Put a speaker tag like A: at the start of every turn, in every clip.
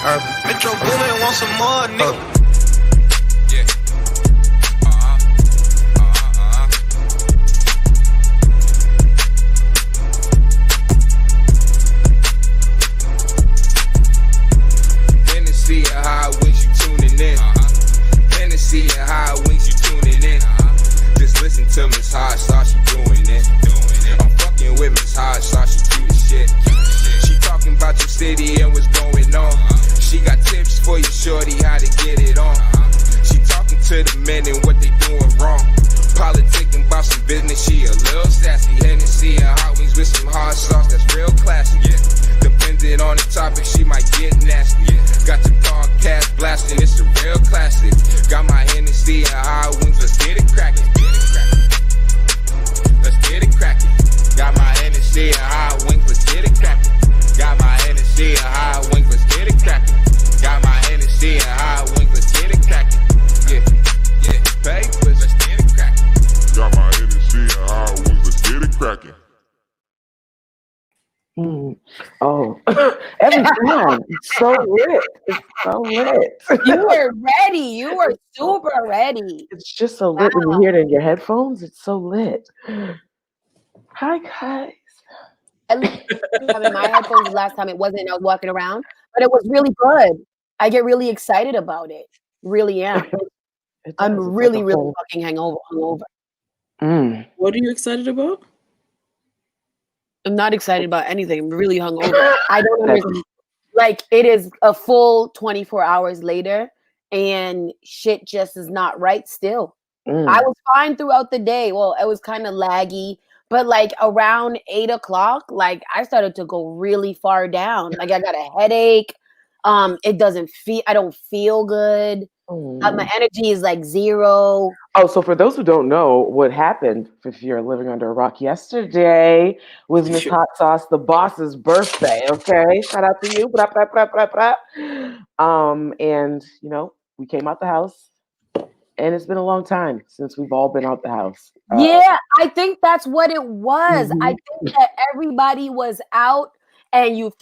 A: Metro Boomin want some more, nigga.
B: Hennessy and Hotwings, you tuning in. Hennessy and Hotwings, you tuning in. Just listen to Miss Hot Sauce, she doing it. I'm fucking with Miss Hot Sauce, she cute as shit. She talking about your city and what's going on. She got tips for you, shorty, how to get it on. She talking to the men and what they doing wrong. Politicking about some business, she a little sassy. Hennessy and Hotwings with some hot sauce, that's real classy. Depending on the topic, she might get nasty. Got the podcast blasting, it's a real classic. Got my Hennessy and Hotwings, let's get it cracking. Let's get it cracking. Got my Hennessy and Hotwings, let's get it cracking. Got my Hennessy and Hotwings, let's get it cracking. Got my Hennessy and Hotwings, let's get it cracking. Yeah, papers, let's get it cracking.
C: Got my Henny and Hotwings, let's get it cracking.
D: Oh, every time. It's so lit. It's so lit.
E: You were ready. You were super ready.
D: It's just so lit when you hear it in your headphones. It's so lit. Hi, guys.
E: At least having my headphones last time it wasn't. I was walking around, but it was really good. I get really excited about it. Really am. I'm really fucking hungover.
F: What are you excited about?
E: I'm not excited about anything. I'm really hungover. I don't understand. Like, it is a full 24 hours later, and shit just is not right still. I was fine throughout the day. Well, it was kind of laggy, but like around 8 o'clock, like I started to go really far down. Like I got a headache. It doesn't feel. I don't feel good. My energy is like zero.
D: Oh, so for those who don't know what happened, if you're living under a rock, yesterday was Miss Hot Sauce, the boss's birthday. Okay, shout out to you. Blah, blah, blah, blah, blah. And you know, we came out the house, and it's been a long time since we've all been out the house.
E: Yeah, I think that's what it was. I think that everybody was out. And you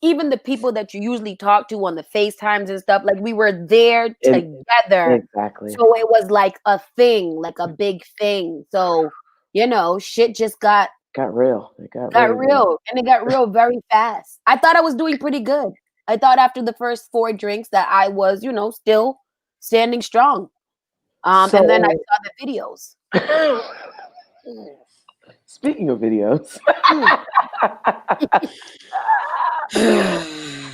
E: even the people that you usually talk to on the FaceTimes and stuff, like we were there together.
D: Exactly.
E: So it was like a thing, like a big thing. So, you know, shit just got
D: real. It got
E: real. And it got real very fast. I thought I was doing pretty good. I thought after the first 4 drinks that I was, you know, still standing strong. And then I saw the videos.
D: Speaking of videos,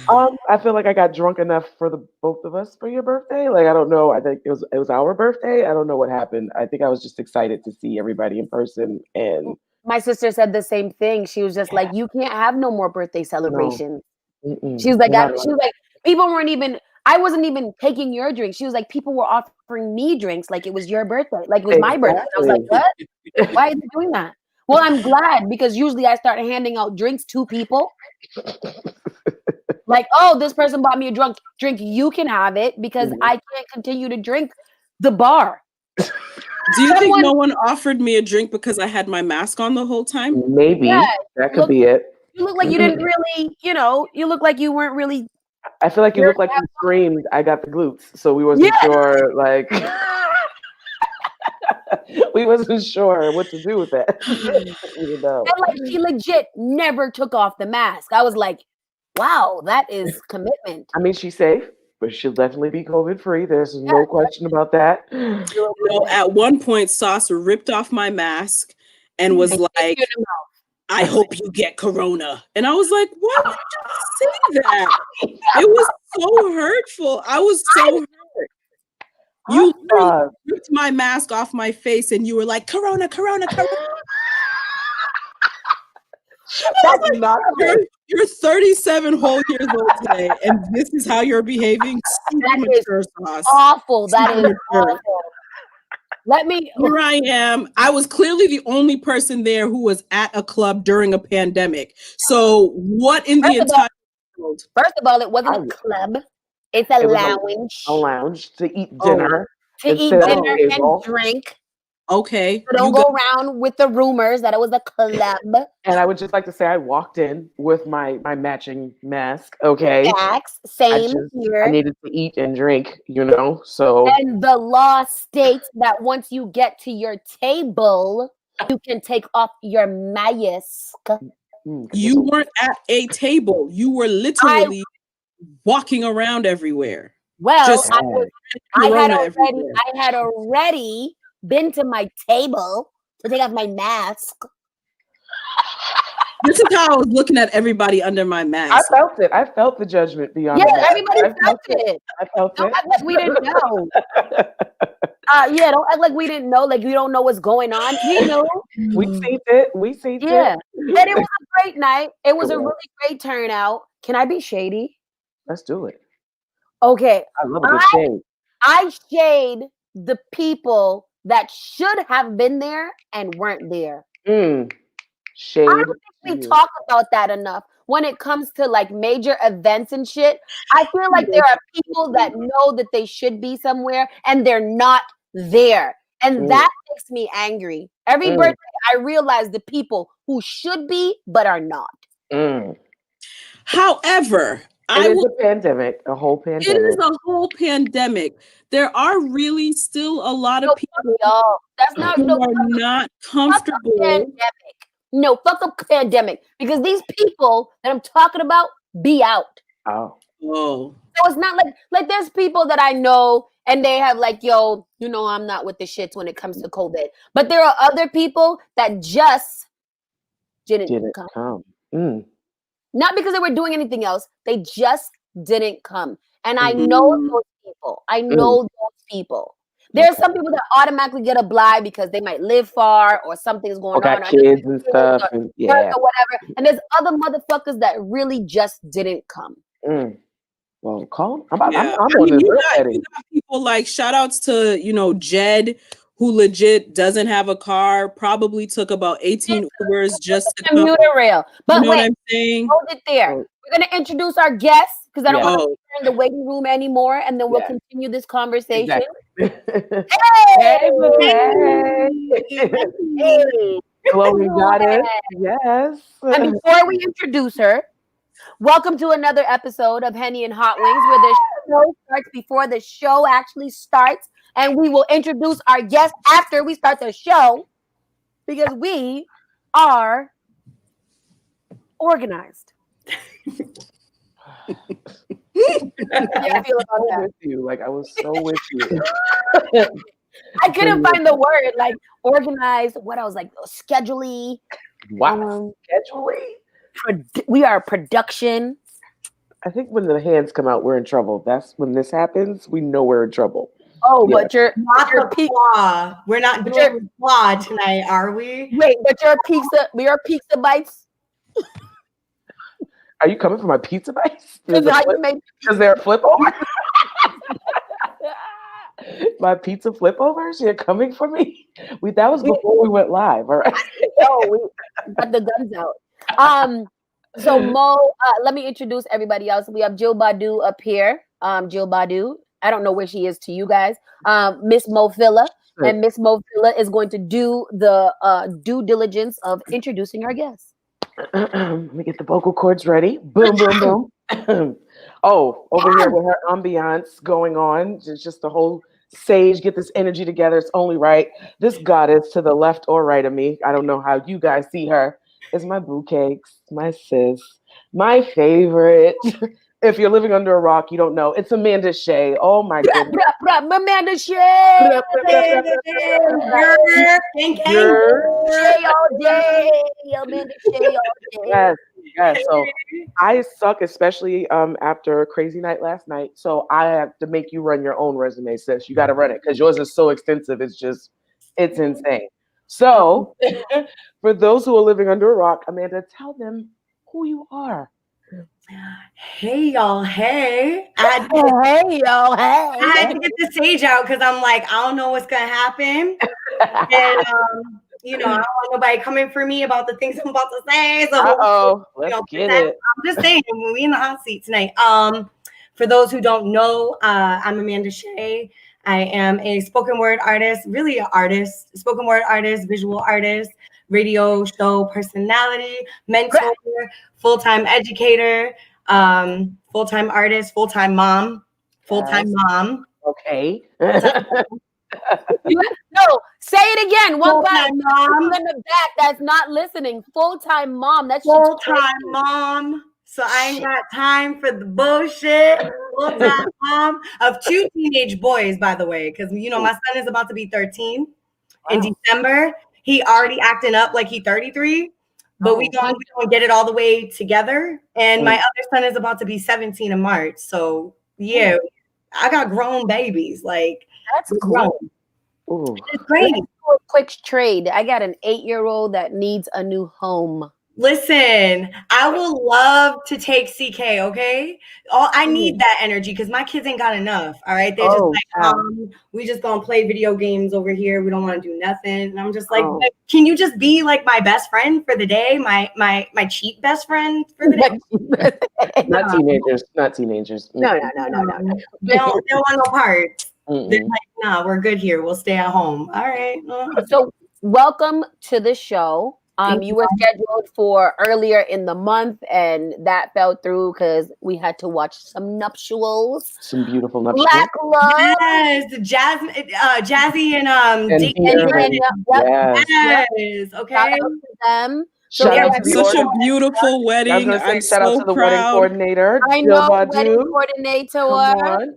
D: I feel like I got drunk enough for the both of us for your birthday. Like, I don't know. I think it was our birthday. I don't know what happened. I think I was just excited to see everybody in person. And
E: my sister said the same thing. She was just like, "You can't have no more birthday celebrations." No. She was like, people weren't even. I wasn't even taking your drink. She was like, people were offering me drinks like it was your birthday, like it was my birthday. I was like, what? Why are you doing that? Well, I'm glad, because usually I start handing out drinks to people. Like, oh, this person bought me a drink. You can have it, because I can't continue to drink the bar.
F: Do you think no one offered me a drink because I had my mask on the whole time?
D: Maybe. Yeah, that could be it.
E: You look like you didn't really, you know, you look like you weren't really.
D: I feel like you look like you screamed, "I got the glutes." So we wasn't sure, like... We wasn't sure what to do with that. You know.
E: And like, she legit never took off the mask. I was like, wow, that is commitment.
D: I mean, she's safe, but she'll definitely be COVID free. There's no question about that.
F: You know, at one point, Sauce ripped off my mask and was like, "I hope you get corona." And I was like, why would you say that? It was so hurtful. I was so hurt. You ripped my mask off my face and you were like, "Corona, corona, corona."
D: That's not
F: you're 37 whole years old today, and this is how you're behaving.
E: That is awful. That is awful.
F: Here I am. I was clearly the only person there who was at a club during a pandemic. So what in the entire world?
E: First of all, it wasn't a club. It's a lounge.
D: A lounge to eat dinner.
E: To eat dinner and drink.
F: Okay.
E: So don't go around with the rumors that it was a club.
D: And I would just like to say I walked in with my matching mask. Okay.
E: Facts. Same here.
D: I needed to eat and drink, so.
E: And the law states that once you get to your table, you can take off your mask.
F: You weren't at a table. You were literally walking around everywhere.
E: Well, I had already been to my table to take off my mask.
F: This is how I was looking at everybody under my mask.
D: I felt it. I felt the judgment beyond.
E: Yeah, everybody felt it.
D: I felt
E: don't
D: it.
E: Act like we didn't know. Don't act like we didn't know. Like you don't know what's going on. We know.
D: We seen it.
E: Yeah, and it was a great night. It was a really great turnout. Can I be shady?
D: Let's do it.
E: Okay.
D: I love a good shade.
E: I shade the people that should have been there and weren't there.
D: Shade.
E: I don't think we talk about that enough when it comes to like major events and shit. I feel like there are people that know that they should be somewhere and they're not there. And that makes me angry. Every birthday, I realize the people who should be but are not.
F: However,
D: it is a pandemic, a whole pandemic.
F: It is a whole pandemic. There are really still a lot of people who are not comfortable.
E: No, fuck a pandemic. Because these people that I'm talking about be out.
D: Oh.
E: So it's not like there's people that I know and they have like, I'm not with the shits when it comes to COVID. But there are other people that just didn't come. Not because they were doing anything else. They just didn't come. And I know those people. There are some people that automatically get a blind because they might live far or something's going on.
D: Got kids and stuff.
E: Or whatever. And there's other motherfuckers that really just didn't come.
D: Well, call.
F: You got people like shout outs to, Jed, who legit doesn't have a car, probably took about 18 Ubers just to come.
E: Commuter rail. But
F: wait, what I'm saying?
E: Hold it there. We're going to introduce our guests because I don't want to be in the waiting room anymore. And then we'll continue this conversation.
D: Exactly.
E: Hey!
D: Glowing goddess. Yes.
E: And before we introduce her, welcome to another episode of Henny and Hotwings, where the show starts before the show actually starts. And we will introduce our guests after we start the show because we are organized.
D: I feel about that. With you. Like I was so with you.
E: I couldn't find the word like organized. What else? Like scheduling.
D: Wow. Scheduling.
E: We are production.
D: I think when the hands come out, we're in trouble. That's when this happens. We know we're in trouble.
E: Oh, but you're
G: not your claw. We're not doing claw tonight, are we?
E: Wait, but we are pizza bites.
D: Are you coming for my pizza bites? Is there a flip over? My pizza flip overs? You're coming for me? That was before we went live, all right?
E: We got the guns out. So Mo, let me introduce everybody else. We have Jill Badu up here. Jill Badu. I don't know where she is to you guys. Miss Mo Filla. And Miss Mo Filla is going to do the due diligence of introducing our guests.
D: Let me get the vocal cords ready. Boom, boom, boom. Over here with her ambiance going on. Just the whole sage, get this energy together. It's only right. This goddess to the left or right of me, I don't know how you guys see her, is my boo cakes, my sis, my favorite. If you're living under a rock, you don't know. It's Amanda Shea. Oh my goodness.
E: Amanda Shea. Shea all day. Amanda Shea all day.
D: Yes. So I suck, especially after a crazy night last night. So I have to make you run your own resume, sis. You got to run it because yours is so extensive. It's insane. So for those who are living under a rock, Amanda, tell them who you are.
G: Hey y'all, hey.
E: Hey y'all, hey.
G: I had to get the sage out because I'm like, I don't know what's gonna happen. And I don't want nobody coming for me about the things I'm about to say. So
D: let's get it.
G: I'm just saying, we in the hot seat tonight. For those who don't know, I'm Amanda Shea. I am a spoken word artist, really an artist, spoken word artist, visual artist, radio show personality, mentor, full-time educator, full-time artist, full-time mom, full-time mom.
D: Okay.
E: No, say it again. One
G: Full-time
E: time,
G: mom.
E: people in the back that's not listening. Full-time mom. That's
G: Full-time mom. So I ain't got time for the bullshit. Full-time mom of 2 teenage boys, by the way, because you know my son is about to be 13 in December. He already acting up like he 33, but we gonna get it all the way together. And my other son is about to be 17 in March. So yeah, I got grown babies. Like
E: that's cool.
G: It's great.
E: Let's do a quick trade. I got an 8-year-old that needs a new home.
G: Listen, I will love to take CK, okay? I need that energy because my kids ain't got enough. All right. They're just like, we just gonna play video games over here. We don't want to do nothing. And I'm just like, can you just be like my best friend for the day? My cheap best friend for the day?
D: Not teenagers. Not teenagers.
E: No.
G: They don't want no parts. They're like, nah, we're good here. We'll stay at home. All right.
E: So welcome to the show. You were scheduled for earlier in the month, and that fell through because we had to watch some nuptials.
D: Some beautiful nuptials.
E: Black love.
G: Yes, Jazzy and yes. Okay.
E: Shout out to them.
F: Shout out to such a beautiful wedding. I'm
D: shout out to the wedding coordinator.
E: I know, wedding coordinator.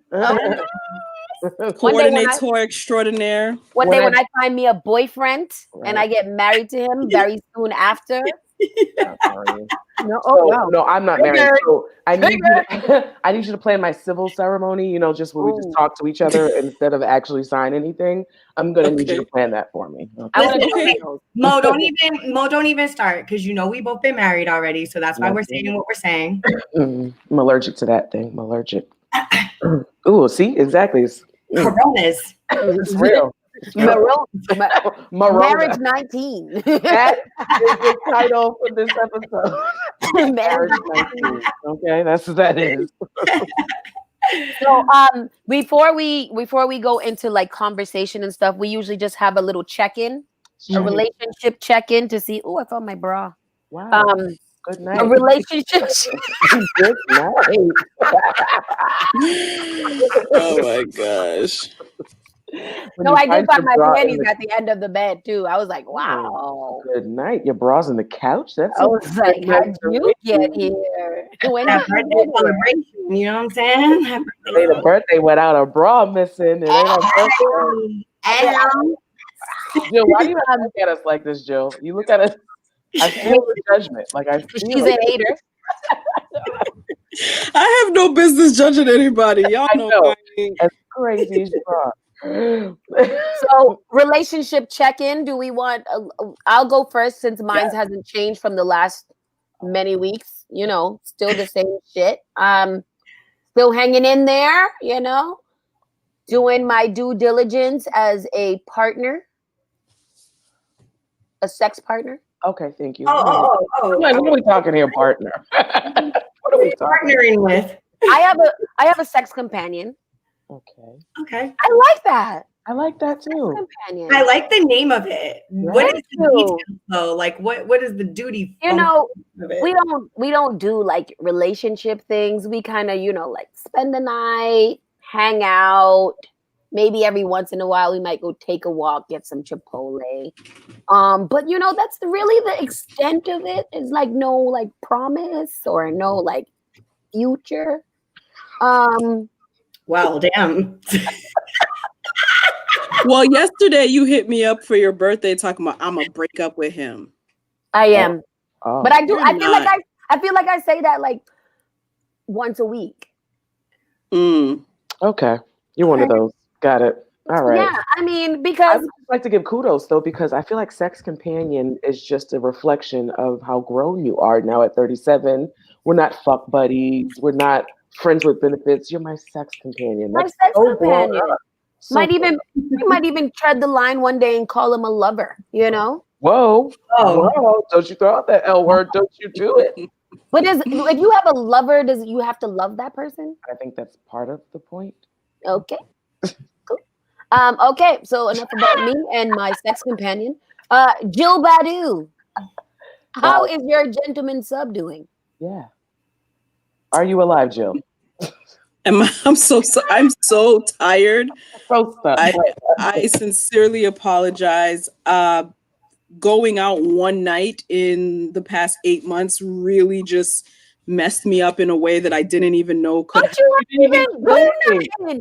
F: Coordinator extraordinaire.
E: One day when I find me a boyfriend and I get married to him very soon after.
D: No, I'm not married. So I need you to plan my civil ceremony, just where we just talk to each other instead of actually sign anything. I'm gonna need you to plan that for me.
G: Okay. Mo, don't even start because we both been married already. So that's why we're saying what we're saying.
D: I'm allergic to that thing. I'm allergic. Ooh, see, exactly.
G: Coronas.
D: It's real.
E: Marriage 19.
D: That is the title for this episode. Marriage 19. Okay, that's what that is.
E: So before we go into like conversation and stuff, we usually just have a little check-in, a relationship check-in to see. Oh, I found my bra.
D: Wow. Good night.
E: A relationship.
D: Good night.
F: Oh my gosh.
E: No, I did find my panties at the end of the bed too. I was like, wow.
D: Good night. Your bra's in the couch. I
E: was like, how'd you get here? When
G: that birthday celebration, you know what I'm saying?
D: The birthday without a bra missing. It ain't a birthday. Jill, why do you have to look at us like this, Jill? You look at us. I feel the judgment.
E: She's a hater.
F: I have no business judging anybody. Y'all know.
D: As crazy as you are.
E: So, relationship check-in. Do we want? I'll go first since mine hasn't changed from the last many weeks. Still the same shit. Still hanging in there. Doing my due diligence as a partner, a sex partner.
D: Okay, thank you.
G: What
D: are we talking here, partner? What are we
G: partnering with?
E: I have a sex companion.
G: Okay.
E: I like that.
D: I like that too.
G: Companion. I like the name of it. Right. What is the detail though? Like what is the duty?
E: We don't do like relationship things. We kind of, like spend the night, hang out. Maybe every once in a while we might go take a walk, get some Chipotle. But that's really the extent of it. It's like no like promise or no like future.
G: Wow, damn.
F: Well, yesterday you hit me up for your birthday talking about I'm gonna break up with him.
E: I am. But I do. I feel like I say that like once a week.
D: Okay. You're one of those. Got it. All right.
E: Yeah, I mean, because
D: I would like to give kudos though, because I feel like sex companion is just a reflection of how grown you are now at 37. We're not fuck buddies. We're not friends with benefits. You're my sex companion.
E: My sex companion. You might even tread the line one day and call him a lover.
D: Whoa. Don't you throw out that L word? Don't you do it?
E: But if you have a lover, does you have to love that person?
D: I think that's part of the point.
E: Okay. Cool. Okay, so enough about me and my sex companion. Jill Badu, how is your gentleman sub doing?
D: Yeah. Are you alive, Jill?
F: I'm so tired.
D: So stuck.
F: I sincerely apologize. Going out one night in the past 8 months really just messed me up in a way that I didn't even know could
E: But you
D: didn't
E: haven't
D: even
E: even
D: say.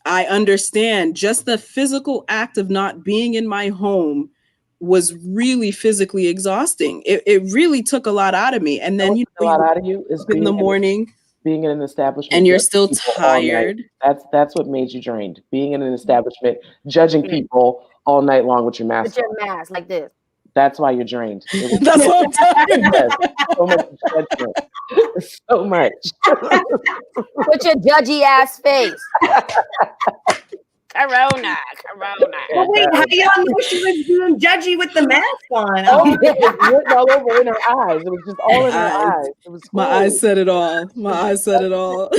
F: I understand. Just the physical act of not being in my home was really physically exhausting. It really took a lot out of me. And then
D: A
F: you
D: lot
F: wake
D: out of you is
F: up in the morning
D: being in an establishment
F: and you're
D: judging
F: still
D: people all night.
F: tired.
D: That's what made you drained. Being in an establishment judging people all night long with your mask
E: with
D: on.
E: your mask like this.
D: That's why you're drained. It was
F: That's what I'm talking
D: yes, so much judgment. So much.
E: With your judgy ass face. Corona.
G: Well, wait, how do y'all know she was being judgy with the mask on?
D: Oh, it was written all over in her eyes. It was just all in her eyes. It was
F: My
D: cool.
F: eyes said it all. My eyes said it all.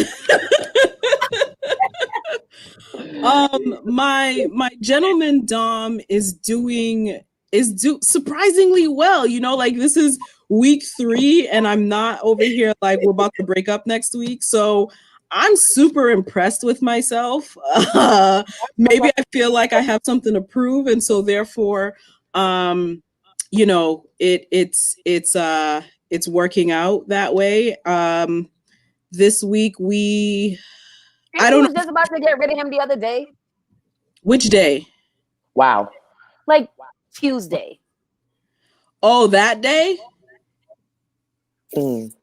F: My gentleman Dom is doing surprisingly well. You know, like this is week 3 and I'm not over here like we're about to break up next week. So I'm super impressed with myself. Maybe I feel like I have something to prove, and so therefore, you know, it's working out that way. This week I don't
E: was just about to get rid of him the other day.
F: Which day?
D: Wow.
E: Like Tuesday.
F: Oh, that day?
D: Mm.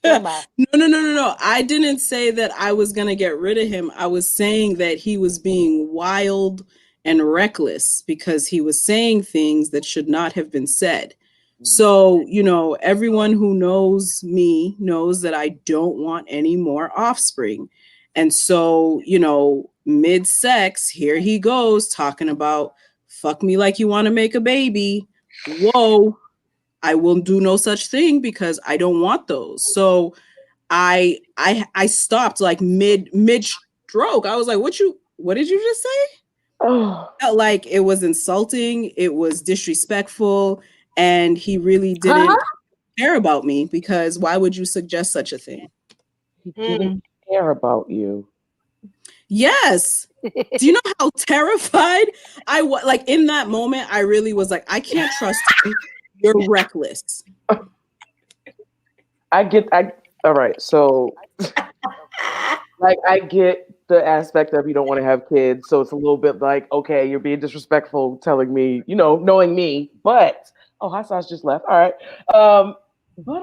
F: No. I didn't say that I was going to get rid of him. I was saying that he was being wild and reckless because he was saying things that should not have been said. So, you know, everyone who knows me knows that I don't want any more offspring. And so, you know, mid-sex, here he goes talking about fuck me like you want to make a baby. Whoa. I will do no such thing because I don't want those. So I stopped like mid stroke. I was like, what did you just say?
D: Oh.
F: Felt like it was insulting, it was disrespectful, and he really didn't care about me because why would you suggest such a thing?
D: He didn't care about you.
F: Yes. Do you know how terrified I was? Like in that moment, I really was like, I can't trust you. You're reckless.
D: All right. So like I get the aspect of you don't want to have kids. So it's a little bit like, okay, you're being disrespectful telling me, you know, knowing me, but hot sauce just left. All right. But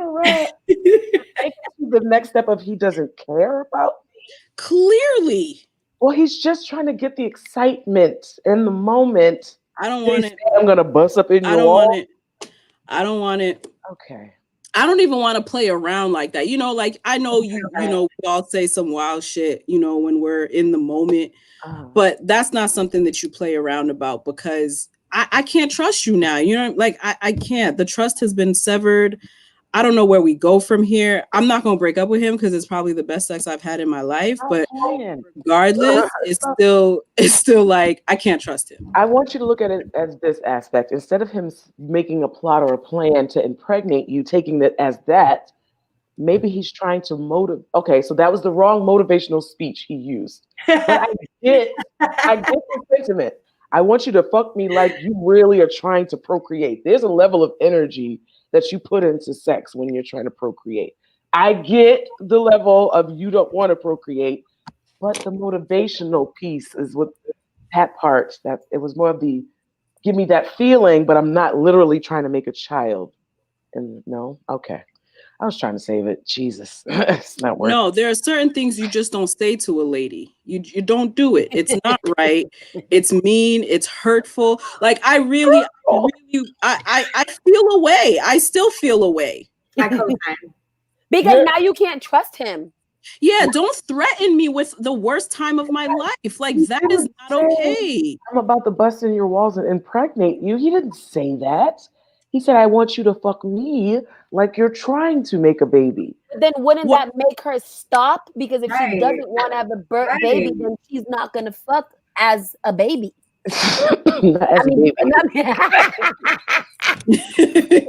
D: the next step of he doesn't care about me.
F: Clearly.
D: Well, he's just trying to get the excitement in the moment.
F: I don't want it.
D: I'm gonna bust up in your wall.
F: I don't want it.
D: Okay.
F: I don't even want to play around like that. You know, like I know you know, we all say some wild shit, you know, when we're in the moment, but that's not something that you play around about because I can't trust you now. You know, like I can't. The trust has been severed. I don't know where we go from here. I'm not going to break up with him because it's probably the best sex I've had in my life. But regardless, it's still like I can't trust him.
D: I want you to look at it as this aspect. Instead of him making a plot or a plan to impregnate you, taking it as that, maybe he's trying to motivate. Okay, so that was the wrong motivational speech he used. But I get the sentiment. I want you to fuck me like you really are trying to procreate. There's a level of energy that you put into sex when you're trying to procreate. I get the level of you don't want to procreate, but the motivational piece is what that part, that it was more of the give me that feeling, but I'm not literally trying to make a child. And no, okay. I was trying to save it. Jesus, it's not working.
F: No, there are certain things you just don't say to a lady. You don't do it. It's not right. It's mean. It's hurtful. Like I really, I feel away. I still feel away.
E: Because now you can't trust him.
F: Yeah, don't threaten me with the worst time of my life. Like that is not okay.
D: I'm about to bust in your walls and impregnate you. He didn't say that. He said, I want you to fuck me like you're trying to make a baby.
E: Then wouldn't
F: What-
E: that make her stop? Because if
G: Right.
E: she doesn't want to have a baby, then she's not gonna fuck as a baby.
D: As a baby.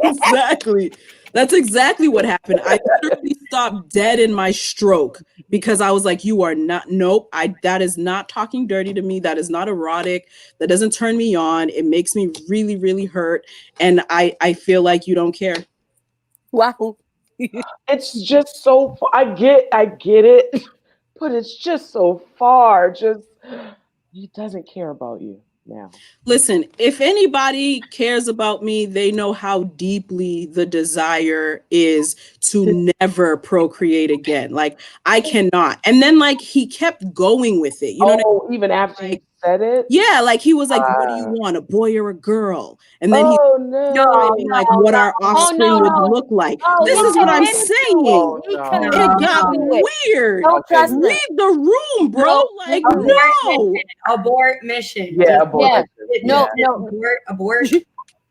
F: Exactly. That's exactly what happened. I literally stopped dead in my stroke because I was like, you are not, nope, that is not talking dirty to me. That is not erotic. That doesn't turn me on. It makes me really, really hurt. And I feel like you don't care.
E: Wow.
D: It's just so far. I get it, but it's just so far. Just he doesn't care about you now.
F: Listen, if anybody cares about me, they know how deeply the desire is to never procreate again. Like I cannot. And then like he kept going with it. You know what I mean?
D: Even after
F: Like,
D: he said it?
F: Yeah, like he was like, what do you want, a boy or a girl? And then he's
D: no.
F: describing like what our offspring would look like.
E: Oh,
F: This
E: he
F: is what I'm
E: committed to
F: saying.
E: it. He
D: no.
E: committed
F: It got
E: to it.
F: weird.
E: Don't trust him.
F: Leave the room, bro.
E: No,
F: Like,
E: listen.
F: no.
G: Abort mission.
D: Yeah, abort.
E: No,
G: Abort.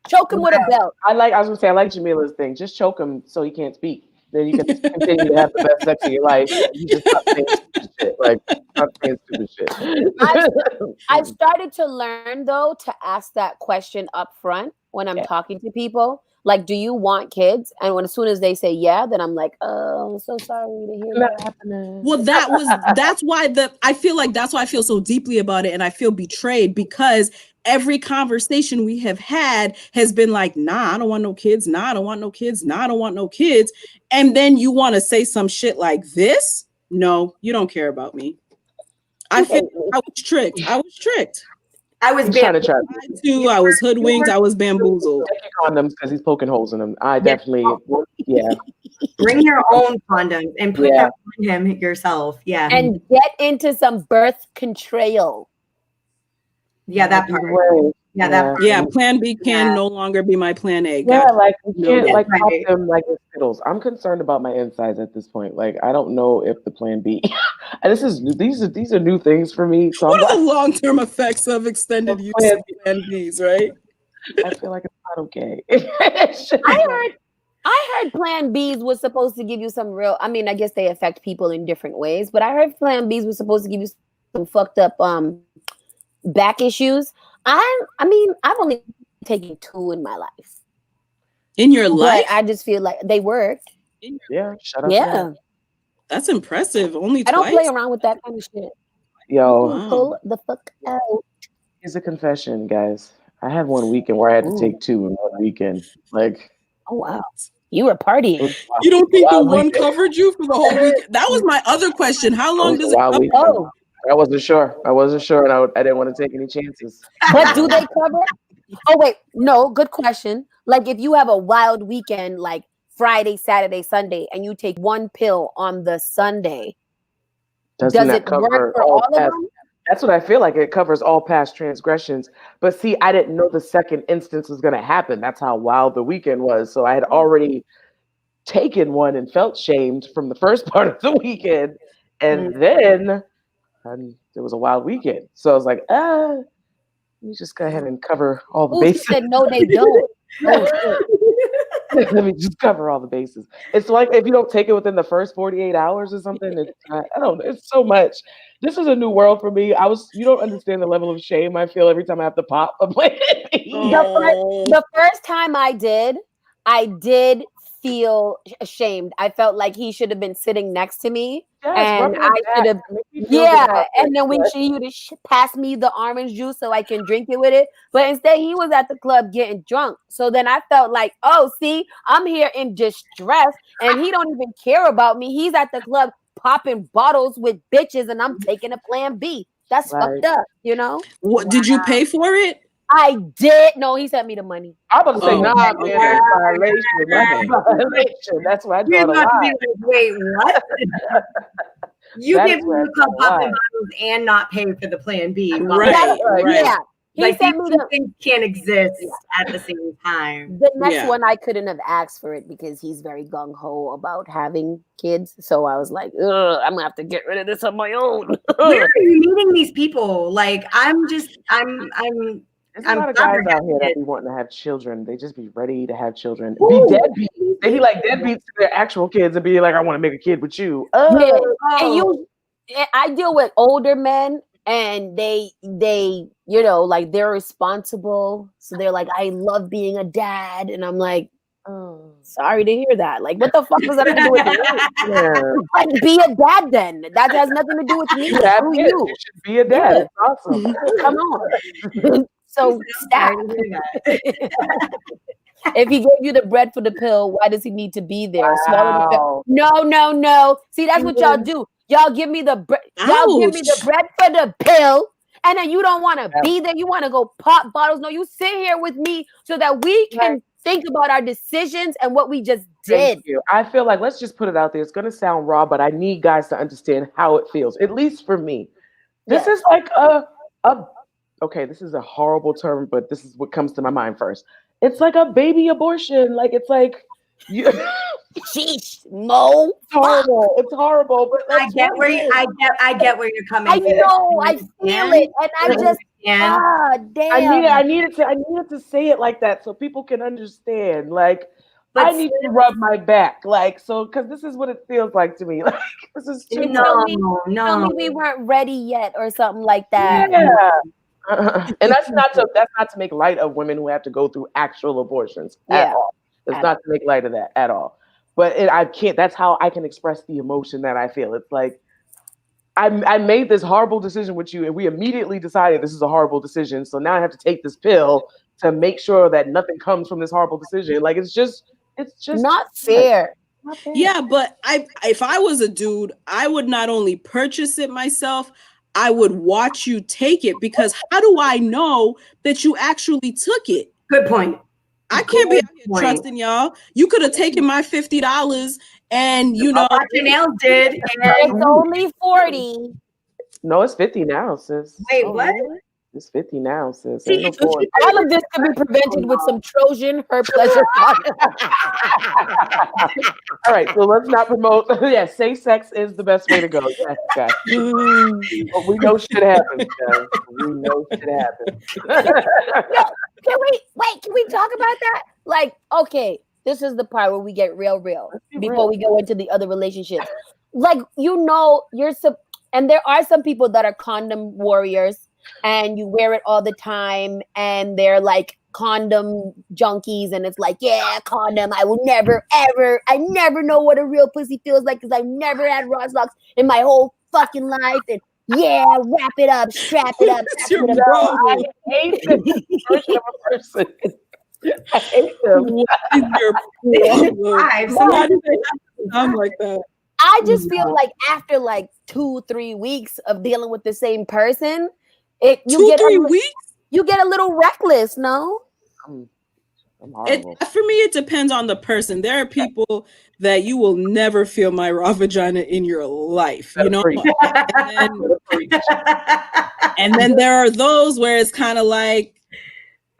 E: Choke him with a belt.
D: I was gonna say I like Jamila's thing. Just choke him so he can't speak. Then you can continue to have the best sex of your life. You just stop saying stupid shit. Like stop saying stupid shit.
E: I've started to learn though to ask that question up front when I'm talking to people. Like, do you want kids? And as soon as they say yeah, then I'm like, oh, I'm so sorry to hear that happening.
F: Well, that's why I feel like that's why I feel so deeply about it, and I feel betrayed because every conversation we have had has been like, nah, I don't want no kids. Nah, I don't want no kids. Nah, I don't want no kids. And then you want to say some shit like this? No, you don't care about me. I feel I was tricked.
G: I was
D: trying to try.
F: I was hoodwinked. I was bamboozled.
D: Take your condoms because he's poking holes in them. I definitely,
G: Bring your own condoms and put that on him yourself. Yeah.
E: And get into some birth control.
G: Yeah, that part.
F: Yeah, plan B can no longer be my plan A.
D: Yeah,
F: Gotcha.
D: like you can't like pop them like it's Skittles. I'm concerned about my insides at this point. Like I don't know if the plan B. And these are new things for me. So
F: what are the long-term effects of extended use of plan Bs, right?
D: I feel like it's not okay.
E: I heard Plan Bs was supposed to give you some real. I mean, I guess they affect people in different ways, but I heard Plan Bs was supposed to give you some fucked up back issues. I mean, I've only taken 2 in my life.
F: In your life?
E: I just feel like they worked.
D: Yeah, shut up.
E: Yeah.
F: That's impressive. Only
E: I
F: twice?
E: don't play around with that kind of shit.
D: Yo,
E: Pull the fuck out.
D: Here's a confession, guys. I had one weekend where I had to take 2 in one weekend. Like,
E: oh wow, you were partying.
F: You don't think the one covered you for the whole weekend? That was my other question. How long does it cover?
D: Oh, I wasn't sure, and I didn't want to take any chances.
E: But do they cover? Oh wait, no. Good question. Like if you have a wild weekend, like Friday, Saturday, Sunday, and you take 1 pill on the Sunday, does it work for all of them?
D: That's what I feel like. It covers all past transgressions. But see, I didn't know the second instance was going to happen. That's how wild the weekend was. So I had already taken one and felt shamed from the first part of the weekend. And then there was a wild weekend. So I was like, let me just go ahead and cover all the bases.
E: She said, no, they don't.
D: Let me just cover all the bases. It's like if you don't take it within the first 48 hours or something, I don't know. It's so much. This is a new world for me. You don't understand the level of shame I feel every time I have to pop a plan.
E: The first time I did feel ashamed. I felt like he should have been sitting next to me. And I should have, and then when she would pass me the orange juice so I can drink it with it. But instead, he was at the club getting drunk. So then I felt like, oh, see, I'm here in distress and he don't even care about me. He's at the club popping bottles with bitches and I'm taking a plan B. That's fucked up, you know?
F: What did you pay for it?
E: I did. No, he sent me the money.
D: I'm about to say, nah, man, that's violation. That's what I draw the line.
G: Wait, what? You give me a club popping bottles and not pay for the plan B.
F: Right.
E: Yeah. He
G: Like
E: sent
G: these
E: me
G: two things can't exist at the same time.
E: The next one I couldn't have asked for it because he's very gung ho about having kids. So I was like, I'm gonna have to get rid of this on my own.
G: Where are you meeting these people? Like, I'm
D: There's a lot of guys out here that be wanting to have children. They just be ready to have children.
G: Ooh.
D: Be deadbeats. They be like deadbeats to their actual kids and be like, I want to make a kid with you.
E: Yeah. And I deal with older men and they you know, like they're responsible. So they're like, I love being a dad. And I'm like, oh, sorry to hear that. Like, what the fuck does that have to do with me? Yeah. Like, be a dad then. That has nothing to do with me. Who you?
D: You should be a dad. Yeah. It's awesome.
E: Come on. So stop. If he gave you the bread for the pill, why does he need to be there?
D: Wow.
E: No. See, that's what y'all do. Y'all give me the bread. Y'all give me the bread for the pill. And then you don't want to be there. You want to go pop bottles. No, you sit here with me so that we can think about our decisions and what we just did.
D: Thank you. I feel like, let's just put it out there. It's going to sound raw, but I need guys to understand how it feels, at least for me. This is like okay, this is a horrible term, but this is what comes to my mind first. It's like a baby abortion. Like, it's like,
E: sheesh, Mo.
D: It's horrible. It's horrible. But
G: I get where you're coming.
E: I know. I feel it, and I just damn.
D: I needed to say it like that so people can understand. Like, but I need to rub my back, like, so, because this is what it feels like to me. Like, this is too
E: Tell me we weren't ready yet, or something like that.
D: Yeah. And that's not to make light of women who have to go through actual abortions at all. It's not to make light of that at all. But I can't. That's how I can express the emotion that I feel. It's like I made this horrible decision with you, and we immediately decided this is a horrible decision. So now I have to take this pill to make sure that nothing comes from this horrible decision. Like, it's just
E: not fair.
F: Yeah, but if I was a dude, I would not only purchase it myself, I would watch you take it, because how do I know that you actually took it?
G: Good point.
F: I can't be out here trusting y'all. You could have taken my $50 and your
G: nails did.
E: It's only 40.
D: No, it's 50 now, sis.
G: Wait, what?
D: It's 50 now, sis.
E: All of this can be prevented with some Trojan Her Pleasure.
D: All right, so let's not promote. Yeah, safe sex is the best way to go. Yes, guys. But we know shit happens, guys. We know shit happens.
E: Can we talk about that? Like, okay, this is the part where we get real before we go into the other relationships. Like, and there are some people that are condom warriors, and you wear it all the time, and they're like condom junkies, and it's like, yeah, condom. I will never know what a real pussy feels like, because I've never had Roslocks in my whole fucking life. And yeah, wrap it up, strap it up.
D: I hate this version of a person. I hate them.
F: I'm like that.
E: I just feel like after like 2-3 weeks of dealing with the same person, you get 3 weeks, you get a little reckless. No,
F: for me, it depends on the person. There are people that you will never feel my raw vagina in your life, and then there are those where it's kind of like,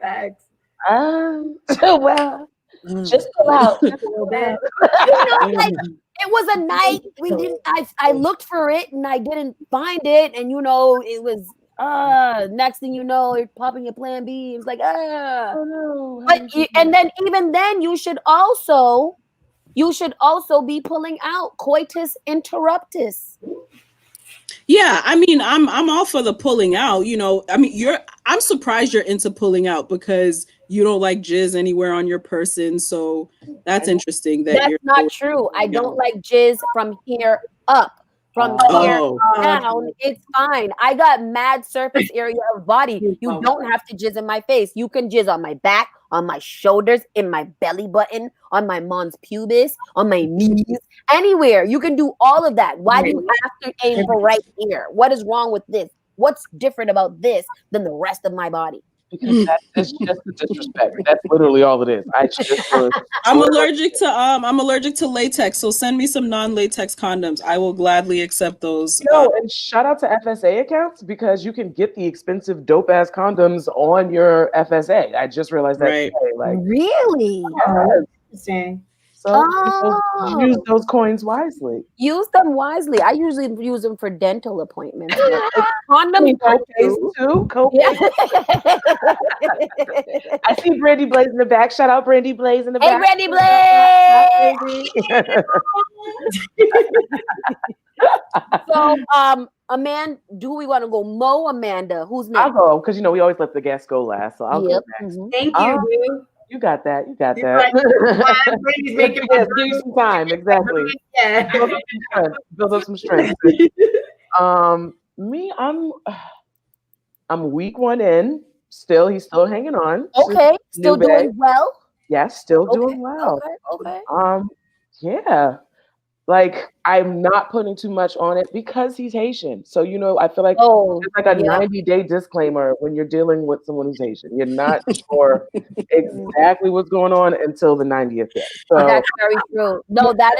G: facts.
E: Well, just go out just a little bit. Like, it was a night we didn't. I looked for it and I didn't find it, and it was. Next thing you know, you're popping your plan B. It's like, oh no. But and then even then, you should also be pulling out coitus interruptus.
F: Yeah, I mean, I'm all for the pulling out. I'm surprised you're into pulling out, because you don't like jizz anywhere on your person. So that's interesting. That's
E: not true. I don't like jizz from here up. From here down, it's fine. I got mad surface area of body. You don't have to jizz in my face. You can jizz on my back, on my shoulders, in my belly button, on my mons pubis, on my knees, anywhere. You can do all of that. Why do you have to aim for right here? What is wrong with this? What's different about this than the rest of my body?
D: Because that's just a disrespect. That's literally all it is.
F: I'm allergic to latex, so send me some non-latex condoms. I will gladly accept those.
D: And shout out to FSA accounts, because you can get the expensive dope ass condoms on your FSA. I just realized that today. Like,
E: really?
G: Interesting.
D: So use those coins wisely.
E: Use them wisely. I usually use them for dental appointments. Condoms
D: too. I see Brandy Blaze in the back. Shout out Brandy Blaze in the back.
E: Hey, Brandy Blaze. So, Amanda, do we want to go Mo, Amanda? Who's next?
D: I'll go because we always let the guests go last. So I'll go next.
G: Thank you, dude.
D: You got that.
G: Brandy's
D: making give you some time. Exactly.
G: Yeah.
D: Build up some strength. Me, I'm week 1 in. He's still hanging on.
E: Okay, still doing well.
D: Yes, still doing well.
E: Okay.
D: Yeah. Like I'm not putting too much on it because he's Haitian. So I feel like it's like a 90-day disclaimer when you're dealing with someone who's Haitian. You're not sure exactly what's going on until the 90th day. So
E: that's very true. No, that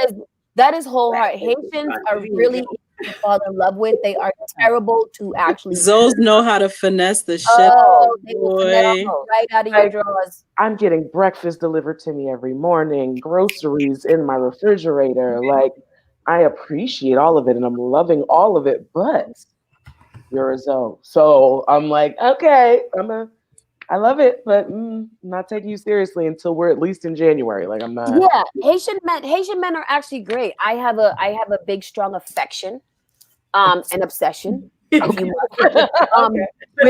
E: is wholehearted. Haitians are really easy to fall in love with. They are terrible to actually.
F: Those know how to finesse the shit.
E: They will finesse right out of your drawers.
D: I'm getting breakfast delivered to me every morning, groceries in my refrigerator. Like, I appreciate all of it and I'm loving all of it, but you're a Zoe. So I'm like, okay, I love it, but I'm not taking you seriously until we're at least in January. Like I'm not.
E: Yeah, Haitian men are actually great. I have a big, strong affection, and obsession. With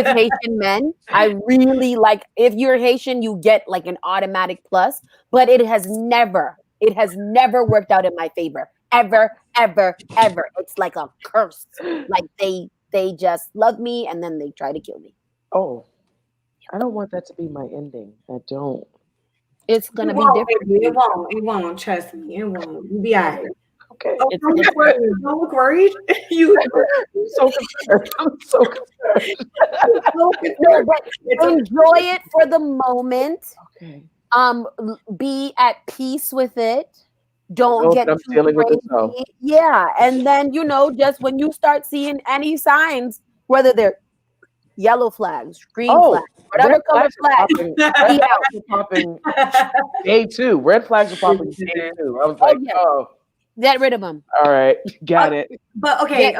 E: Haitian men. I really like, if you're Haitian, you get like an automatic plus, but it has never worked out in my favor. Ever. It's like a curse. Like they just love me and then they try to kill me.
D: Oh, I don't want that to be my ending. I don't.
E: It's gonna be different.
G: It won't. Trust me. It won't. You'll be all right.
D: Okay.
G: Oh, don't look worried.
D: I'm so concerned.
E: No, but enjoy it for the moment.
D: Okay.
E: Be at peace with it. Don't get too crazy. Yeah, and then just when you start seeing any signs, whether they're yellow flags, green flags, whatever color flags,
D: popping day 2. Red flags are popping day 2. I was like,
E: get rid of them.
D: All right, got it.
G: But okay,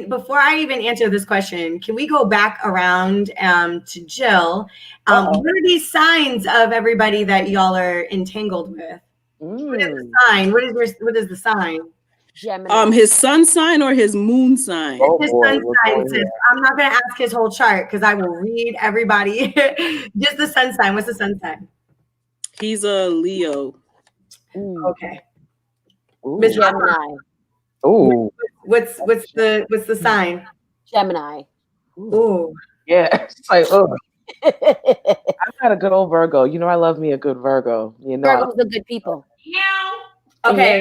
G: before I even answer this question, can we go back around to Jill? What are these signs of everybody that y'all are entangled with? What is the sign? What is the sign?
E: Gemini.
F: His sun sign or his moon sign?
G: His sun sign. I'm not gonna ask his whole chart because I will read everybody. Just the sun sign. What's the sun sign?
F: He's a Leo.
G: Okay.
E: Miss Gemini.
D: Ooh.
G: What's the sign?
E: Gemini.
G: Ooh.
D: Yeah. It's like, I've got a good old Virgo. I love me a good Virgo.
E: Virgos are good people.
G: Okay.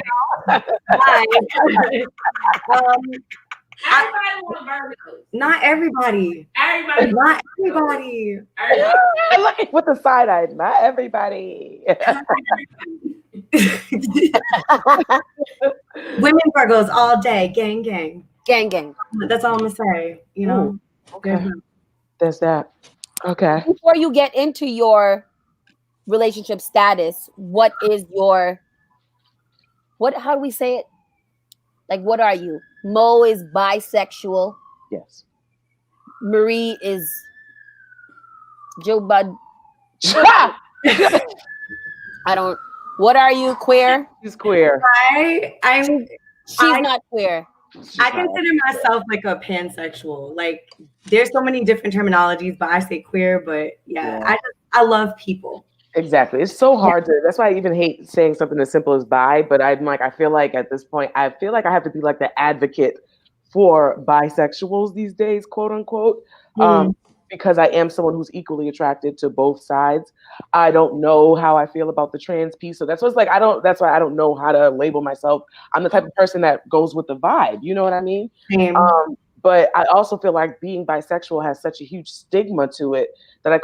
G: Not everybody. Not everybody.
D: With the side eye, not everybody.
G: Women Virgos all day, gang.
E: Gang.
G: That's all I'm gonna say.
D: Okay. There's that. Okay.
E: Before you get into your relationship status, what is your how do we say it? Like, what are you? Mo is bisexual.
D: Yes.
E: Marie is Joe Bud. What are you? Queer?
D: She's queer.
E: She's not queer.
G: I consider myself like a pansexual. Like, there's so many different terminologies, but I say queer. But yeah. I love people.
D: Exactly. It's so hard to. That's why I even hate saying something as simple as bi. But I'm like, I feel like at this point, I have to be like the advocate for bisexuals these days, quote unquote, because I am someone who's equally attracted to both sides. I don't know how I feel about the trans piece, so that's what's like. That's why I don't know how to label myself. I'm the type of person that goes with the vibe. You know what I mean? But I also feel like being bisexual has such a huge stigma to it that I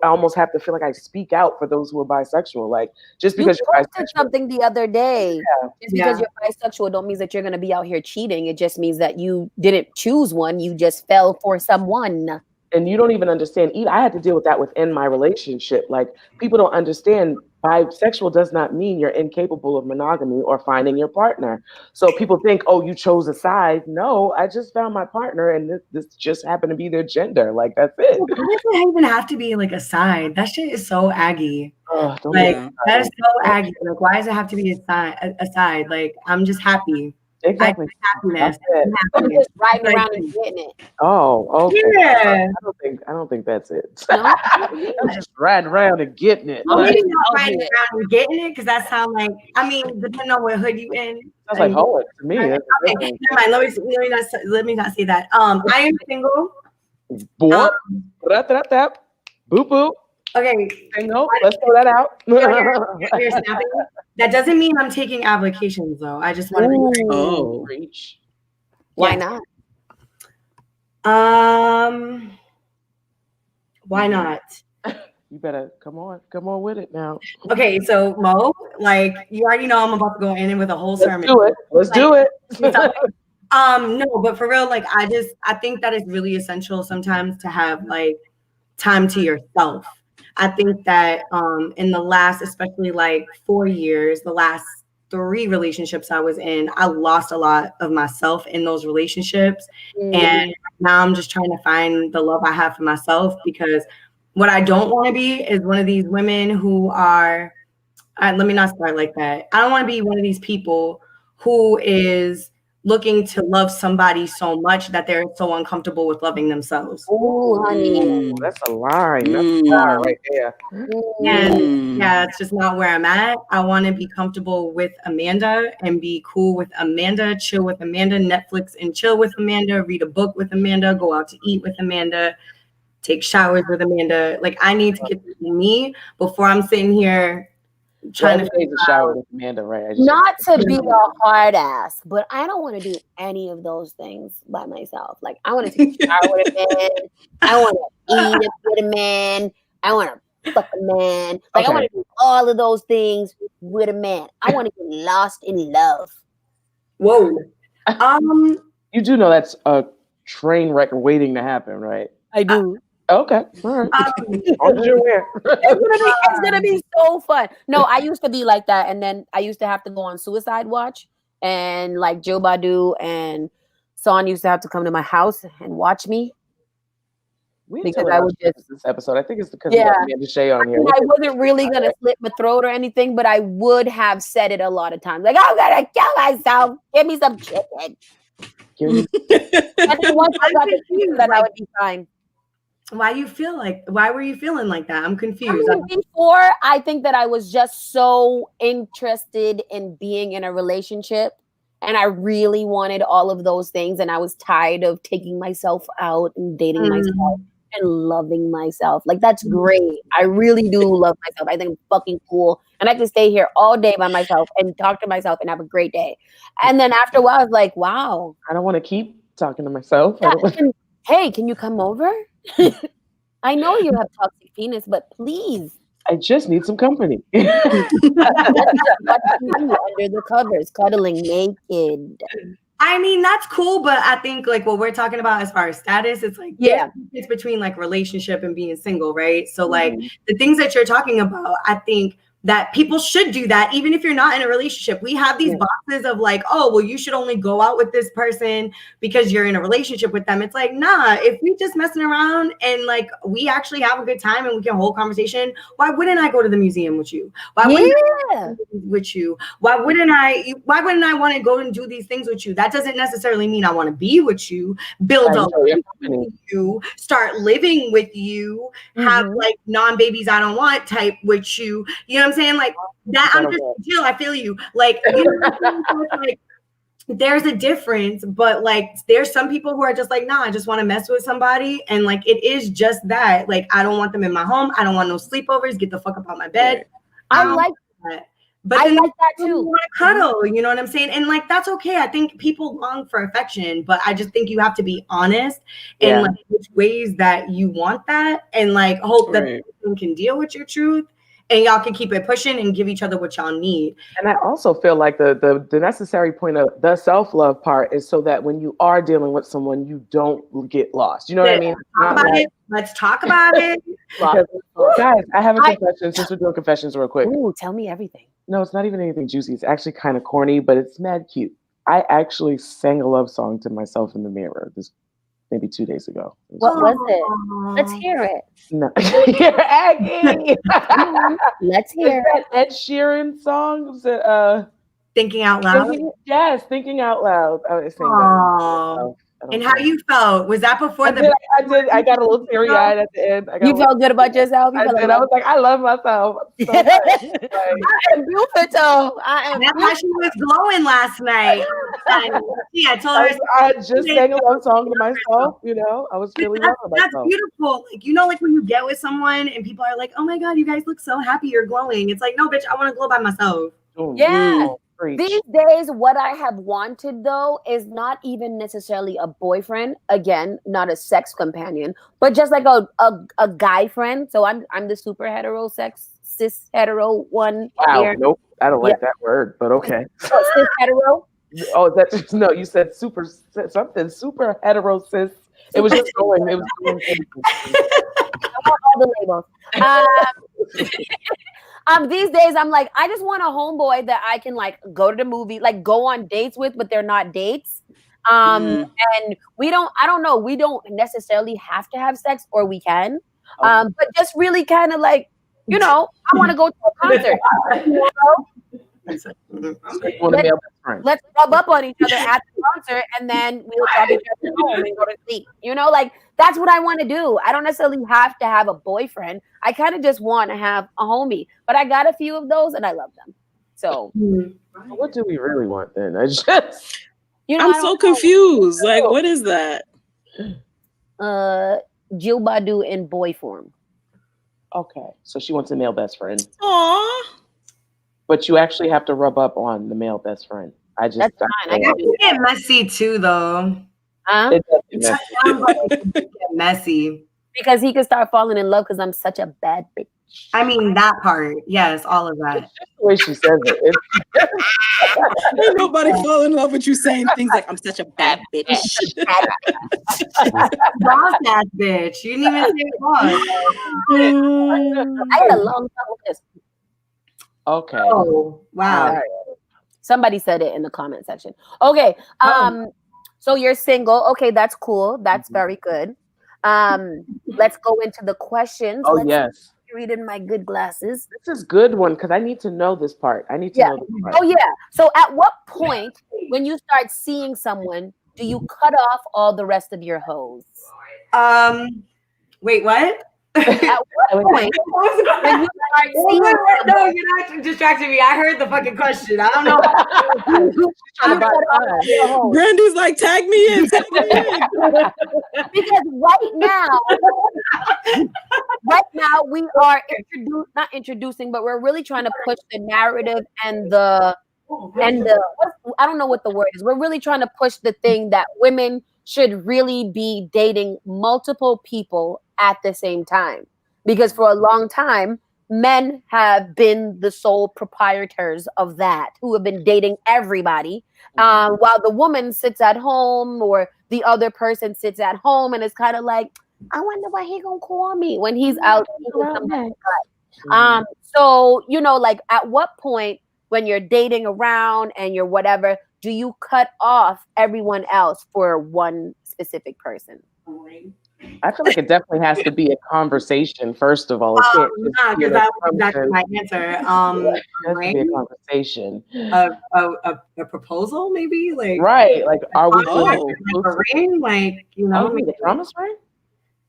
D: almost have to feel like I speak out for those who are bisexual. Like, just because
E: you posted something the other day, just because you're bisexual don't mean that you're going to be out here cheating. It just means that you didn't choose one. You just fell for someone.
D: And you don't even understand. I had to deal with that within my relationship. Like, people don't understand bisexual does not mean you're incapable of monogamy or finding your partner. So people think, oh, you chose a side. No, I just found my partner, and this just happened to be their gender. Like, that's it.
G: Why does it even have to be like a side? That shit is so aggy.
D: Oh, don't
G: Like
D: get me
G: that is
D: started.
G: so aggy. Like, why does it have to be a side? A side? Like, I'm just happy.
D: Exactly.
G: Happiness.
D: That's it.
E: I'm
G: Happiness.
E: just riding around and getting it.
D: Oh, okay.
G: Yeah.
D: I don't think that's it.
E: No?
D: I'm just riding around and getting it.
E: I'm
D: Like,
G: Maybe
E: just
G: not
E: out
G: riding
E: here.
G: around and getting it because that sounds like, I mean, depending on what hood you in.
D: sounds like hoeing to me.
G: Okay,
D: That's-
G: never mind. Let me not say that. I am single.
D: Boop, boop, boop.
G: Okay,
D: Single. Let's throw that out.
G: you're snapping. That doesn't mean I'm taking applications though. I just want to.
F: Oh.
D: Reach.
E: Why
G: Yeah.
E: not?
G: Why not?
D: You better come on with it now.
G: Okay, so Mo, like you already know, I'm about to go in with a whole sermon.
D: Let's do it.
G: No, but for real, like I think that it's really essential sometimes to have like time to yourself. I think that in the last, especially like 4 years, the last 3 relationships I was in, I lost a lot of myself in those relationships. And now I'm just trying to find the love I have for myself, because what I don't want to be is one of these women who are, let me not start like that. I don't want to be one of these people who is looking to love somebody so much that they're so uncomfortable with loving themselves.
E: Ooh, honey.
D: That's a line. That's a line right there.
G: And yeah, it's just not where I'm at. I want to be comfortable with Amanda and be cool with Amanda, chill with Amanda, Netflix and chill with Amanda, read a book with Amanda, go out to eat with Amanda, take showers with Amanda. Like, I need to get to me before I'm sitting here trying to
D: take a shower with Amanda, right?
E: Not to be a hard ass, but I don't want to do any of those things by myself. Like, I want to take a shower with a man. I want to eat with a man. I want to fuck a man. Like, I want to do all of those things with a man. I want to get lost in love.
G: Whoa.
D: You do know that's a train wreck waiting to happen, right?
E: I do.
D: Okay. All right.
E: It's gonna be so fun. No, I used to be like that, and then I used to have to go on suicide watch, and like Joe Badu and Son used to have to come to my house and watch me. Because I would just
D: this episode. I think it's because we have Shea on here.
E: I wasn't really gonna slit my throat or anything, but I would have said it a lot of times. Like, I'm gonna kill myself. Give me some chicken. And then once I got the chicken, then I would be fine.
G: Why were you feeling like that? I'm confused.
E: I mean, before, I think that I was just so interested in being in a relationship, and I really wanted all of those things, and I was tired of taking myself out and dating myself and loving myself. Like, that's great. I really do love myself. I think I'm fucking cool, and I can stay here all day by myself and talk to myself and have a great day. And then after a while, I was like, wow.
D: I don't want to keep talking to myself.
E: Yeah, hey, can you come over? I know you have toxic penis, but please.
D: I just need some company.
E: Under the covers, cuddling naked.
G: I mean, that's cool, but I think like what we're talking about as far as status, it's like it's between like relationship and being single, right? So like the things that you're talking about, I think that people should do that even if you're not in a relationship. We have these boxes of like, oh, well, you should only go out with this person because you're in a relationship with them. It's like, nah, if we just messing around and like we actually have a good time and we can hold conversation, why wouldn't I go to the museum with you? Why wouldn't I with you? Why wouldn't I want to go and do these things with you? That doesn't necessarily mean I want to be with you, build a life with you, start living with you, have like non-babies I don't want type with you. You know what I'm saying? Like that, I'm just chill. I feel you. Like, you know, like there's a difference, but like there's some people who are just like, nah, I just want to mess with somebody, and like it is just that. Like, I don't want them in my home. I don't want no sleepovers. Get the fuck up out my bed.
E: I like that. But I like that too.
G: You want to cuddle, you know what I'm saying? And like that's okay. I think people long for affection, but I just think you have to be honest in like which ways that you want that, and like hope that the person can deal with your truth. And y'all can keep it pushing and give each other what y'all need.
D: And I also feel like the necessary point of the self-love part is so that when you are dealing with someone, you don't get lost. You know what I mean?
G: Let's talk about it.
D: Because, guys, I have a confession since we're doing confessions real quick.
E: Ooh, tell me everything.
D: No, it's not even anything juicy. It's actually kind of corny, but it's mad cute. I actually sang a love song to myself in the mirror maybe 2 days ago.
E: What was it? Let's hear it.
D: No. You're Aggie.
E: Let's hear
D: Is that Ed Sheeran song? Is it,
G: Thinking out loud.
D: Yes, thinking out loud. I was saying
G: Aww. And how you felt? Was that before
D: I did. I got a little teary eyed at the end.
E: You felt good about yourself?
D: I did. I was like, I love myself. So much. Like,
E: I am beautiful.
G: That's how she was glowing last night. Yeah, I told her.
D: I just sang a love song to myself. You know, I was really loving myself.
G: That's beautiful. Like, you know, like when you get with someone and people are like, "Oh my God, you guys look so happy. You're glowing." It's like, no, bitch, I want to glow by myself.
E: Yeah. These days, what I have wanted though is not even necessarily a boyfriend. Again, not a sex companion, but just like a guy friend. So I'm the super cis hetero one.
D: Wow,
E: here.
D: nope, I don't like that word, but okay.
E: Cis hetero.
D: Oh, that's no. You said super hetero cis. It was just going. It was going.
E: I want all the labels. These days I'm like, I just want a homeboy that I can like go to the movie, like go on dates with, but they're not dates. And we don't necessarily have to have sex, or we can. But just really kind of like, you know, I want to go to a concert. You know? Let's rub up on each other at the concert, and then we'll talk each other home and go to sleep. You know, like that's what I want to do. I don't necessarily have to have a boyfriend. I kind of just want to have a homie. But I got a few of those, and I love them. So,
D: what do we really want then? I just,
F: you know, I'm so confused. Like, what is that?
E: Jill Badu in boy form.
D: Okay, so she wants a male best friend.
F: Aww.
D: But you actually have to rub up on the male best friend. That's
G: fine. I get messy too, though.
D: It does
G: get messy
E: because he could start falling in love because I'm such a bad bitch.
G: I mean that part, yes, all of that.
D: It's just the way she says it.
F: Ain't nobody fall in love with you saying things like I'm such a bad bitch.
G: Boss ass bitch. You didn't even say it was.
E: I had a long time with this.
D: Okay.
G: Oh, wow.
E: Somebody said it in the comment section. Okay. So you're single. Okay, that's cool. That's very good. Let's go into the questions.
D: Yes.
E: Read in my good glasses.
D: This is good one because I need to know this part. I need to know this part.
E: Oh yeah. So at what point when you start seeing someone do you cut off all the rest of your hoes?
G: Wait, what?
E: At what point when you start seeing
G: no, you're not distracting me. I heard the fucking question. I don't know.
F: Brandy's like, tag me in.
E: Because right now we are not introducing, but we're really trying to push the narrative and the I don't know what the word is. We're really trying to push the thing that women should really be dating multiple people at the same time. Because for a long time, men have been the sole proprietors of that, who have been dating everybody, while the woman sits at home or the other person sits at home and is kind of like, I wonder what he gonna call me when he's out. So, you know, like at what point when you're dating around and you're whatever, do you cut off everyone else for one specific person?
D: I feel like it definitely has to be a conversation, first of all.
G: Because that was exactly my answer.
D: It has to be a conversation.
G: A proposal, maybe? Like
D: right. Like, are we
G: a ring? Like, you know,
D: the promise ring?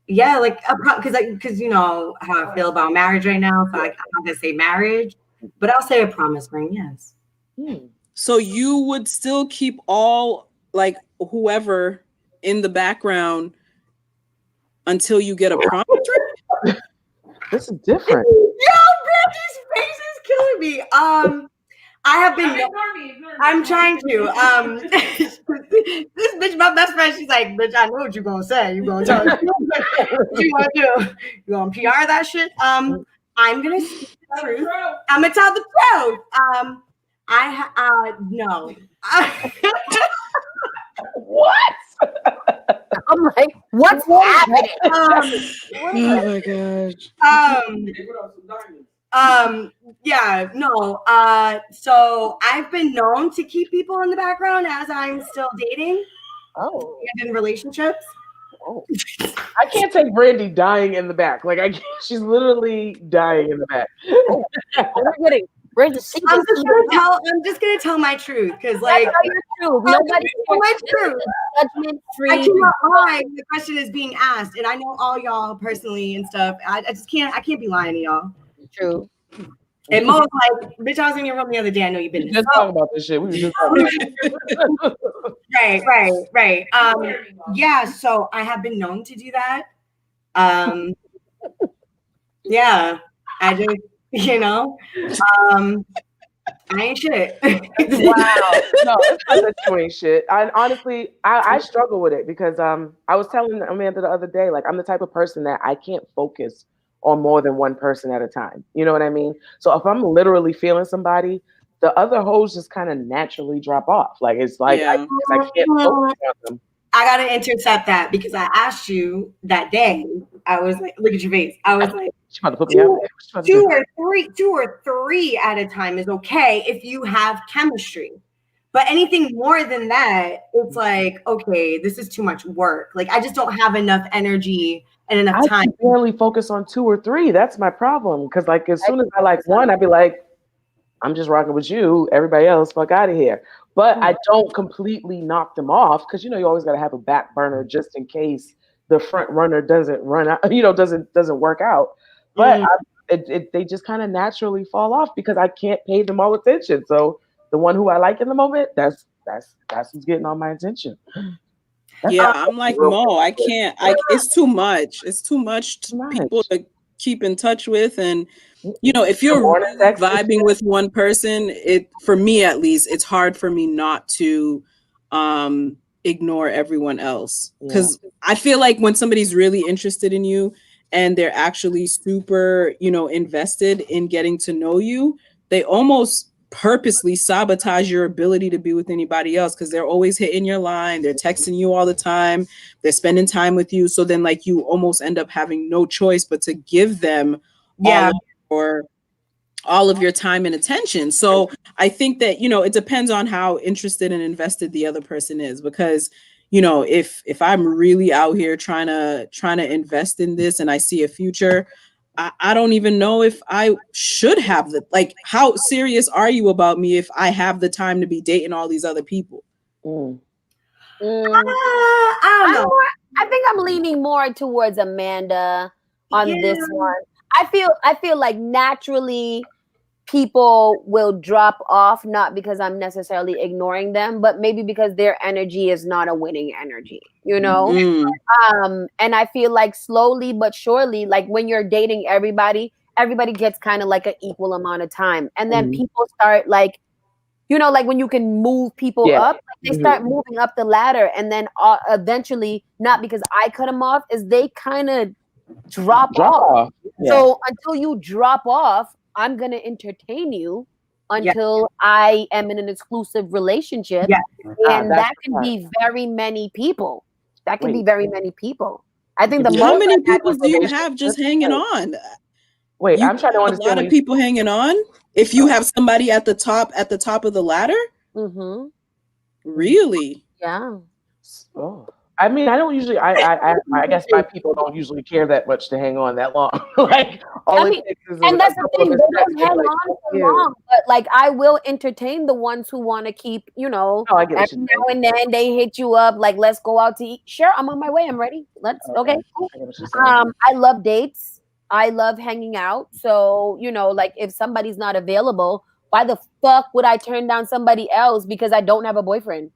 G: Yeah, like because you know how I feel about marriage right now. So I'm not gonna say marriage, but I'll say a promise ring, yes.
F: So you would still keep all like whoever in the background until you get a promise ring?
D: This is different.
G: Yo, Brandy's face is killing me. I have been. I'm trying to. This bitch, my best friend, she's like, bitch, I know what you're gonna say. You're gonna tell me what you gonna do. You gonna PR that shit? I'm gonna speak the truth. I'm gonna tell the truth. No.
D: What?
E: I'm like, What's happening?
F: Oh my gosh.
G: Yeah, no. So I've been known to keep people in the background as I'm still dating
D: Oh,
G: and in relationships.
D: oh. I can't take Brandy dying in the back. Like I can't, she's literally dying in the back.
E: We're the secret.
G: I'm just gonna tell my truth because, like,
E: That's your truth. Nobody
G: my truth.
E: Judgment free.
G: I cannot lie. The question is being asked, and I know all y'all personally and stuff. I just can't. I can't be lying to y'all.
E: True.
G: And Mo was like, "Bitch, I was in your room the other day. I know you've been."
D: We just talking about this shit. We were just talking about
G: Right. Yeah. So I have been known to do that. Yeah. I just, I ain't shit.
D: wow. No, it's not that you ain't shit. I struggle with it because I was telling Amanda the other day, like I'm the type of person that I can't focus on more than one person at a time. You know what I mean? So if I'm literally feeling somebody, the other hoes just kind of naturally drop off. Like it's like I can't focus on them.
G: I gotta intercept that because I asked you that day. I was like, look at your face. I was like, two or three at a time is okay if you have chemistry. But anything more than that, it's like, okay, this is too much work. Like I just don't have enough energy and enough time.
D: I can barely focus on 2 or 3. That's my problem. Because like as soon as I like one, I'd be like, I'm just rocking with you. Everybody else, fuck out of here. But I don't completely knock them off because you always got to have a back burner just in case the front runner doesn't run out, doesn't work out. But they just kind of naturally fall off because I can't pay them all attention. So the one who I like in the moment, that's who's getting all my attention.
F: I'm like Mo. I can't. It's too much. It's too much people to keep in touch with, and if you're really vibing with one person, for me at least, it's hard for me not to ignore everyone else because I feel like when somebody's really interested in you and they're actually super, invested in getting to know you, they almost purposely sabotage your ability to be with anybody else because they're always hitting your line, they're texting you all the time, they're spending time with you, so then like you almost end up having no choice but to give them all of your time and attention. So I think that it depends on how interested and invested the other person is, because if I'm really out here trying to invest in this and I see a future, I don't even know if I should have how serious are you about me if I have the time to be dating all these other people?
G: I don't know.
E: I think I'm leaning more towards Amanda on this one. I feel like naturally people will drop off, not because I'm necessarily ignoring them, but maybe because their energy is not a winning energy, and I feel like slowly but surely, like when you're dating everybody gets kind of like an equal amount of time. And then people start like, like when you can move people up, like they start moving up the ladder. And then eventually, not because I cut them off, is they kind of drop off. So until you drop off, I'm going to entertain you until I am in an exclusive relationship. And that can be very many people. I think
F: how many people do you have just hanging on?
D: Wait, I'm trying to understand.
F: A lot of people hanging on. If you have somebody at the top of the ladder, really?
E: Yeah.
D: Oh. I mean, I don't usually. I guess my people don't usually care that much to hang on that long. Like
E: and that's the thing. They don't hang on for long, but like I will entertain the ones who want to keep. Every now and then they hit you up like, "Let's go out to eat." Sure, I'm on my way. I'm ready. Okay. Cool. I love dates. I love hanging out. So like if somebody's not available, why the fuck would I turn down somebody else because I don't have a boyfriend?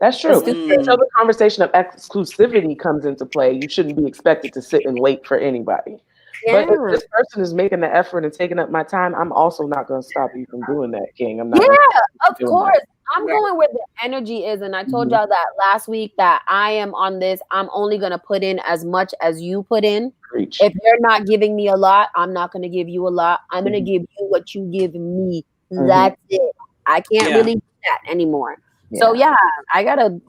D: That's true. Until the conversation of exclusivity comes into play, you shouldn't be expected to sit and wait for anybody. But if this person is making the effort and taking up my time, I'm also not going to stop you from doing that, King. I'm not.
E: Yeah, of course. I'm going where the energy is. And I told y'all that last week that I am on this. I'm only going to put in as much as you put in.
D: Preach.
E: If you're not giving me a lot, I'm not going to give you a lot. I'm going to give you what you give me. That's it. I can't really do that anymore. So I gotta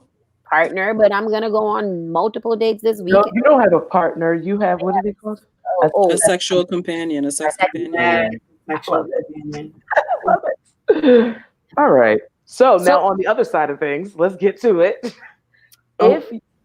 E: partner, but I'm gonna go on multiple dates this
D: No,
E: weekend.
D: you don't have a partner. You have, what is it called?
F: A sexual companion, a sex companion.
G: Yeah,
D: I
G: sexual
D: love it.
G: companion.
D: I love it. All right. So now on the other side of things, let's get to it.
G: Oh.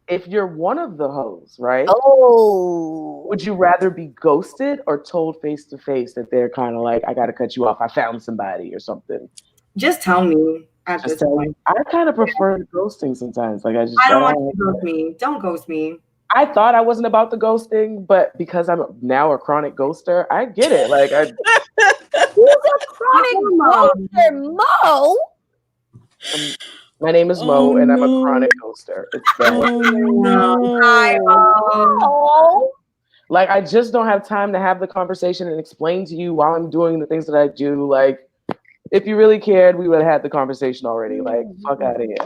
D: If you're one of the hoes, right?
E: Oh,
D: Would you rather be ghosted or told face to face that they're kind of like, I got to cut you off. I found somebody or something.
G: Just tell me at
D: Just
G: this
D: tell
G: point.
D: you. I kind of prefer ghosting sometimes. Like
G: I don't want you to ghost me. Don't ghost me.
D: I thought I wasn't about the ghosting, but because I'm now a chronic ghoster, I get it. Like I,
E: who's a chronic ghoster, Mo?
D: my name is Mo, and I'm a chronic ghoster. It's bad.
G: Hi,
E: Oh,
D: Like I just don't have time to have the conversation and explain to you while I'm doing the things that I do. Like if you really cared, we would have had the conversation already. Like fuck out of here.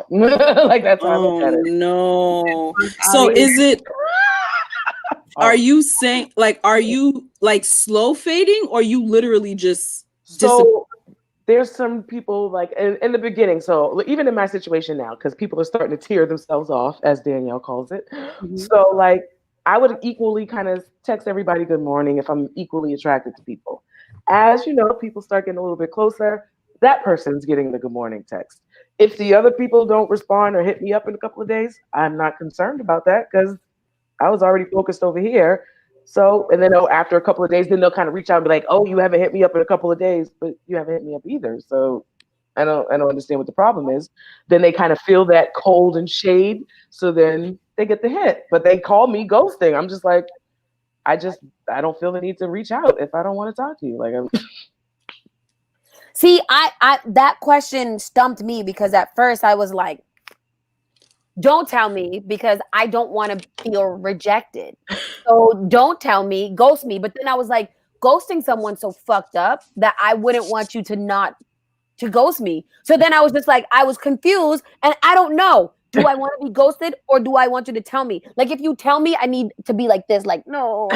D: Like that's how I look at it.
F: No. So is it? Are you saying like? Are you like slow fading, or you literally just?
D: So there's some people like in the beginning. So even in my situation now, because people are starting to tear themselves off, as Danielle calls it.
G: Mm-hmm.
D: So like I would equally kind of text everybody good morning if I'm equally attracted to people. As you know, people start getting a little bit closer, that person's getting the good morning text. If the other people don't respond or hit me up in a couple of days, I'm not concerned about that because I was already focused over here. So, and then after a couple of days, then they'll kind of reach out and be like, "Oh, you haven't hit me up in a couple of days, but you haven't hit me up either." So, I don't understand what the problem is. Then they kind of feel that cold and shade, so then they get the hit. But they call me ghosting. I'm just like, I don't feel the need to reach out if I don't want to talk to you. Like,
E: see, I that question stumped me because at first I was like, don't tell me because I don't want to feel rejected. So don't tell me, ghost me. But then I was like, ghosting someone so fucked up that I wouldn't want you to ghost me. So then I was just like, I was confused and I don't know. Do I want to be ghosted or do I want you to tell me? Like, if you tell me, I need to be like this, like, no.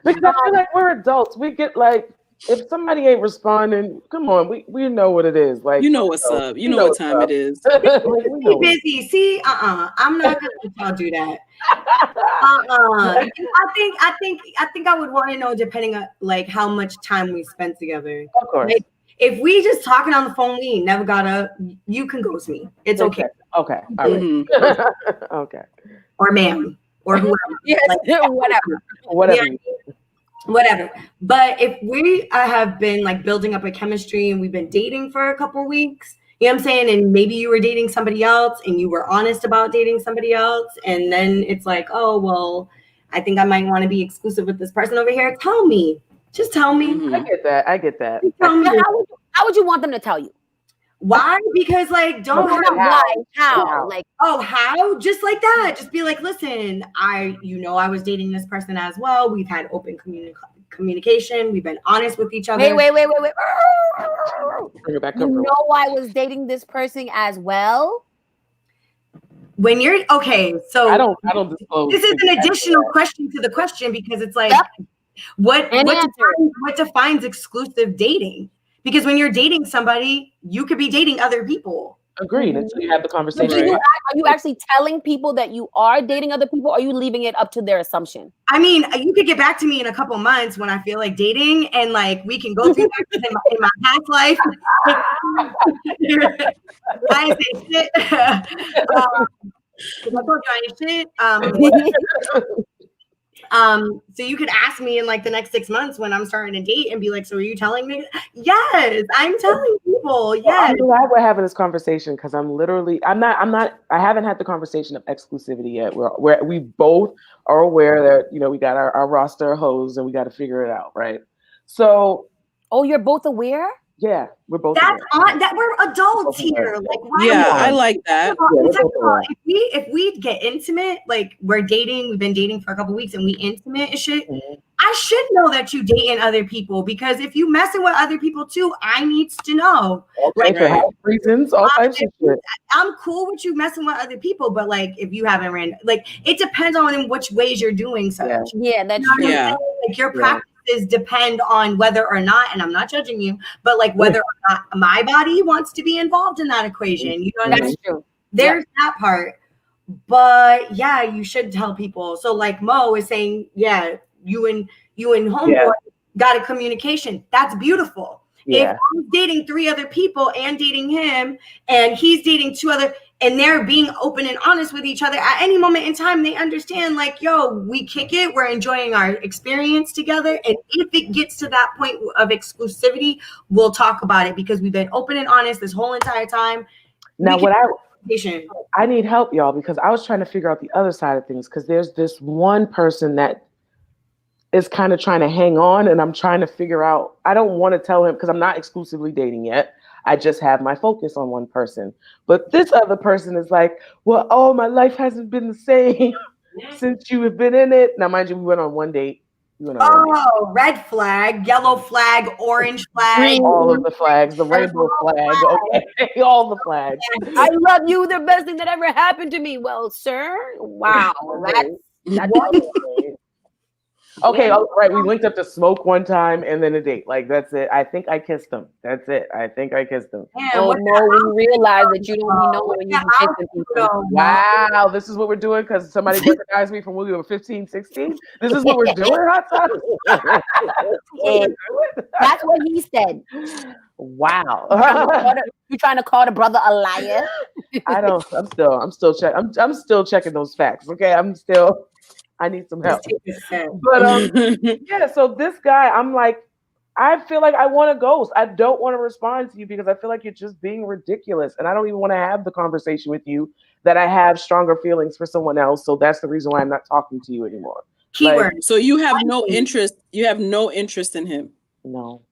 D: because I feel like we're adults. We get like, if somebody ain't responding, come on, we know what it is. Like,
F: you know what's up. You know what time it is.
G: Be busy. See, I'm not gonna let y'all do that. I think I would want to know, depending on like how much time we spent together.
D: Of course.
G: Like, if we just talking on the phone, we ain't never got up. You can ghost me. It's okay.
D: Okay. All right.
F: Mm-hmm.
D: Okay.
G: Or ma'am, or whoever.
E: Yes,
G: like,
E: whatever.
G: Whatever. But if we have been like building up a chemistry and we've been dating for a couple weeks, you know what I'm saying? And maybe you were dating somebody else and you were honest about dating somebody else. And then it's like, oh, well, I think I might want to be exclusive with this person over here. Tell me. Just tell me.
F: Mm-hmm.
D: I get that.
G: Tell me.
E: How would you want them to tell you?
G: Why? Because like, don't
E: how? Like,
G: oh, how? Just like that. Just be like, listen, I was dating this person as well. We've had open communication. We've been honest with each other.
E: Wait.
D: Bring it back
E: You know I was dating this person as well.
G: When you're okay, so
D: I don't disclose.
G: This is an additional question to the question because it's like, what defines exclusive dating? Because when you're dating somebody, you could be dating other people.
D: Agreed. Until you have the conversation.
E: Are you actually telling people that you are dating other people? Or are you leaving it up to their assumption?
G: I mean, you could get back to me in a couple months when I feel like dating, and like we can go through that in my past life. I ain't say shit. I told you I ain't shit. So you could ask me in like the next 6 months when I'm starting to date and be like, so are you telling me? Yes, I'm telling people. Yes.
D: Well, I'm glad we're having this conversation because I haven't had the conversation of exclusivity yet. We both are aware that, we got our roster of hoes and we got to figure it out. Right. So.
E: Oh, you're both aware?
D: Yeah, we're both.
G: That we're adults here. Like,
F: I like that.
G: If we get intimate, like we're dating, we've been dating for a couple weeks, and we intimate and shit. Mm-hmm. I should know that you dating other people because if you messing with other people too, I needs to know.
D: Okay, for health reasons, all types of shit.
G: I'm cool with you messing with other people, but like if you haven't like it depends on in which ways you're doing such.
E: Yeah, that's true.
G: Yeah, like your practice. Depend on whether or not, and I'm not judging you, but like whether or not my body wants to be involved in that equation. You know what I mean?
E: True.
G: There's that part. But yeah, you should tell people. So like Mo is saying, yeah, you and homeboy got a communication. That's beautiful. If I'm dating 3 other people and dating him, and he's dating 2 other, and they're being open and honest with each other at any moment in time, they understand like, yo, we kick it. We're enjoying our experience together. And if it gets to that point of exclusivity, we'll talk about it because we've been open and honest this whole entire time.
D: Now, I need help, y'all, because I was trying to figure out the other side of things, because there's this one person that is kind of trying to hang on, and I'm trying to figure out, I don't want to tell him because I'm not exclusively dating yet. I just have my focus on one person. But this other person is like, well, oh, my life hasn't been the same since you have been in it. Now, mind you, we went on one date.
G: Red flag, yellow flag, orange flag.
D: All of the flags, the rainbow flag. Okay, all the flags.
E: I love you. The best thing that ever happened to me. Well, sir, wow. That's
D: okay, all right. We linked up to smoke one time and then a date. Like, that's it. I think I kissed him. That's it. I think I kissed him.
E: Oh, no, we realize that you don't be knowing when you be kissing people.
D: Wow, this is what we're doing because somebody recognized me from when we were 15, 16? This is what we're doing, Hot Sauce?
E: That's what he said.
D: Wow.
E: You trying to call the brother a liar?
D: I'm still checking those facts. Okay, I need some help. But yeah, so this guy, I'm like, I feel like I want to ghost. I don't want to respond to you because I feel like you're just being ridiculous. And I don't even want to have the conversation with you that I have stronger feelings for someone else. So that's the reason why I'm not talking to you anymore.
F: Keyword. So you have no interest. You have no interest in him.
D: No.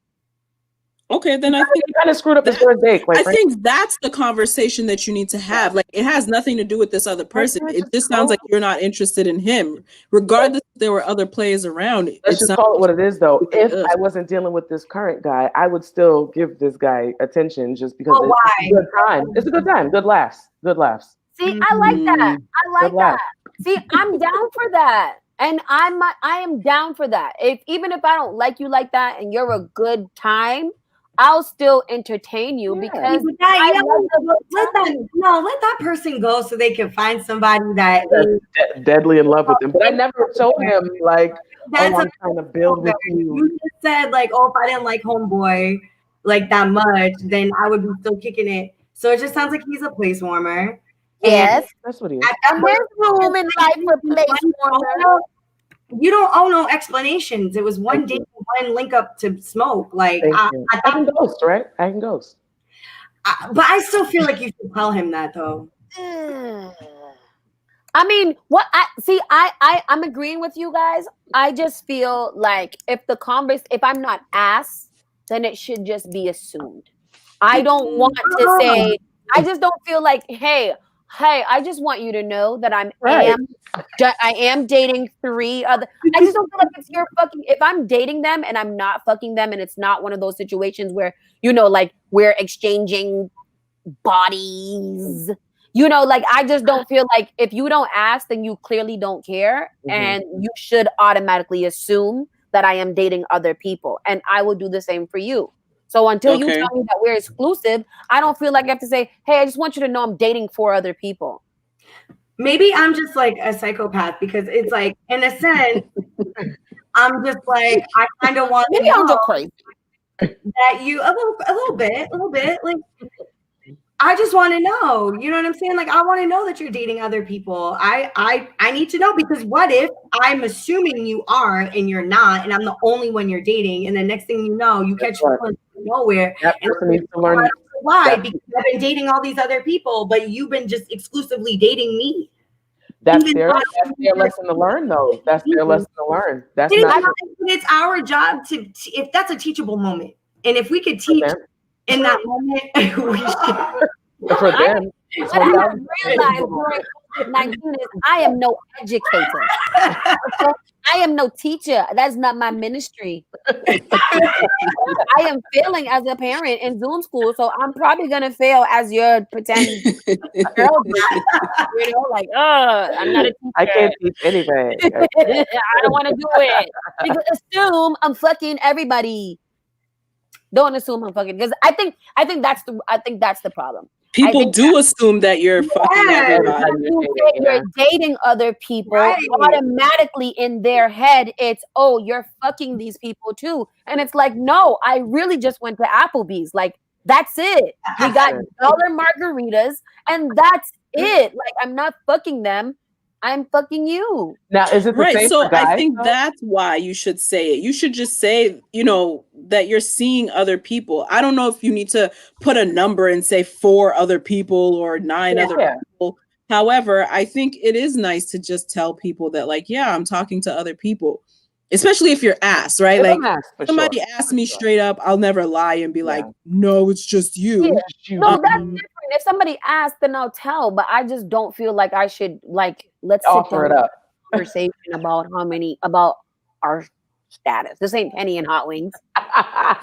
F: Okay, then I think
D: you kind of screwed up his first date.
F: I think that's the conversation that you need to have. Like, it has nothing to do with this other person. It just sounds like you're not interested in him, regardless if there were other players around.
D: Let's just call it what it is, though. If I wasn't dealing with this current guy, I would still give this guy attention just because it's a good time. It's a good time. Good laughs. Good laughs.
E: See, I like that. I like that. See, I'm down for that. And I am down for that. Even if I don't like you like that and you're a good time, I'll still entertain you because
G: let that person go so they can find somebody that
D: is deadly in love with them. But I never told him like, I'm trying to build with you.
G: You just said like, oh, if I didn't like homeboy like that much, then I would be still kicking it. So it just sounds like he's a place warmer.
E: Yes,
D: that's what he is.
E: And there's room in life for place warmer.
G: You don't owe no explanations. It was one date, one link up to smoke. Like
D: I can ghost, right? I can ghost.
G: But I still feel like you should tell him that, though.
E: I mean, I'm agreeing with you guys. I just feel like if I'm not asked, then it should just be assumed. I don't want to say. I just don't feel like, hey, I just want you to know that I am dating 3 other. I just don't feel like it's your fucking. If I'm dating them and I'm not fucking them, and it's not one of those situations where like we're exchanging bodies. Like I just don't feel like if you don't ask, then you clearly don't care, and you should automatically assume that I am dating other people, and I will do the same for you. So until you tell me that we're exclusive, I don't feel like I have to say, hey, I just want you to know I'm dating 4 other people.
G: Maybe I'm just like a psychopath because it's like, in a sense, I'm just like, I kind of want to know
E: crazy.
G: that you, a little bit, like, I just want to know, you know what I'm saying? Like, I want to know that you're dating other people. I need to know, because what if I'm assuming you are and you're not, and I'm the only one you're dating, and the next thing you know, you catch one nowhere.
D: That person needs to learn
G: why, because I've been dating all these other people, but you've been just exclusively dating me.
D: That's their lesson to learn, though. That's their lesson to learn. That's
G: it's our job to if that's a teachable moment, and if we could teach in that moment, we should.
D: For them.
E: What I have realized during COVID-19 is I am no educator. I am no teacher. That's not my ministry. I am failing as a parent in Zoom school, so I'm probably gonna fail as your pretend girl. Like, I'm not a teacher.
D: I can't teach anything.
E: I don't want to do it. Because assume I'm fucking everybody. Don't assume I'm fucking, because I think that's the problem.
F: People do assume that you're fucking everybody.
E: You're dating other people.
G: Right.
E: Automatically in their head, it's, oh, you're fucking these people too. And it's like, no, I really just went to Applebee's. Like, that's it. We got dollar margaritas, and that's it. Like, I'm not fucking them. I'm fucking you.
D: Now, is it the
F: Right.
D: same
F: So
D: for guys,
F: I think
D: though?
F: that's why you should say it. You should just say, you know, that you're seeing other people. I don't know if you need to put a number and say 4 other people or 9 other people. However, I think it is nice to just tell people that, like, yeah, I'm talking to other people, especially if you're asked, right? Like, somebody asked me straight up, I'll never lie and be like, no, it's just you.
E: Yeah. No, that's different. If somebody asks, then I'll tell. But I just don't feel like I should, like, let's
D: offer it up.
E: Conversation about our status. This ain't Henny and Hotwings. I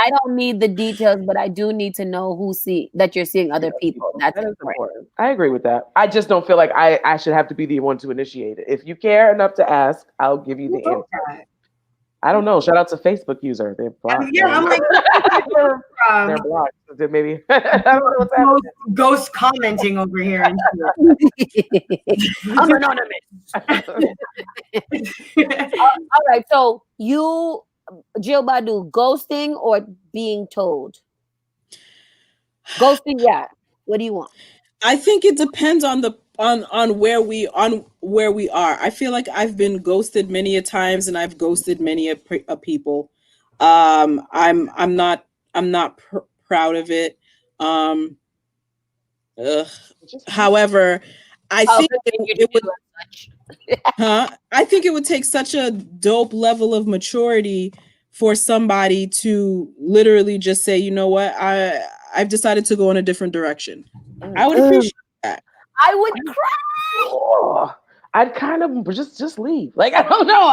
E: don't need the details, but I do need to know that you're seeing other people. That's important.
D: I agree with that. I just don't feel like I should have to be the one to initiate it. If you care enough to ask, I'll give you the answer. I don't know. Shout out to Facebook user. They're blocked.
G: Yeah, I'm like,
D: they're blocked. Maybe I don't know what's happening.
G: Ghost commenting over here.
E: I'm anonymous. All right. So you, Jill Badu, ghosting or being told? Ghosting, yeah. What do you want?
F: I think it depends on the on where we are. I feel like I've been ghosted many a times, and I've ghosted many a people. I'm not proud of it. However, I think it would. I think it would take such a dope level of maturity for somebody to literally just say, you know what, I've decided to go in a different direction. I would appreciate that.
E: I would cry.
D: Oh, I'd kind of just leave. Like, I don't know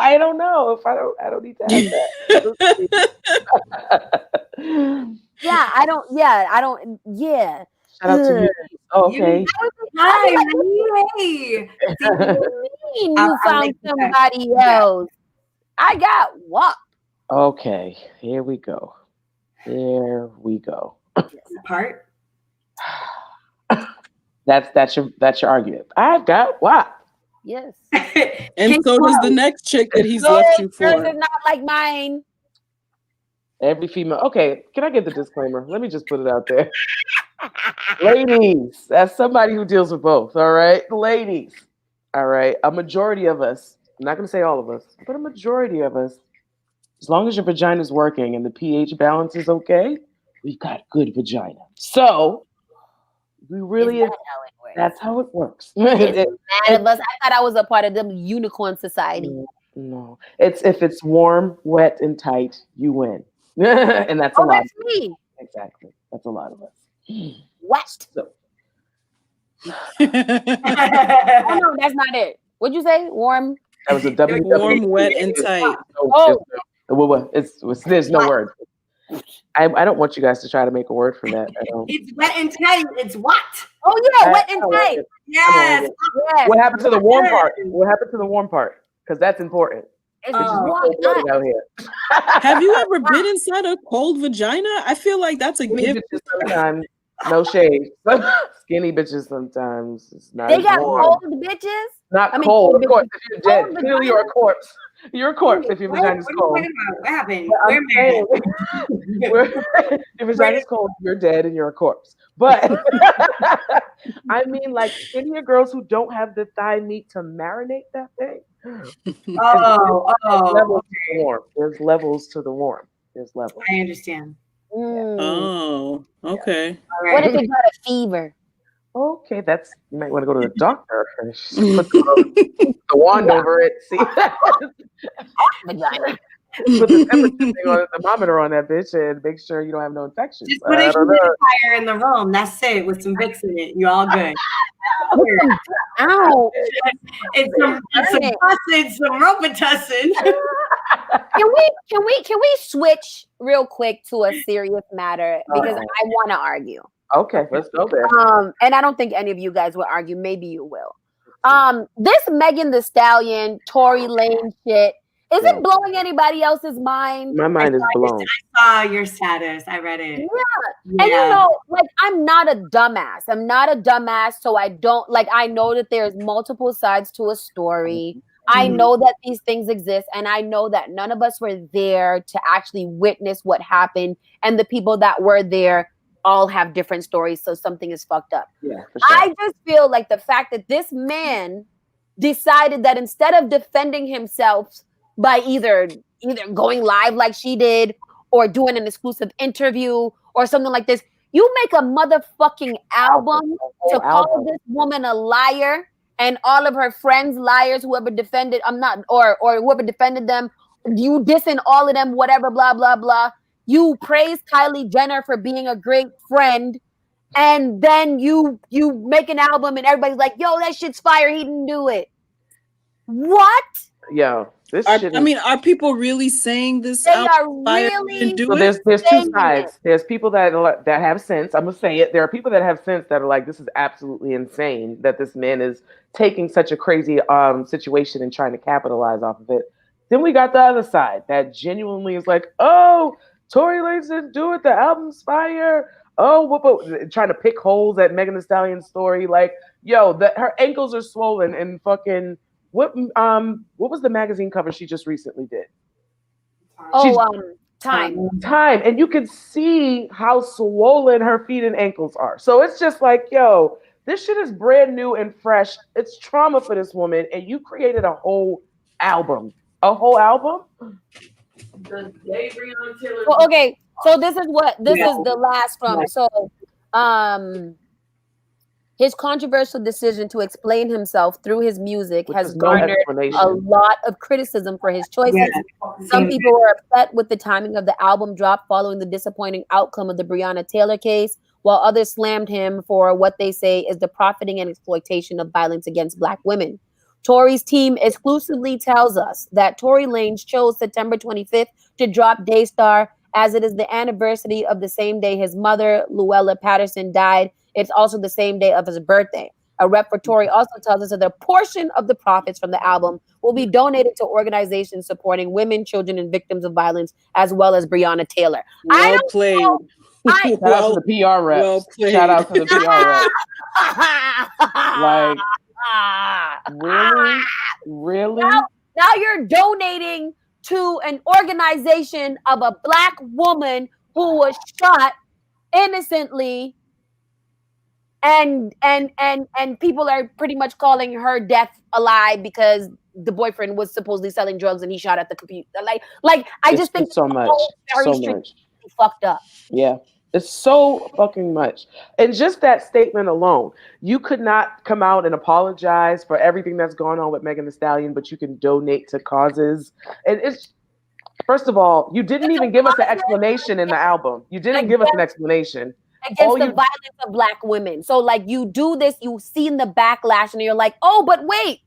D: if I don't need to have that.
E: I don't.
D: Shout out to me. Oh, okay.
G: Hi,
E: you found somebody else. I got what?
D: Okay, here we go.
G: Part.
D: That's your argument. I've got what?
E: Yes.
F: And so does the next chick that he's left you for.
E: Yours is not like mine.
D: Every female. Okay, can I get the disclaimer? Let me just put it out there. Ladies, as somebody who deals with both, all right? Ladies, all right? A majority of us, I'm not going to say all of us, but a majority of us, as long as your vagina is working and the pH balance is okay, we've got good vagina. So, we really that's how it works.
E: I thought I was a part of the unicorn society.
D: No. It's if it's warm, wet, and tight, you win. And that's a lot.
E: That's me.
D: Exactly. That's a lot of us.
E: What?
D: So.
E: Oh no, that's not it. What'd you say? Warm?
D: That was a W.
F: Warm, wet, and tight.
D: There's no word. I don't want you guys to try to make a word for that.
G: It's wet and tight. It's what?
E: Oh yeah, wet and tight.
G: Yes.
D: What happened to the warm part? What happened to the warm part? Because that's important.
E: It's
D: out here.
F: Have you ever been inside a cold vagina? I feel like that's a gift.
D: Sometimes, no shade. Skinny bitches sometimes. It's not.
E: They got cold bitches.
D: Not cold. Of course, if you're dead, clearly you're a corpse. You're a corpse if your vagina's cold.
G: What happened?
D: Your vagina's cold, you're dead and you're a corpse. But I mean, like skinnier girls who don't have the thigh meat to marinate that thing. There's levels to the warm. There's levels.
G: I understand.
F: Oh, okay.
E: Right. What if they got a fever?
D: Okay, you might want to go to the doctor. Put the wand over it. See,
E: vagina.
D: Put the temperature thing on the thermometer on that bitch and make sure you don't have no infections.
G: Just put a humidifier in the room. That's it, with some Vicks in it. You're all good.
E: Ow!
G: It's some Tussin, some Robitussin.
E: Can we switch real quick to a serious matter because I want to argue.
D: Okay, let's go there.
E: And I don't think any of you guys will argue. Maybe you will. This Megan Thee Stallion, Tory Lane shit Is it blowing anybody else's mind?
D: My mind is blown.
G: I saw your status. I read it.
E: Yeah. And you know, like, I'm not a dumbass. I'm not a dumbass, so I don't like. I know that there's multiple sides to a story. I know that these things exist, and I know that none of us were there to actually witness what happened, and the people that were there all have different stories, so something is fucked up.
D: Yeah, for sure.
E: I just feel like the fact that this man decided that instead of defending himself by either going live like she did or doing an exclusive interview or something like this, you make a motherfucking album to call this woman a liar and all of her friends liars, whoever defended or whoever defended them, you dissing all of them, whatever, blah blah blah. You praise Kylie Jenner for being a great friend, and then you make an album and everybody's like, yo, that shit's fire, he didn't do it. What?
D: Yo, this shit.
F: I mean, are people really saying this?
E: They are really.
D: So there's two sides. There's people that have sense. I'm gonna say it. There are people that have sense that are like, this is absolutely insane that this man is taking such a crazy situation and trying to capitalize off of it. Then we got the other side that genuinely is like, oh, Tory Lanez didn't do it. The album's fire. Oh, trying to pick holes at Megan Thee Stallion's story. Like, yo, her ankles are swollen and fucking. What was the magazine cover she just recently did?
E: Time.
D: And you can see how swollen her feet and ankles are. So it's just like, yo, this shit is brand new and fresh. It's trauma for this woman, and you created a whole album. A whole album?
E: Well, okay, so this is the last from his controversial decision to explain himself through his music has garnered a lot of criticism for his choices. Yeah. Some people were upset with the timing of the album drop following the disappointing outcome of the Breonna Taylor case, while others slammed him for what they say is the profiting and exploitation of violence against Black women. Tory's team exclusively tells us that Tory Lanez chose September 25th to drop Daystar, as it is the anniversary of the same day his mother, Luella Patterson, died. It's also the same day of his birthday. A rep for Tory also tells us that a portion of the profits from the album will be donated to organizations supporting women, children, and victims of violence, as well as Breonna Taylor.
F: Well played.
D: Shout out to the PR rep.
F: Well played.
D: Shout out to the PR rep. Like, really?
E: Now you're donating to an organization of a Black woman who was shot innocently. And people are pretty much calling her death a lie because the boyfriend was supposedly selling drugs and he shot at the computer. Like I just think
D: so much,
E: fucked up.
D: Yeah, it's so fucking much. And just that statement alone, you could not come out and apologize for everything that's going on with Megan Thee Stallion, but you can donate to causes. And it's, first of all, you didn't even give us an explanation in the album. You didn't give us an explanation.
E: Against the violence of Black women. So like you do this, you see in the backlash and you're like, oh, but wait,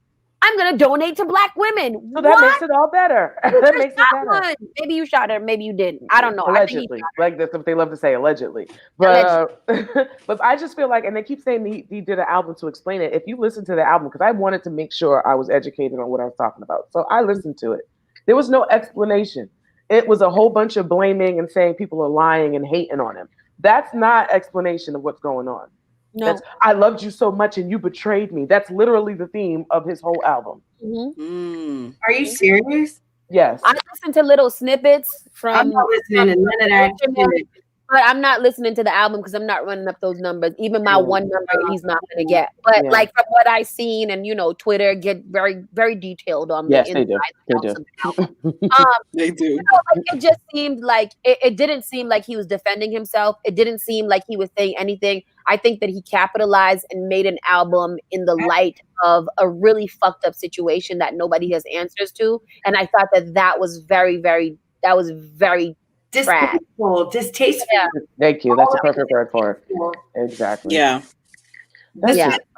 E: I'm going to donate to Black women.
D: So that makes it all better. That makes it better.
E: One. Maybe you shot her, maybe you didn't. I don't know.
D: Allegedly. Like that's what they love to say, allegedly. But but I just feel like, and they keep saying he did an album to explain it. If you listen to the album, because I wanted to make sure I was educated on what I was talking about. So I listened to it. There was no explanation. It was a whole bunch of blaming and saying people are lying and hating on him. That's not explanation of what's going on. No. That's, I loved you so much and you betrayed me. That's literally the theme of his whole album.
G: Mm-hmm. Are you serious?
D: Yes.
E: I listened to little snippets from.
G: I'm not listening to none of that.
E: But I'm not listening to the album because I'm not running up those numbers. Even my one number, he's not going to get. But like from what I've seen, and Twitter get very, very detailed on the inside.
F: They do.
E: It just seemed like it didn't seem like he was defending himself. It didn't seem like he was saying anything. I think that he capitalized and made an album in the light of a really fucked up situation that nobody has answers to. And I thought that was very, very.
G: Distasteful.
E: Yeah.
D: Thank you. That's a perfect word for it. Exactly.
F: Yeah.
D: I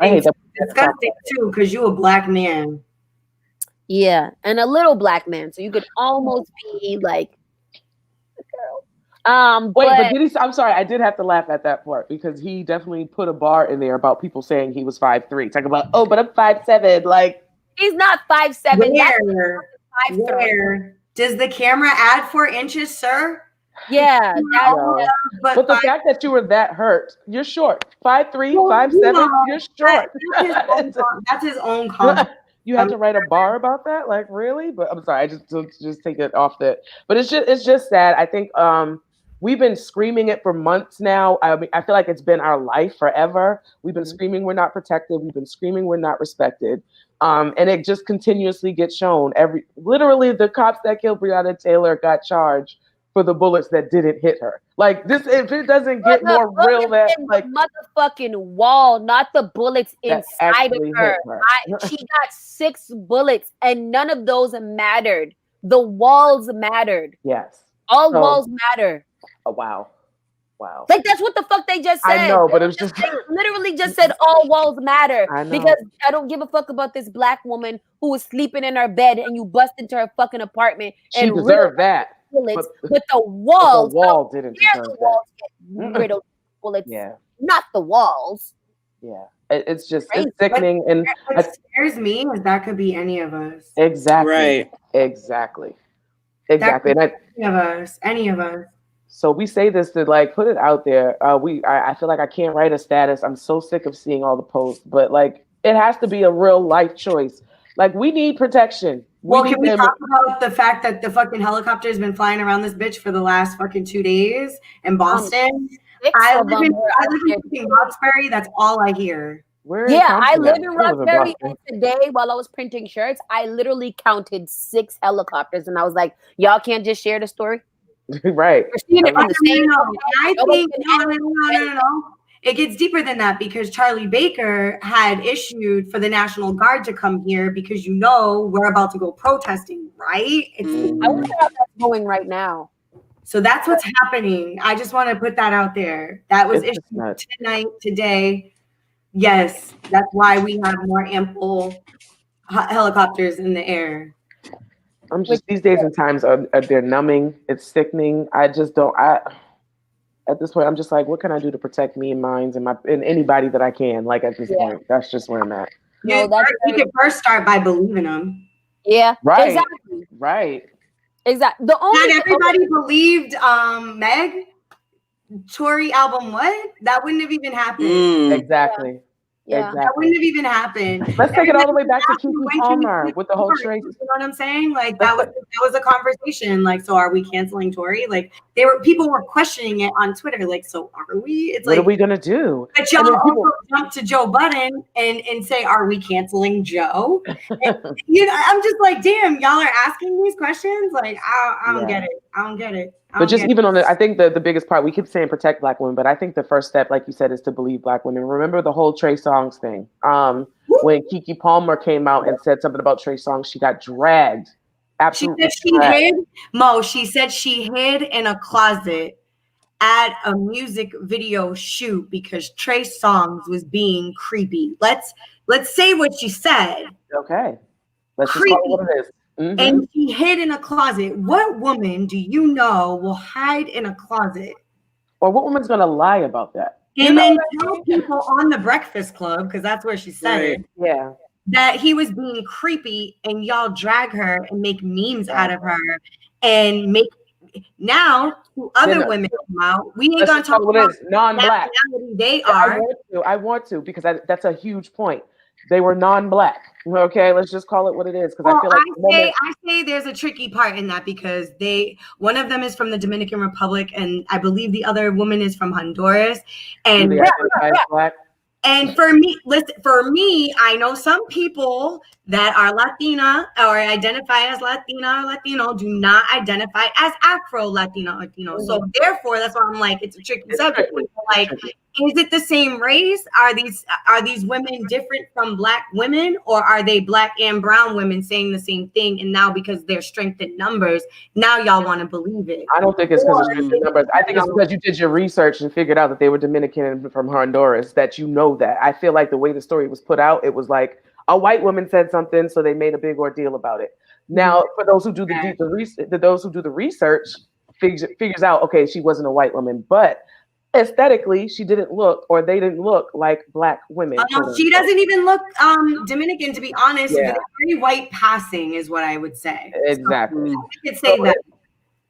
D: hate that.
G: Disgusting too, because you're a Black man.
E: Yeah, and a little Black man, so you could almost be like a girl.
D: But did he? I'm sorry, I did have to laugh at that part because he definitely put a bar in there about people saying he was 5'3". Talking about, but I'm 5'7". Like
E: he's not 5'7". 5'3".
G: Where does the camera add 4 inches, sir?
E: Yeah,
D: No. But the fact that you were that hurt, you're short. 5'3", 5'7", you're short.
G: That's his own comment.
D: You had to write a bar about that? Like, really? But I'm sorry, I just take it off that. But it's just sad. I think we've been screaming it for months now. I mean, I feel like it's been our life forever. We've been screaming we're not protected. We've been screaming we're not respected. And it just continuously gets shown. Literally, the cops that killed Breonna Taylor got charged for the bullets that didn't hit her. Like this, if it doesn't get more real, that like
E: motherfucking wall, not the bullets inside of her. She got 6 bullets, and none of those mattered. The walls mattered.
D: Yes,
E: all walls matter.
D: Oh wow.
E: Like that's what the fuck they just said.
D: I know, but it was just
E: they literally just said all walls matter. Because I don't give a fuck about this black woman who was sleeping in her bed and you bust into her fucking apartment.
D: She deserved that.
E: Bullets, but the walls,
D: the wall didn't deserve
E: the walls get rid of bullets. Yeah, not the walls.
D: Yeah, it's sickening, and
G: what scares me is that could be any of us.
D: Exactly.
G: Right.
D: Exactly.
G: And any of us.
D: So we say this to like put it out there. I feel like I can't write a status. I'm so sick of seeing all the posts, but like it has to be a real life choice. Like we need protection.
G: Can we talk about the fact that the fucking helicopter has been flying around this bitch for the last fucking 2 days in Boston? I live in Roxbury. That's all I hear.
E: I live in Roxbury, and today while I was printing shirts, I literally counted 6 helicopters, and I was like, "Y'all can't just share the story."
D: Right.
E: We're seeing it from the same.
G: I think no. It gets deeper than that because Charlie Baker had issued for the National Guard to come here because we're about to go protesting, right?
E: I wonder how that's going right now.
G: So that's what's happening. I just want to put that out there. That was issued today. Yes, that's why we have more ample helicopters in the air.
D: I'm just these days and times they're numbing. It's sickening. I just don't. At this point, I'm just like, what can I do to protect me and mine and anybody that I can? Like at this point, that's just where I'm at.
G: You can first start by believing them.
E: Yeah,
D: right,
E: exactly.
D: Right,
E: exactly.
G: Not everybody believed Meg Tory album. What? That wouldn't have even happened.
D: Exactly.
E: Yeah.
D: Exactly.
G: That wouldn't have even happened.
D: Let's take it all the way back to Kiki Palmer with the whole Trace.
G: You know what I'm saying? Like that was a conversation. Like, so are we canceling Tory? Like people were questioning it on Twitter. Like, so are we? It's
D: what
G: like,
D: are we gonna do?
G: But y'all also jump to Joe Budden and say, are we canceling Joe? And, I'm just like, damn, y'all are asking these questions. Like, I don't get it. I don't get it.
D: But just even on I think the biggest part, we keep saying protect Black women, but I think the first step, like you said, is to believe Black women. Remember the whole Trey Songz thing. When Kiki Palmer came out and said something about Trey Songz, she got dragged. Absolutely.
G: She said she hid in a closet at a music video shoot because Trey Songz was being creepy. Let's say what she said.
D: Okay. Let's just call it what it is. Mm-hmm.
G: And she hid in a closet. What woman do you know will hide in a closet?
D: Or what woman's going to lie about that?
G: And then tell people on the Breakfast Club, because that's where she said it.
D: Yeah.
G: That he was being creepy and y'all drag her and make memes out of her and make now other women come out. We ain't going to talk about
D: non-Black.
G: They are.
D: I want to because that's a huge point. They were non-Black. Okay, let's just call it what it is. Because I feel like
G: I say there's a tricky part in that because one of them is from the Dominican Republic, and I believe the other woman is from Honduras. And
D: Black.
G: And for me, I know some people that are Latina or identify as Latina or Latino do not identify as Afro-Latino. Mm-hmm. So therefore, that's why I'm like, it's a tricky subject. Like, is it the same race? Are these women different from Black women, or are they Black and brown women saying the same thing? And now because they're strength in numbers, now y'all want to believe it.
D: I don't think it's because of strength in numbers. I think it's because you did your research and figured out that they were Dominican from Honduras, that that. I feel like the way the story was put out, it was like a white woman said something, so they made a big ordeal about it. Now, for those who do the research, figures out, okay, she wasn't a white woman, but aesthetically, she didn't look, or they didn't look like black women.
G: She doesn't even look Dominican, to be honest.
D: Yeah.
G: Very white passing is what I would say.
D: Exactly.
G: So, we could say that.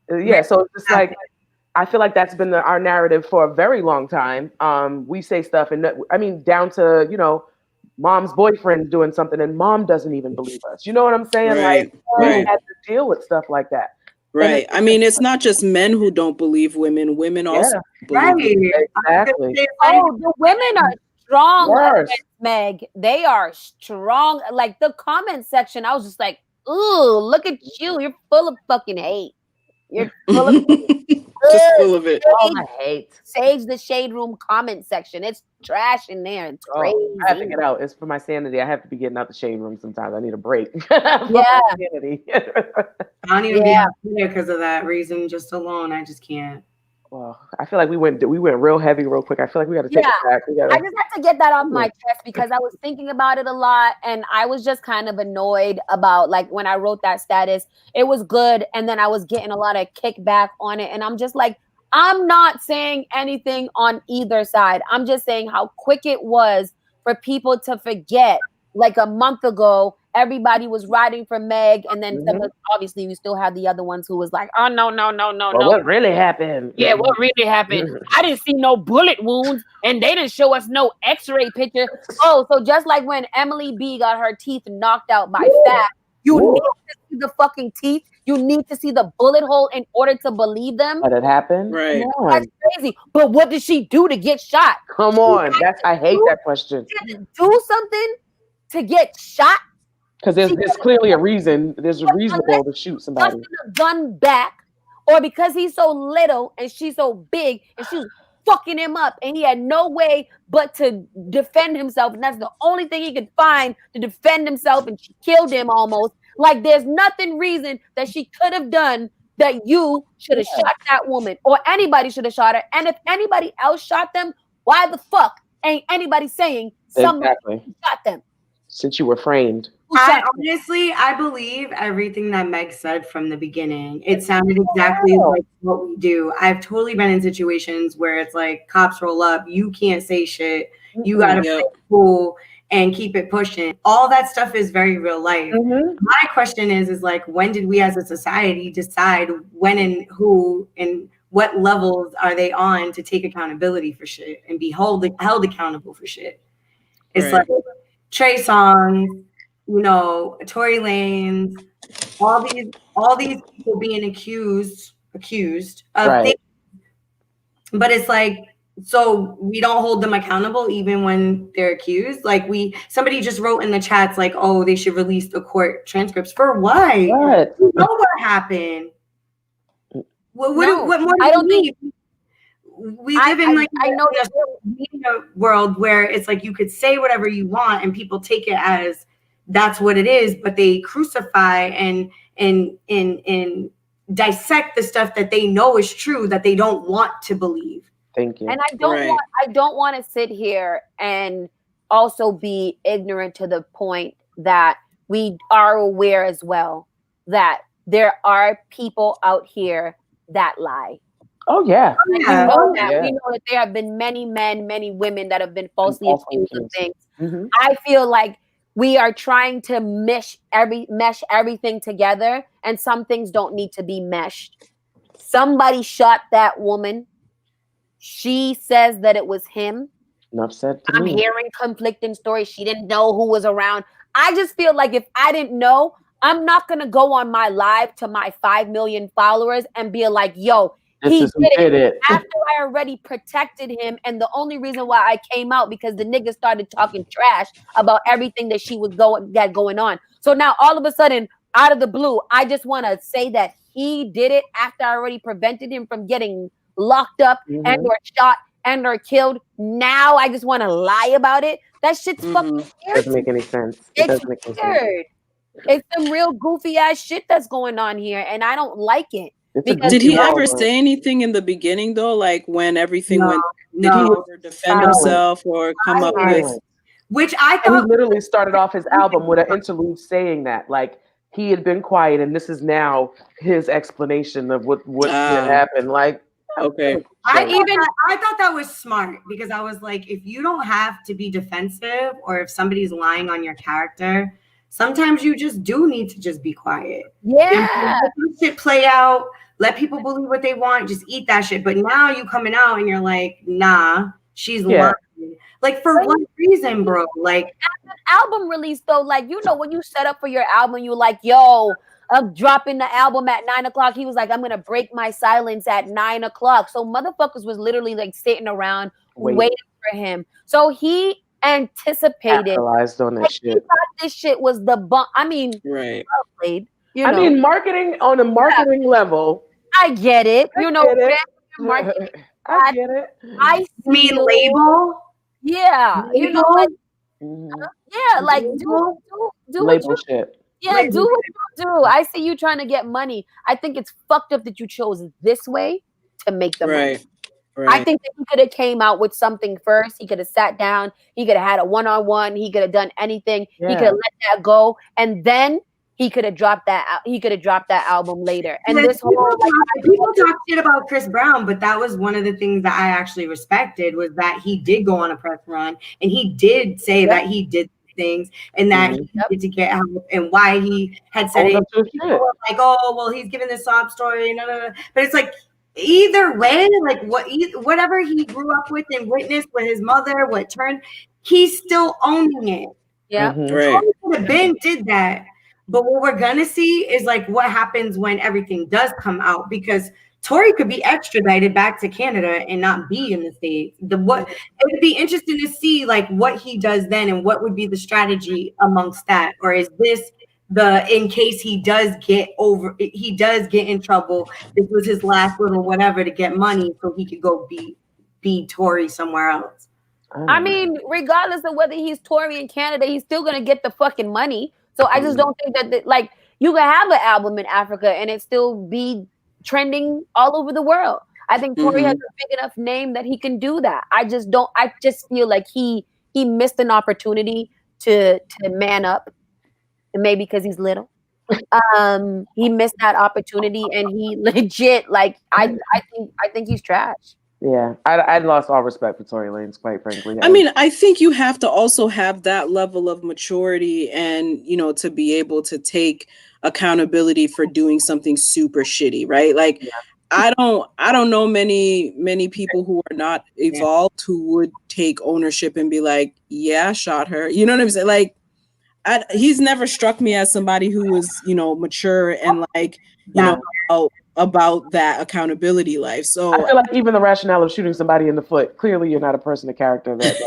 D: Yeah, so it's just like, I feel like that's been our narrative for a very long time. We say stuff, and I mean, down to, you know, mom's boyfriend doing something, and mom doesn't even believe us. You know what I'm saying?
F: Right,
D: Like, we
F: right.
D: had to deal with stuff like that.
F: Right. I mean, it's not just men who don't believe women. Women also believe women.
D: Exactly.
E: Oh, the women are strong
D: Yes.
E: against Meg. They are strong. Like the comment section, I was just like, ooh, look at you. You're full of fucking hate. You're full of
F: just full of it.
D: Oh, I hate.
E: Sage the Shade Room comment section. It's trash in there. It's crazy.
D: I have to get out. It's for my sanity. I have to be getting out the shade room sometimes. I need a break.
E: Yeah.
D: Sanity.
G: I don't even be out there because of that reason, just alone. I just can't.
D: Well, I feel like we went real heavy real quick. I feel like we got to take it back.
E: I just had to get that off my chest because I was thinking about it a lot, and I was just kind of annoyed about, like, when I wrote that status, it was good, and then I was getting a lot of kickback on it, and I'm just like, I'm not saying anything on either side. I'm just saying how quick it was for people to forget. Like a month ago, everybody was riding for Meg, and then obviously we still have the other ones who was like, oh, no.
D: What really happened?
E: Yeah, what really happened? I didn't see no bullet wounds, and they didn't show us no x-ray picture. Oh, so just like when Emily B got her teeth knocked out by Fat, you need to see the fucking teeth. You need to see the bullet hole in order to believe them.
D: Let it happen?
F: Right.
E: That's crazy. But what did she do to get shot?
D: Come on. I hate that question.
E: Do something to get shot?
D: Because there's clearly a reason. There's a reasonable to shoot somebody.
E: The gun back, or because he's so little and she's so big and she was fucking him up and he had no way but to defend himself, and that's the only thing he could find to defend himself, and she killed him almost. Like, there's nothing reason that she could have done that you should have shot that woman, or anybody should have shot her. And if anybody else shot them, why the fuck ain't anybody saying somebody shot them?
D: Since you were framed.
G: I believe everything that Meg said from the beginning. It sounded exactly like what we do. I've totally been in situations where it's like cops roll up, you can't say shit, you gotta play cool and keep it pushing. All that stuff is very real life. My question is like, when did we as a society decide when and who and what levels are they on to take accountability for shit and be held accountable for shit? It's like Trey Songz, you know, Tory Lanez, all these people being accused of things. But it's like, so we don't hold them accountable even when they're accused. Like somebody just wrote in the chats like, oh, they should release the court transcripts for what? You know what happened? What more? I don't think. We live in a media world where it's like you could say whatever you want and people take it as that's what it is, but they crucify and dissect the stuff that they know is true that they don't want to believe.
D: Thank you.
E: And I don't want to sit here and also be ignorant to the point that we are aware as well that there are people out here that lie.
D: Oh, yeah.
E: We know that there have been many men, many women that have been falsely accused of things. I feel like we are trying to mesh everything together, and some things don't need to be meshed. Somebody shot that woman. She says that it was him.
D: Enough said to
E: I'm
D: me.
E: hearing conflicting stories. She didn't know who was around. I just feel like if I didn't know, I'm not going to go on my live to my 5 million followers and be like, yo, he did it after I already protected him. And the only reason why I came out because the nigga started talking trash about everything that she was going on. So now all of a sudden, out of the blue, I just want to say that he did it after I already prevented him from getting locked up and or shot and or killed. Now I just want to lie about it. That shit's fucking scary.
D: Doesn't make any sense.
E: It's weird. It's some real goofy ass shit that's going on here, and I don't like it.
F: Did he ever say anything in the beginning though? Like when everything went, did he ever defend himself or come up with?
G: Which I thought
D: he literally started off his album with an interlude saying that, like he had been quiet, and this is now his explanation of what had happened. Like,
F: Okay.
G: I thought that was smart because I was like, if you don't have to be defensive or if somebody's lying on your character, sometimes you just do need to just be quiet.
E: Yeah.
G: Let the shit play out. Let people believe what they want. Just eat that shit. But now you coming out and you're like, nah, she's lying. Like for what reason, bro? Like
E: album release though, like when you set up for your album, you like, yo, I'm dropping the album at 9:00. He was like, I'm gonna break my silence at 9:00. So motherfuckers was literally like sitting around waiting for him. So he anticipated.
D: Capitalized on that shit.
E: He thought this shit was the bump. I mean,
F: right.
E: Played,
D: I mean, marketing on a marketing level.
E: I get it. Marketing.
D: I get it.
G: I mean label.
E: Yeah,
G: label?
E: Like, yeah, like do
D: label shit.
E: Yeah, like, do what you do. I see you trying to get money. I think it's fucked up that you chose this way to make the money.
F: Right.
E: I think that he could have came out with something first. He could have sat down. He could have had a one-on-one. He could have done anything. Yeah. He could have let that go, and then he could have dropped that. He could have dropped that album later. And this whole
G: people talk shit about Chris Brown, but that was one of the things that I actually respected was that he did go on a press run and he did say that he did things and that he needed to get help and why he had said it. People were like, oh, well, he's giving this sob story, but it's like either way, like whatever he grew up with and witnessed with his mother, he's still owning it.
E: Yeah,
F: right.
G: Ben did that. But what we're gonna see is like what happens when everything does come out because Tory could be extradited back to Canada and not be in the States. It would be interesting to see like what he does then and what would be the strategy amongst that, or is this in case he does get in trouble, this was his last little whatever to get money so he could go be Tory somewhere else.
E: I mean, regardless of whether he's Tory in Canada, he's still gonna get the fucking money. So I just don't think that like you can have an album in Africa and it still be trending all over the world. I think Tory has a big enough name that he can do that. I just feel like he missed an opportunity to man up, and maybe because he's little. He missed that opportunity and he legit like I think he's trash.
D: Yeah, I lost all respect for Tory Lanez, quite frankly.
F: I mean, I think you have to also have that level of maturity and, to be able to take accountability for doing something super shitty, right? Like, I don't know many people who are not evolved who would take ownership and be like, yeah, I shot her. You know what I'm saying? Like, he's never struck me as somebody who was, mature and like, about that accouability life. So
D: I feel like even the rationale of shooting somebody in the foot, clearly you're not a person of character that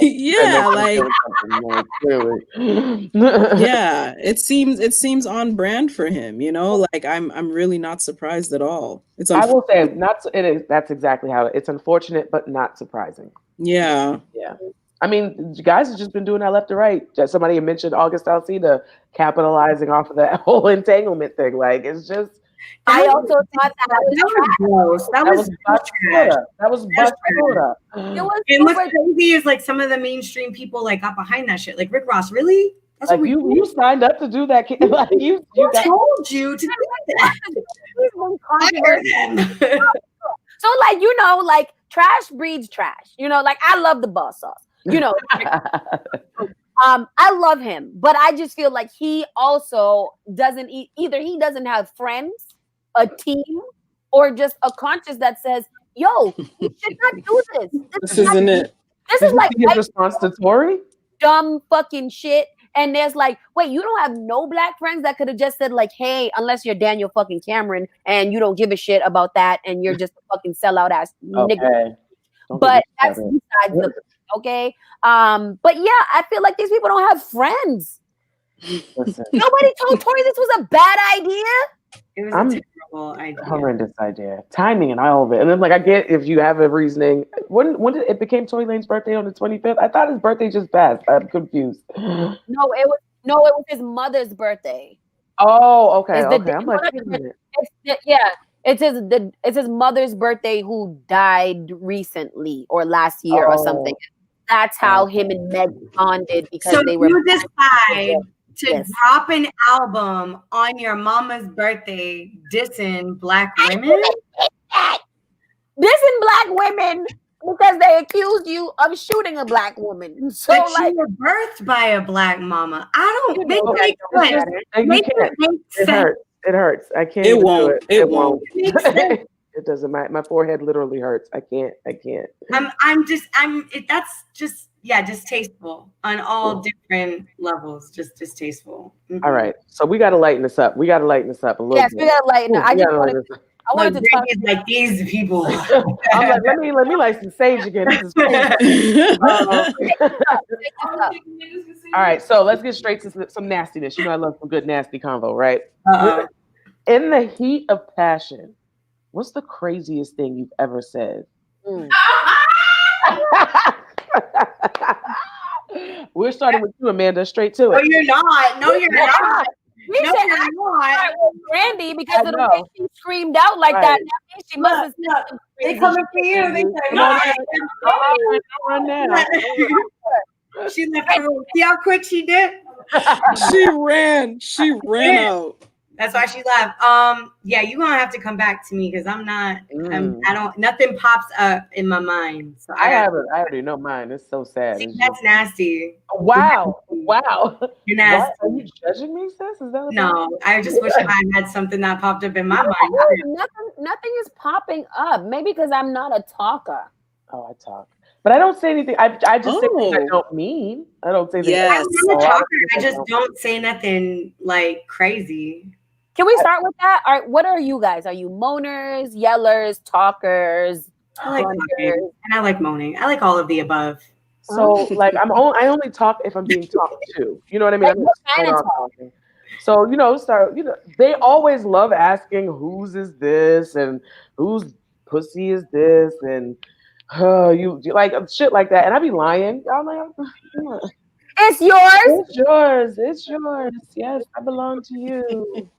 F: yeah, it seems on brand for him, like I'm really not surprised at all.
D: I will say that's exactly how it's unfortunate but not surprising.
F: Yeah.
D: I mean, you guys have just been doing that left to right. Somebody had mentioned August Alsina capitalizing off of that whole entanglement thing. Like it's just
E: I also thought that was
G: gross. That was
D: Basura.
G: And what's crazy is like some of the mainstream people like got behind that shit. Like Rick Ross, really?
D: That's like you signed up to do that. Like you
G: told you to do that.
E: So like like trash breeds trash. Like I love the boss sauce. I love him, but I just feel like he also doesn't either. He doesn't have friends, a team, or just a conscience that says, "Yo, you should not do this.
F: This isn't it."
E: This is like
D: his response to Tory.
E: Dumb fucking shit. And there's like, wait, you don't have no black friends that could have just said like, hey, unless you're Daniel fucking Cameron and you don't give a shit about that and you're just a fucking sellout ass nigga. But that's besides the okay. But yeah, I feel like these people don't have friends. Nobody told Tory this was a bad idea.
G: It was a terrible idea.
D: Horrendous idea. Timing and all of it. And then like I get if you have a reasoning. When did it became Tory Lanez's birthday on the 25th? I thought his birthday just passed. I'm confused.
E: No, it was his mother's birthday.
D: Oh, okay. I'm like,
E: it's his mother's birthday who died recently or last year or something. That's how him and Meg bonded because they were.
G: You decide to drop an album on your mama's birthday dissing black women?
E: dissing black women because they accused you of shooting a black woman. So
G: But
E: like
G: you were birthed by a black mama. I don't
E: You
G: make
E: know,
G: it
E: that
G: make
E: don't
G: sense.
E: matter.
G: Make
D: You
G: it
D: can't.
G: make
D: It
G: sense.
D: hurts. It hurts. I can't
F: It
D: even do
F: won't.
D: it.
F: It won't.
G: It makes sense.
D: It doesn't. My forehead literally hurts. I can't.
G: That's just distasteful on all different levels. Just distasteful.
D: All right. So we got to lighten this up. We got to lighten this up a little
E: Yes,
D: bit.
E: we gotta lighten up. I
D: We
E: just
D: gotta
E: wanted
D: lighten this up.
E: I wanted
G: Look,
E: to talk
G: Brittany's like these people.
D: I'm like, let me light some sage again. This is crazy. All right, so let's get straight to some nastiness. You know, I love some good nasty convo, right?
G: Uh-oh.
D: In the heat of passion, what's the craziest thing you've ever said?
E: Mm.
D: We're starting with you, Amanda. Straight to
G: No,
D: it.
G: you're not. No, you're not.
E: We
G: No,
E: said
G: you're
E: I
G: not.
E: start with Brandy because
D: I
E: of the
D: know.
E: way she screamed out like that.
D: Right.
E: That means she must have
G: Look,
E: said some
G: they
E: crazy
G: coming for you. They
D: Come on
G: say,
D: in. Don't run now.
G: she left the room. See how quick she did?
F: She ran out.
G: That's why she left. Yeah, you're gonna have to come back to me because I'm not. I don't. Nothing pops up in my mind. So
D: I already know mine. It's so sad.
G: see,
D: It's
G: that's
D: just-
G: nasty.
D: wow.
G: You're nasty.
D: What? Are you judging me, sis? Is that what
G: No, I just wish I had something that popped up in my mind.
E: nothing is popping up. Maybe because I'm not a talker.
D: Oh, I talk. But I don't say anything. I just say things I
F: Oh.
D: don't mean. I don't say things.
F: Yes.
G: I'm a talker. I just don't say nothing like crazy.
E: Can we start with that? What are you guys? Are you moaners, yellers, talkers?
G: I like talking and I like moaning. I like all of the above.
D: So like I only talk if I'm being talked to. You know what I mean?
E: Like,
D: I'm
E: what
D: just
E: kind
D: going
E: of
D: on talking. So they always love asking whose is this and whose pussy is this and you like shit like that. And I be lying. I'm like,
E: It's yours.
D: it's yours. It's yours. Yes, I belong to you.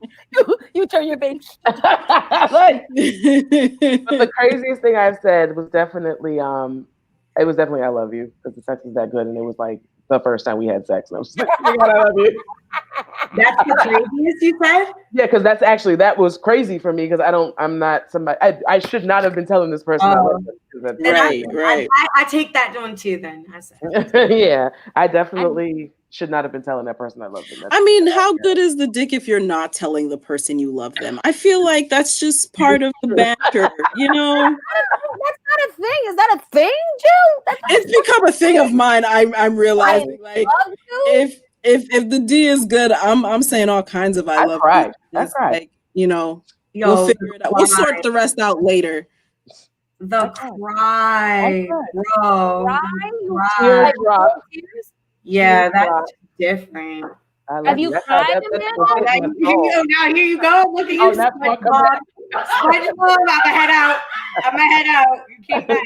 E: You turn your face.
D: Like, but the craziest thing I've said was definitely it was definitely I love you because the sex was that good and it was like the first time we had sex and I was like, oh my God, I love you.
G: That's the craziest you said?
D: Yeah, because that was crazy for me because I'm not somebody I should not have been telling this person I love them.
F: Right.
G: I take that one too then. I said.
D: Yeah, I definitely should not have been telling that person I love them.
F: I mean, how good is the dick if you're not telling the person you love them? I feel like that's just part of the banter, you know?
E: That's not a thing. Is that a thing, Jill?
F: It's become a thing of mine. I'm realizing, like, if the D is good, I'm saying all kinds of I love
D: cried.
F: you.
D: I cried.
F: Like, you know,
G: Yo,
F: we'll figure it out. We'll sort the rest out later.
G: The cry, bro.
E: Cry?
G: Cry.
E: Like,
D: drop.
G: Yeah, that's different.
E: Have you cried, Amanda?
G: Now here you go. Look at you,
D: Oh, that's what comes out.
G: SpongeBob. I'm gonna head out. You came back.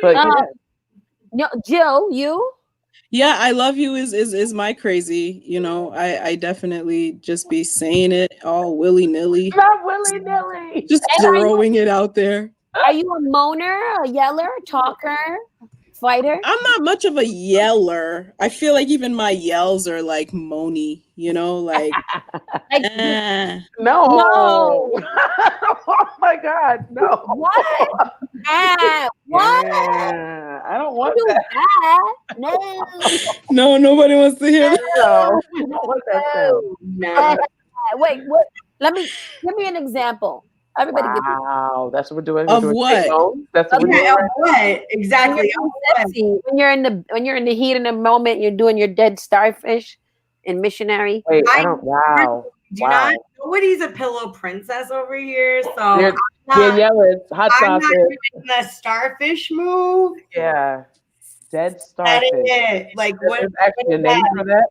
D: But yeah.
E: No, Jill, you?
F: Yeah, I love you is my crazy. You know, I definitely just be saying it all willy-nilly.
D: Not willy-nilly.
F: Just throwing it out there.
E: Are you a moaner, a yeller, talker, fighter?
F: I'm not much of a yeller. I feel like even my yells are like moany, you know, like
D: No.
E: No.
D: Oh my God, no.
E: What? What?
D: Yeah, I don't want
E: Do
D: that.
E: that. No.
F: No, nobody wants to hear that.
D: No, I don't want that sound.
G: No.
E: Wait, what? Give me an example. Everybody give me.
D: Wow, that's what we're doing.
F: Of
D: doing
F: what?
D: phones? That's what we're
G: Okay,
D: doing.
G: of what? Exactly.
E: When you're in the heat in the moment, you're doing your dead starfish in missionary.
D: Wait, I don't. Wow.
G: Do not. Nobody's a pillow princess over here, so
D: There's Daniela's hot
G: I'm
D: sauce.
G: not doing the starfish move.
D: Yeah, dead
G: That
D: starfish.
G: is it. Like what?
D: There's actually a name for that.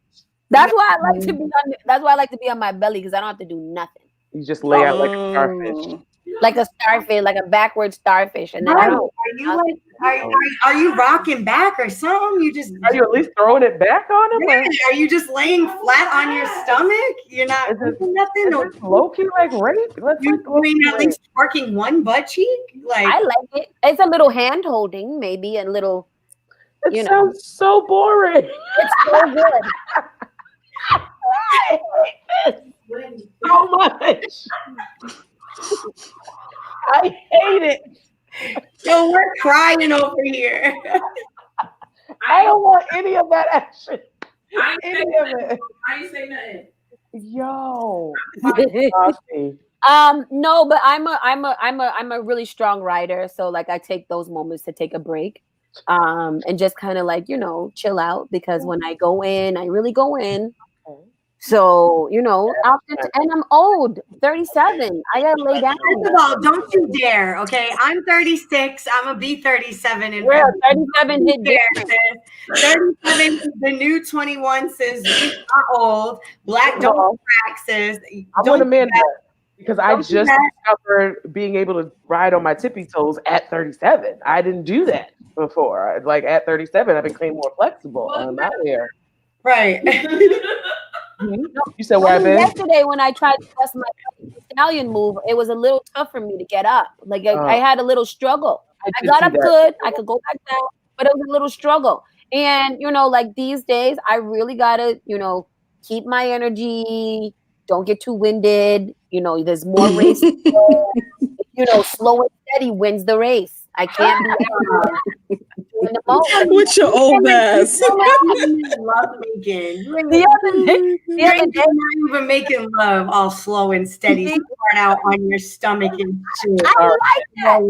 E: That's why I like to be on. That's why I like to be on my belly because I don't have to do nothing.
D: You just lay out like a starfish.
E: Like a starfish, like a backward starfish, and then
G: Right.
E: I don't.
G: Are you like? Are you rocking back or something? You just
D: Are you at least throwing it back on him?
G: Yeah, are you just laying flat on your stomach? You're not doing nothing.
D: Is this low key like rape?
G: You're doing at least twerking one butt cheek. Like
E: I like it. It's a little hand holding, maybe a little.
D: It sounds so boring.
E: It's so good.
D: I hate this so much. I hate it.
G: Yo, we're crying over here.
D: I don't want any of that action.
F: I
D: Any of it.
F: ain't say nothing.
D: Yo.
E: No, but I'm a really strong writer. So like I take those moments to take a break. And just kind of like, chill out because when I go in, I really go in. So, and I'm old, 37. I gotta lay down.
G: First of all, don't you dare, okay? I'm 36. I'm gonna be 37 in
E: Well, 37 hit different.
G: 37 is the new 21, sis. You are old. Black don't crack, sis.
D: I'm
G: Don't
D: gonna amend
G: do
D: that because I
G: Don't do
D: just
G: that.
D: discovered being able to ride on my tippy toes at 37. I didn't do that before. Like at 37, I became more flexible. I'm out here.
G: Right.
D: You said where I've been?
E: Yesterday when I tried to bust my stallion move, it was a little tough for me to get up. Like I had a little struggle. I got up good. I could go back down, but it was a little struggle. And like these days, I really gotta keep my energy. Don't get too winded. There's more race. Slow and steady wins the race. I can't be doing the most.
F: With your old ass.
G: Love making.
E: The other day,
G: You're not even making love all slow and steady. Start out on your stomach and shit.
E: I like that.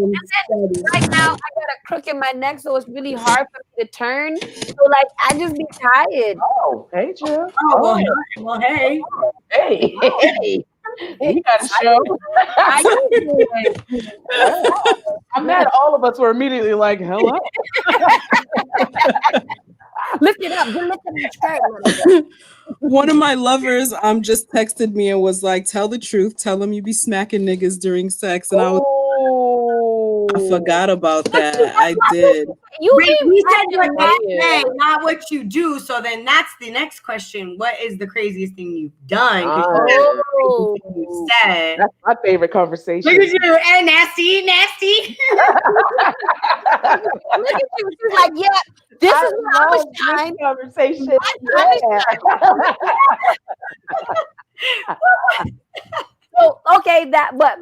E: Right now, I got a crook in my neck, so it's really hard for me to turn. So, like, I just be tired.
D: Oh, hey, Jill.
G: Oh, well, hey.
D: Hey. You got a show. I'm mad all of us were immediately like, hello.
E: Lift it up. Lift it up.
F: One of my lovers just texted me and was like, tell the truth. Tell them you be smacking niggas during sex. And I forgot about that. I did.
G: We said what you say, not what you do. So then that's the next question. What is the craziest thing you've done? You said.
D: That's my favorite conversation.
G: Look at you. And nasty.
E: Look at you. She's like, yeah, this is how much time.
D: Conversation.
E: So, okay, but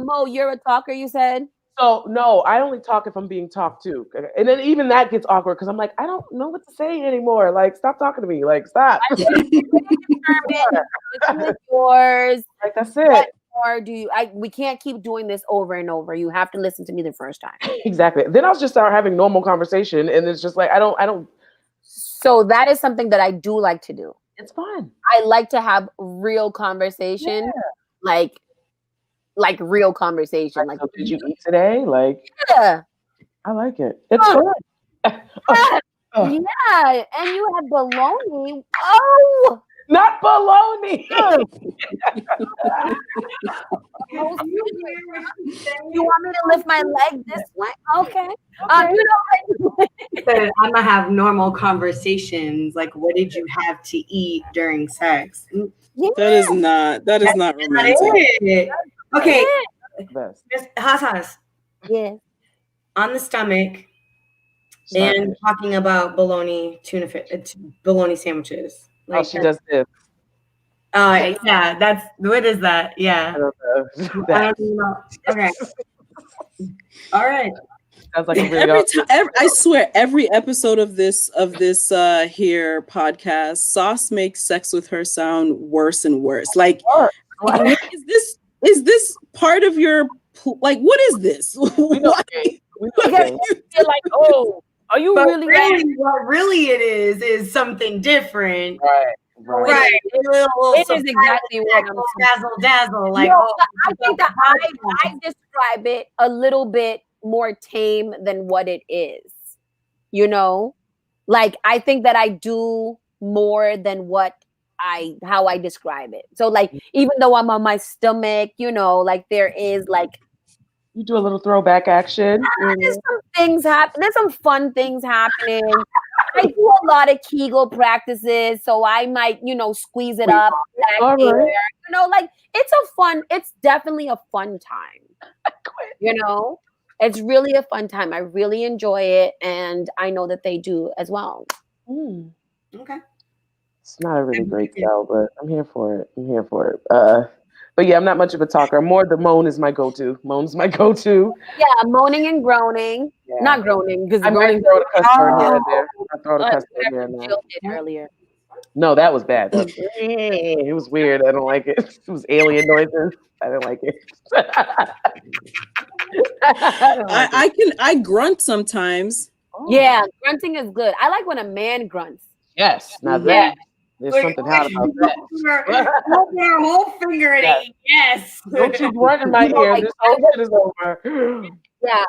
E: Mo, you're a talker, you said?
D: So no, I only talk if I'm being talked to, and then even that gets awkward because I'm like, I don't know what to say anymore. Like, stop talking to me. Like, stop.
E: Yours.
D: Like that's it.
E: Or we can't keep doing this over and over. You have to listen to me the first time.
D: Exactly. Then I'll just start having normal conversation, and it's just like I don't.
E: So that is something that I do like to do.
D: It's fun.
E: I like to have real conversation, like real conversation. Like,
D: so did you eat today? Like,
E: yeah,
D: I like it. It's fun.
E: Yeah, and you had bologna. Oh,
D: not bologna.
E: You want me to lift my leg this way? Okay.
G: I'm gonna have normal conversations. Like, what did you have to eat during sex?
E: Yeah.
F: That is not romantic.
G: Okay, Miss Haas.
E: Yeah.
G: On the stomach, and talking about bologna bologna sandwiches.
D: Like, she does this.
G: Yeah, that's what is that? Yeah. I don't know. Okay. All right.
D: Sounds like a
F: I swear, every episode of this here podcast, Sauce makes sex with her sound worse and worse. Like, is this part of your like? What is this?
D: We don't
E: You're like, oh, are you really?
G: What really it is something different.
D: Right.
E: It is exactly what I'm
G: dazzle. Like,
E: I think that I describe it a little bit more tame than what it is. Like I think that I do more than how I describe it. So like, even though I'm on my stomach, like there is like.
D: You do a little throwback action.
E: There's some things happen. There's some fun things happening. I do a lot of Kegel practices, so I might, squeeze it up back there. Like it's definitely a fun time. It's really a fun time. I really enjoy it, and I know that they do as well.
G: Okay.
D: It's not a really great show, but I'm here for it. But yeah, I'm not much of a talker. More the moan is my go-to. Moan's my go-to.
E: Yeah, moaning and groaning.
D: Yeah.
E: Not groaning because
D: I might
E: groaning.
D: throw the cuss word here and there. I throw the cuss word
E: Whatever
D: here and there.
E: Jill did earlier.
D: No, that was bad. That was, it was weird. I don't like it. It was alien noises. I didn't like it.
F: I grunt sometimes.
D: Oh.
E: Yeah, grunting is good. I like when a man grunts.
D: Yes. Now
F: Mhm.
D: that there's something hot about that.
G: Hold your whole finger at
D: Yeah.
G: it. Yes.
D: Don't you grunt in my ear.
E: Like,
D: This whole shit is over.
E: Yeah,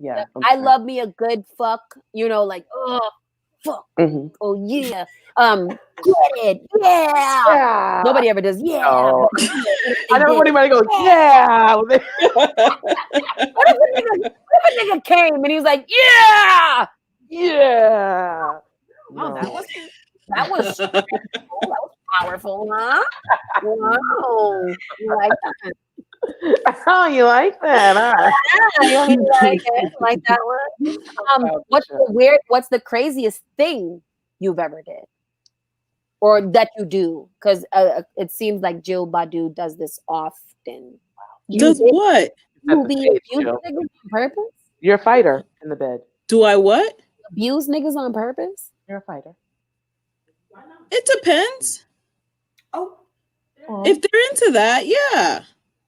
D: Yeah.
E: I love me a good fuck. You know, like fuck.
D: Mm-hmm.
E: Oh yeah. Get it. Yeah.
D: Yeah.
E: Nobody ever does. Yeah.
D: No.
E: but
D: I never want anybody to go, yeah.
E: What if a nigga came and he was like, yeah.
D: Yeah.
E: Oh,
D: No.
E: that was powerful, huh? Wow. You like that?
D: Oh, you like that, huh?
E: Yeah, you want me to like it? Like that one? What's the craziest thing you've ever did? Or that you do? Because it seems like Jill Badu does this often.
F: Does what?
E: You be abuse niggas on purpose?
D: You're a fighter in the bed.
F: Do I what?
E: Abuse niggas on purpose?
D: You're a fighter.
F: It depends.
G: Oh.
F: If they're into that, yeah.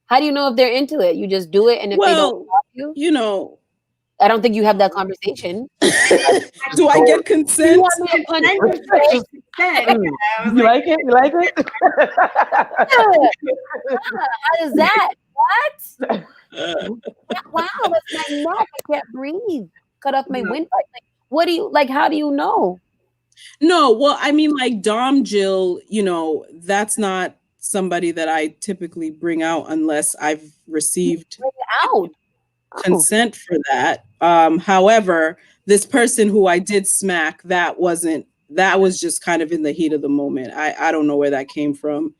E: How do you know if they're into it? You just do it, and if they don't stop you,
F: you know,
E: I don't think you have that conversation.
F: Do I get consent?
E: You want me to punch you?
D: You like it? You like it?
E: How is that? What? Wow, that's my neck. I can't breathe. Cut off my windpipe. Like, what do you like? How do you know?
F: No, well, I mean, like Dom Jill, you know, that's not somebody that I typically bring out unless I've received consent for that. However, this person who I did smack, that was just kind of in the heat of the moment. I don't know where that came from.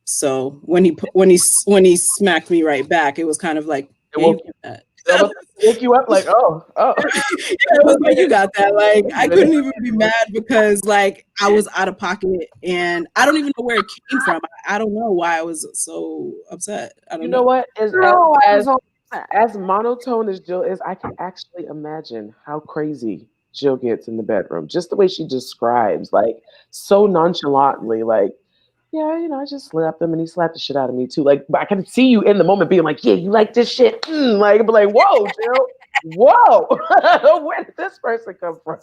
F: So when he smacked me right back, it was kind of like,
D: woke you up like, oh.
F: It was like, you got that. Like, I couldn't even be mad because like I was out of pocket and I don't even know where it came from. I don't know why I was so upset. I don't know
D: what? As monotone as Jill is, I can actually imagine how crazy Jill gets in the bedroom. Just the way she describes, like so nonchalantly, like, yeah, you know, I just slapped him and he slapped the shit out of me too. Like, I can see you in the moment being like, yeah, you like this shit? Like, be like, whoa, Jill, whoa, where did this person come from?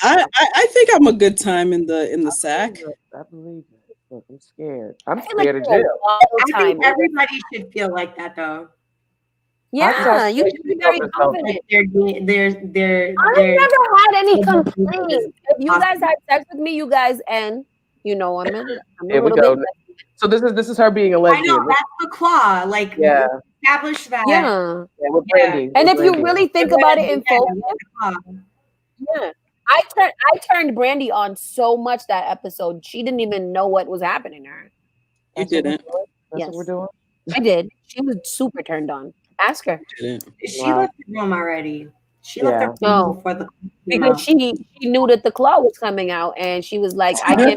F: I think I'm a good time in the sack.
D: I believe it. Look, I'm scared. I'm scared of Jill.
G: I think everybody should feel like that, though.
E: Yeah, you should be very confident.
G: They're
E: I've never had any complaints. If you guys had sex with me, you guys and you know I'm a
D: Here we go. So this is her being a lesbian.
G: I know that's the claw. Like establish that.
E: Yeah.
D: With Brandy.
E: And if you really think about it in focus, I turned Brandy on so much that episode. She didn't even know what was happening to her.
F: You didn't.
D: That's what we're doing.
E: I did. She was super turned on. Ask her.
G: She left the room already. She left the room before the
E: because she knew that the claw was coming out, and she was like, "I can't."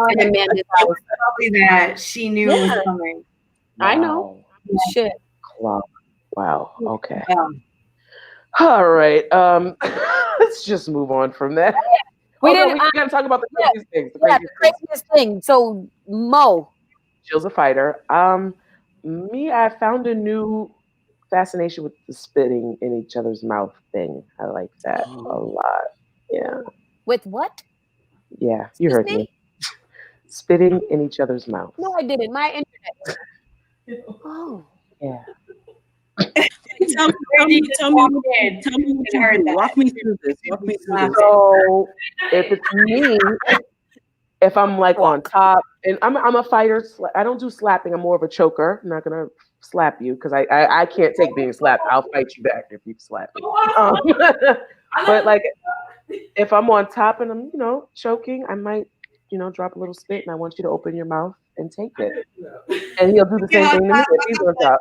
G: Probably that she knew it was coming.
E: Wow. I know. Shit.
D: Claw. Wow. Okay. All right. Let's just move on from that.
E: We
D: gotta talk about the craziest things.
E: The craziest thing. So Mo,
D: Jill's a fighter. I found a new fascination with the spitting in each other's mouth thing. I like that a lot. Yeah.
E: With what?
D: Yeah, you heard me. Spitting in each other's mouth.
E: No, I didn't. My internet. Oh.
D: Yeah.
F: Tell me. Walk me through this.
D: So if it's me, if I'm like on top, and I'm a fighter. I don't do slapping. I'm more of a choker. I'm not gonna slap you because I can't take being slapped. I'll fight you back if you slap me. But like if I'm on top and I'm choking, I might drop a little spit and I want you to open your mouth and take it. And he'll do the same thing to me if he's on top.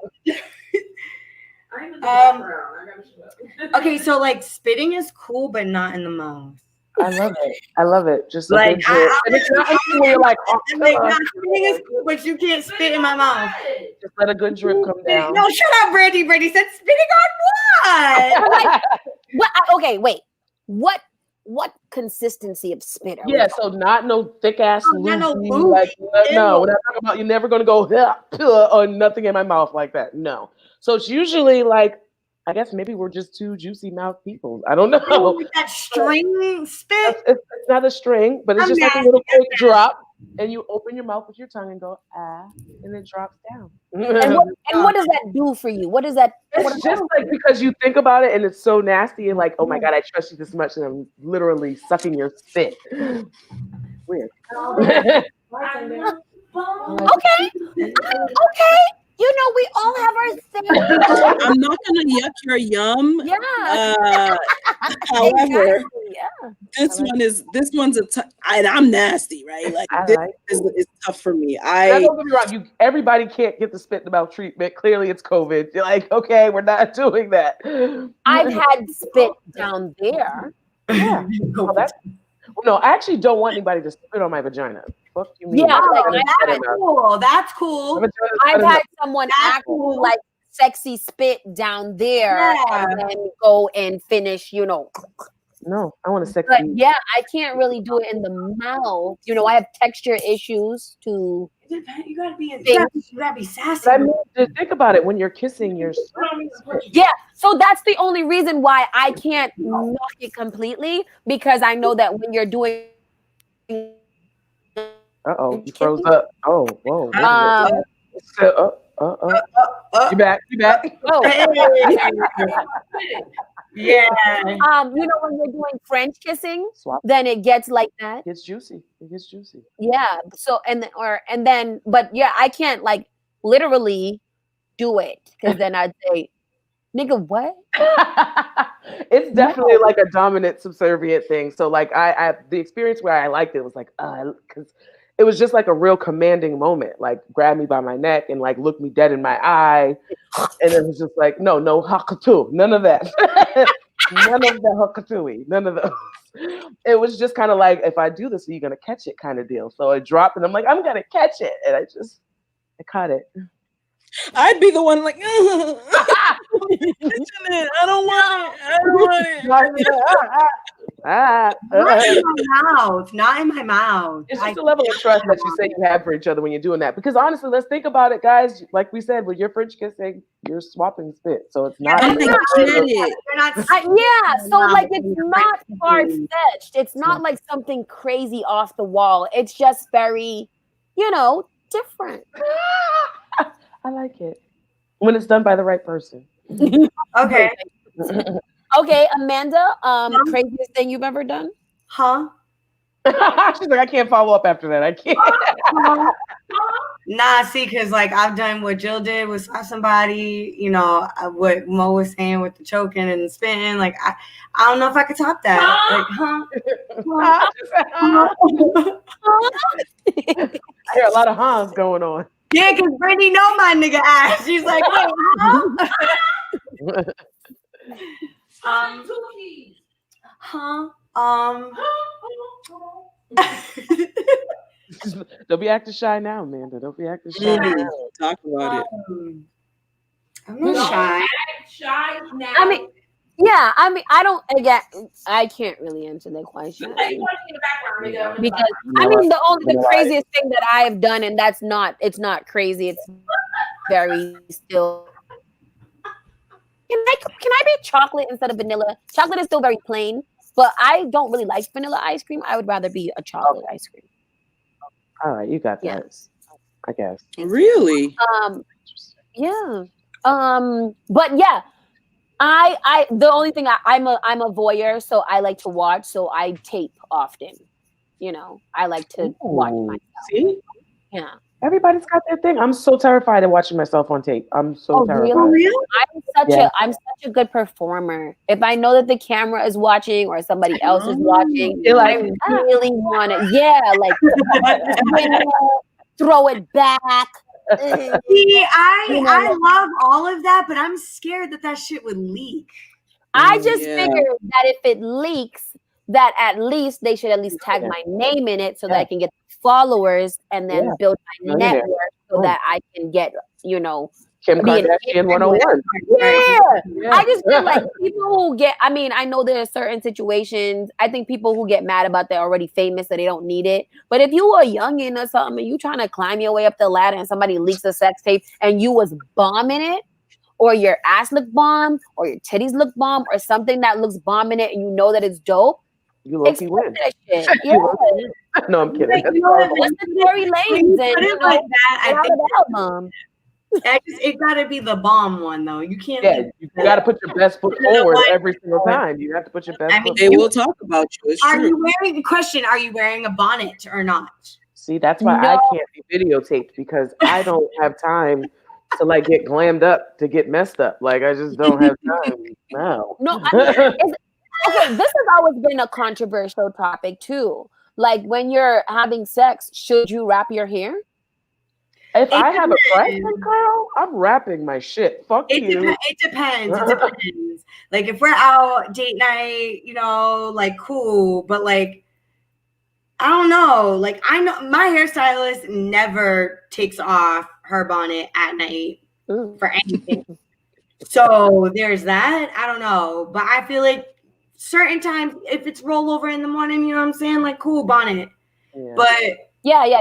G: Okay, so like spitting is cool, but not in the mouth.
D: I love it. I love it. Just a
G: Like,
D: good drip. And it's not anything where you're like,
G: I'm like, nah, spitting is cool, but you can't spit in my mouth.
D: just let a good drip come down.
G: No, shut up, Brandy. Brandy said spitting on what?
E: Okay, wait. What consistency of spit are we
D: Yeah,
E: talking?
D: so not no thick ass
G: not no
D: loopy,
G: loopy.
D: like no,
G: Ew.
D: we're not talking about. You're never gonna go or nothing in my mouth like that. No. So it's usually like, I guess maybe we're just two juicy mouth people. I don't know.
G: With that string spit.
D: It's not a string, but it's
G: I'm
D: just like a
G: nasty.
D: little quick drop, and you open your mouth with your tongue and go and it drops down.
E: And what does that do for you? What is that?
D: It's just like because you think about it and it's so nasty and like, oh my god, I trust you this much, and I'm literally sucking your spit. Weird.
E: Okay. Okay. You know, we all have our thing.
F: I'm not gonna yuck your yum.
E: Yeah.
F: However,
E: Exactly, yeah.
F: this one's and I'm nasty, right? Like
D: I
F: this
D: like
F: is tough for me.
D: Now, don't get me wrong. Everybody can't get the spit in the mouth treatment. Clearly, it's COVID. You're like, okay, we're not doing that.
E: I've had spit down there.
D: Yeah. No, I actually don't want anybody to spit on my vagina. Fuck you mean?
E: Yeah, like
G: That's cool. That's cool.
E: I've had someone actually like sexy spit down there and then go and finish, you know.
D: No, I want a sexy.
E: But yeah, I can't really do it in the mouth. You know, I have texture issues too.
G: You gotta be sassy.
D: But I mean, just think about it when you're kissing your.
E: Yeah, so that's the only reason why I can't knock it completely, because I know that when you're doing.
D: You froze up. Oh, whoa. You back?
E: Oh.
G: Yeah.
E: You know, when you're doing French kissing, then it gets like that.
D: It's juicy. It gets juicy.
E: Yeah. So but yeah, I can't like literally do it, because then I'd say, nigga, what?
D: It's definitely like a dominant, subservient thing. So like I the experience where I liked it was like because it was just like a real commanding moment. Like grab me by my neck and like look me dead in my eye, and it was just like no hakatu, none of that, none of the hakatui, none of those. It was just kind of like, if I do this, are you gonna catch it kind of deal. So it dropped, and I'm like, I'm gonna catch it, and I caught it.
F: I'd be the one like, I don't want it.
G: Not in my mouth.
D: It's just a level of trust that you say you have for each other when you're doing that. Because honestly, let's think about it, guys. Like we said, when you're French kissing, you're swapping spit, so it's not.
F: I get it.
E: So like it's not far-fetched. It's not like something crazy off the wall. It's just very, different.
D: I like it when it's done by the right person.
G: Okay.
E: Okay, Amanda, craziest thing you've ever done?
G: Huh?
D: She's like, I can't follow up after that. I can't.
G: Nah, see, because like I've done what Jill did with somebody, what Mo was saying with the choking and the spitting. Like I don't know if I could top that. Like,
D: I hear a lot of Hans going on.
G: Yeah, because Brittany know my nigga ass. She's like, wait,
D: Don't be acting shy now, Amanda. Don't be acting shy.
F: Talk about it.
G: I'm not shy.
H: Shy now.
E: I can't really answer that question.
H: You want to in the background, nigga.
E: Because the craziest thing that I have done, and it's not crazy, it's very still. Can I be chocolate instead of vanilla? Chocolate is still very plain, but I don't really like vanilla ice cream. I would rather be a chocolate ice cream.
D: All right, you got that. I guess.
F: Really?
E: Yeah. But yeah. I the only thing I'm a voyeur, so I like to watch. So I tape often. I like to watch myself.
D: See?
E: Yeah.
D: Everybody's got their thing. I'm so terrified of watching myself on tape. I'm so terrified.
G: Really?
E: I'm such a good performer. If I know that the camera is watching or somebody else is watching, I really want to. Yeah, like throw it back.
G: See, I love all of that, but I'm scared that shit would leak.
E: I just figured that if it leaks, that at least they should at least tag my name in it so that I can get followers and then build my network so that I can get, you know,
D: Kim Kardashian 101.
E: Yeah. I just feel like people who get, I mean, I know there are certain situations, I think people who get mad about they're already famous that they don't need it. But if you were youngin or something and you trying to climb your way up the ladder and somebody leaks a sex tape and you was bombing it, or your ass look bomb, or your titties look bomb, or something that looks bomb in it and you know that it's dope,
D: you low-key win.
E: that shit. Yeah.
D: No, I'm kidding.
G: Like, you know,
E: What's the Tory Lanez and
G: put
E: you
G: it
E: know,
G: like that, I think
E: album.
G: it gotta be the bomb one though. You can't.
D: Yeah, you got to put your best foot forward every single time. You have to put your best foot
F: They
D: forward.
F: will talk about you. It's
G: Are
F: true.
G: you wearing? Question: Are you wearing a bonnet or not?
D: See, that's why I can't be videotaped because I don't have time to like get glammed up to get messed up. Like I just don't have time. No.
E: No, I mean, okay, this has always been a controversial topic too. Like when you're having sex, should you wrap your hair?
D: If I have a question, girl, I'm wrapping my shit. Fuck you.
G: It depends. It depends. Like if we're out date night, you know, like cool. But like, I don't know. Like I know my hairstylist never takes off her bonnet at night for anything. So there's that. I don't know. But I feel like certain times, if it's rollover in the morning, you know what I'm saying? Like cool bonnet.
D: Yeah.
G: But
E: yeah.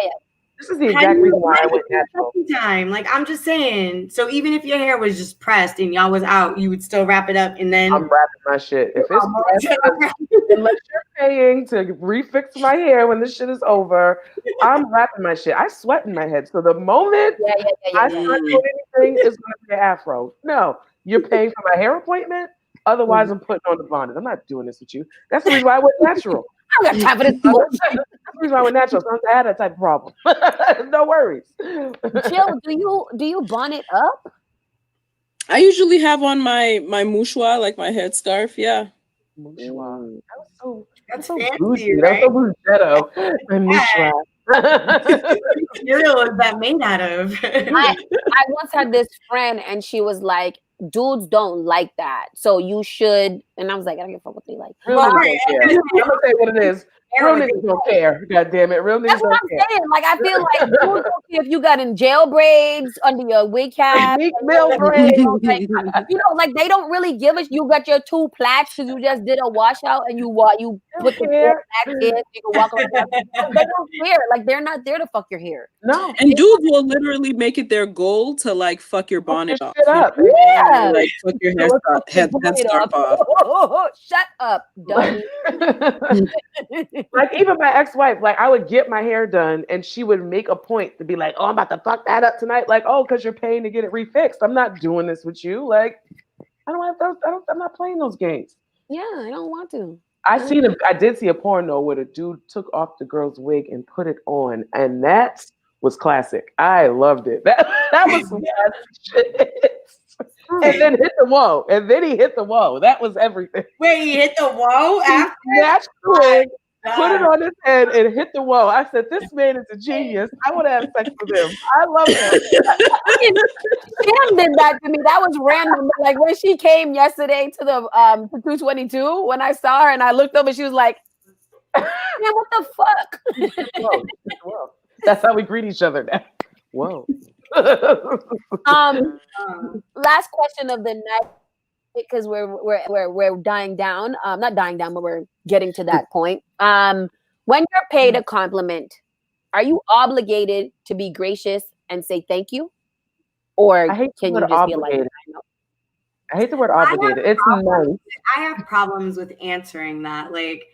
D: This is the exact reason why I went natural.
G: Time. Like I'm just saying. So even if your hair was just pressed and y'all was out, you would still wrap it up and then
D: I'm wrapping my shit. If it's pressed, unless you're paying to refix my hair when this shit is over, I'm wrapping my shit. I sweat in my head. So the moment I start doing anything, it's gonna be an afro. No, you're paying for my hair appointment. Otherwise, I'm putting on the bonnet. I'm not doing this with you. That's the reason why I went natural.
E: I got time for this.
D: That's the reason why I went natural. So I had that type of problem. No worries.
E: Jill, do you bonnet up?
F: I usually have on my mouchoir, like my headscarf. Yeah.
D: Mouchoir.
G: that's
D: so
G: fancy,
D: bougie.
G: right?
D: That's so bougie. My mouchoir.
G: Material is that made out of?
E: I once had this friend and she was like, dudes don't like that. So you should, and I was like, I don't give a fuck what they like.
D: Real niggas don't care. I'm gonna say what it is. Real niggas don't care. God damn it. Real niggas
E: That's what
D: don't
E: I'm
D: care.
E: saying. Like I feel like dudes don't care if you got in jail braids under your wig cap.
D: Meek Mill braids.
E: Like, you know, like they don't really give us. You got your 2 plaits because you just did a washout and you put the 4 plaits in. You can walk around. They don't care. Like they're not there to fuck your hair.
D: No.
F: And dudes will literally make it their goal to like fuck your bonnet off.
D: Up.
E: Yeah.
F: Like fuck your headscarf off.
E: Shut up, dummy.
D: Like even my ex-wife, like I would get my hair done and she would make a point to be like, oh, I'm about to fuck that up tonight. Like, oh, because you're paying to get it refixed. I'm not doing this with you. Like, I don't have those, I'm not playing those games.
E: Yeah, I don't want to.
D: I did see a porno where the dude took off the girl's wig and put it on, and that was classic. I loved it. That was some classic shit. And then hit the wall. And then he hit the wall. That was everything.
G: Wait, he hit the wall after?
D: Snatched the wig, put it on his head, and hit the wall. I said, this man is a genius. I want to have sex with him. I love him.
E: Sam did that to me. That was random. Like when she came yesterday to the to 222, when I saw her and I looked up and she was like, man, what the fuck?
D: Whoa. That's how we greet each other now. Whoa.
E: Last question of the night, because we're dying down. Not dying down, but we're getting to that point. When you're paid a compliment, are you obligated to be gracious and say thank you? Or can you just
D: obligated.
E: be like,
D: I hate the word obligated. It's nice.
G: I have problems with answering that. Like,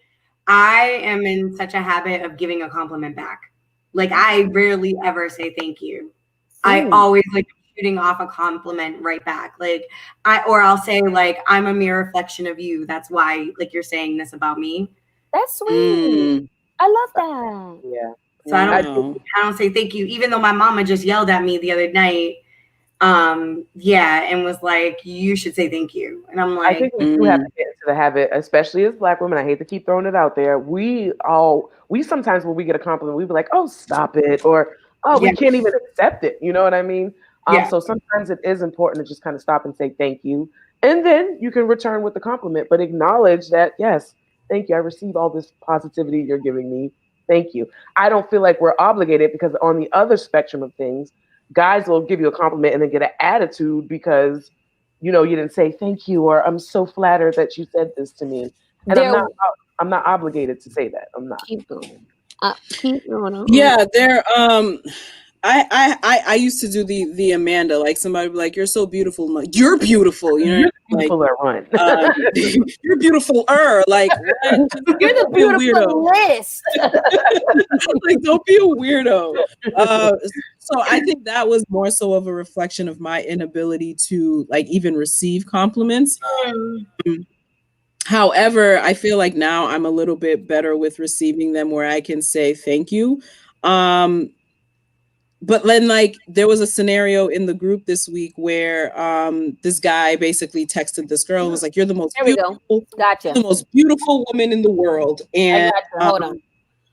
G: I am in such a habit of giving a compliment back. Like, I rarely ever say thank you. I always like shooting off a compliment right back. Like, I'll say like, I'm a mere reflection of you. That's why like you're saying this about me.
E: That's sweet. I love that.
D: Yeah.
G: So I don't say thank you, even though my mama just yelled at me the other night. And was like, you should say thank you. And I'm like,
D: I think we do have to get into the habit, especially as Black women. I hate to keep throwing it out there. We sometimes when we get a compliment, we be like, oh, stop it, or oh, we can't even accept it. You know what I mean? So sometimes it is important to just kind of stop and say thank you, and then you can return with the compliment, but acknowledge that yes, Thank you. I receive all this positivity you're giving me. Thank you. I don't feel like we're obligated because on the other spectrum of things, guys will give you a compliment and then get an attitude because you didn't say thank you or I'm so flattered that you said this to me. And
E: There,
D: I'm not obligated to say that. I'm not.
E: keep going. Keep going.
F: Yeah, there. I used to do the Amanda, like somebody would be like, "You're so beautiful." I'm like, "You're beautiful," you know.
D: You're
F: Like,
D: beautiful at run.
F: you're beautiful. Like, what?
E: You're the
F: Don't be a weirdo.
E: beautiful list.
F: Like, don't be a weirdo. So I think that was more so of a reflection of my inability to like even receive compliments. However, I feel like now I'm a little bit better with receiving them where I can say thank you. But then like there was a scenario in the group this week where this guy basically texted this girl and was like, "You're the most
E: Gotcha.
F: the most beautiful woman in the world." And
E: Hold on.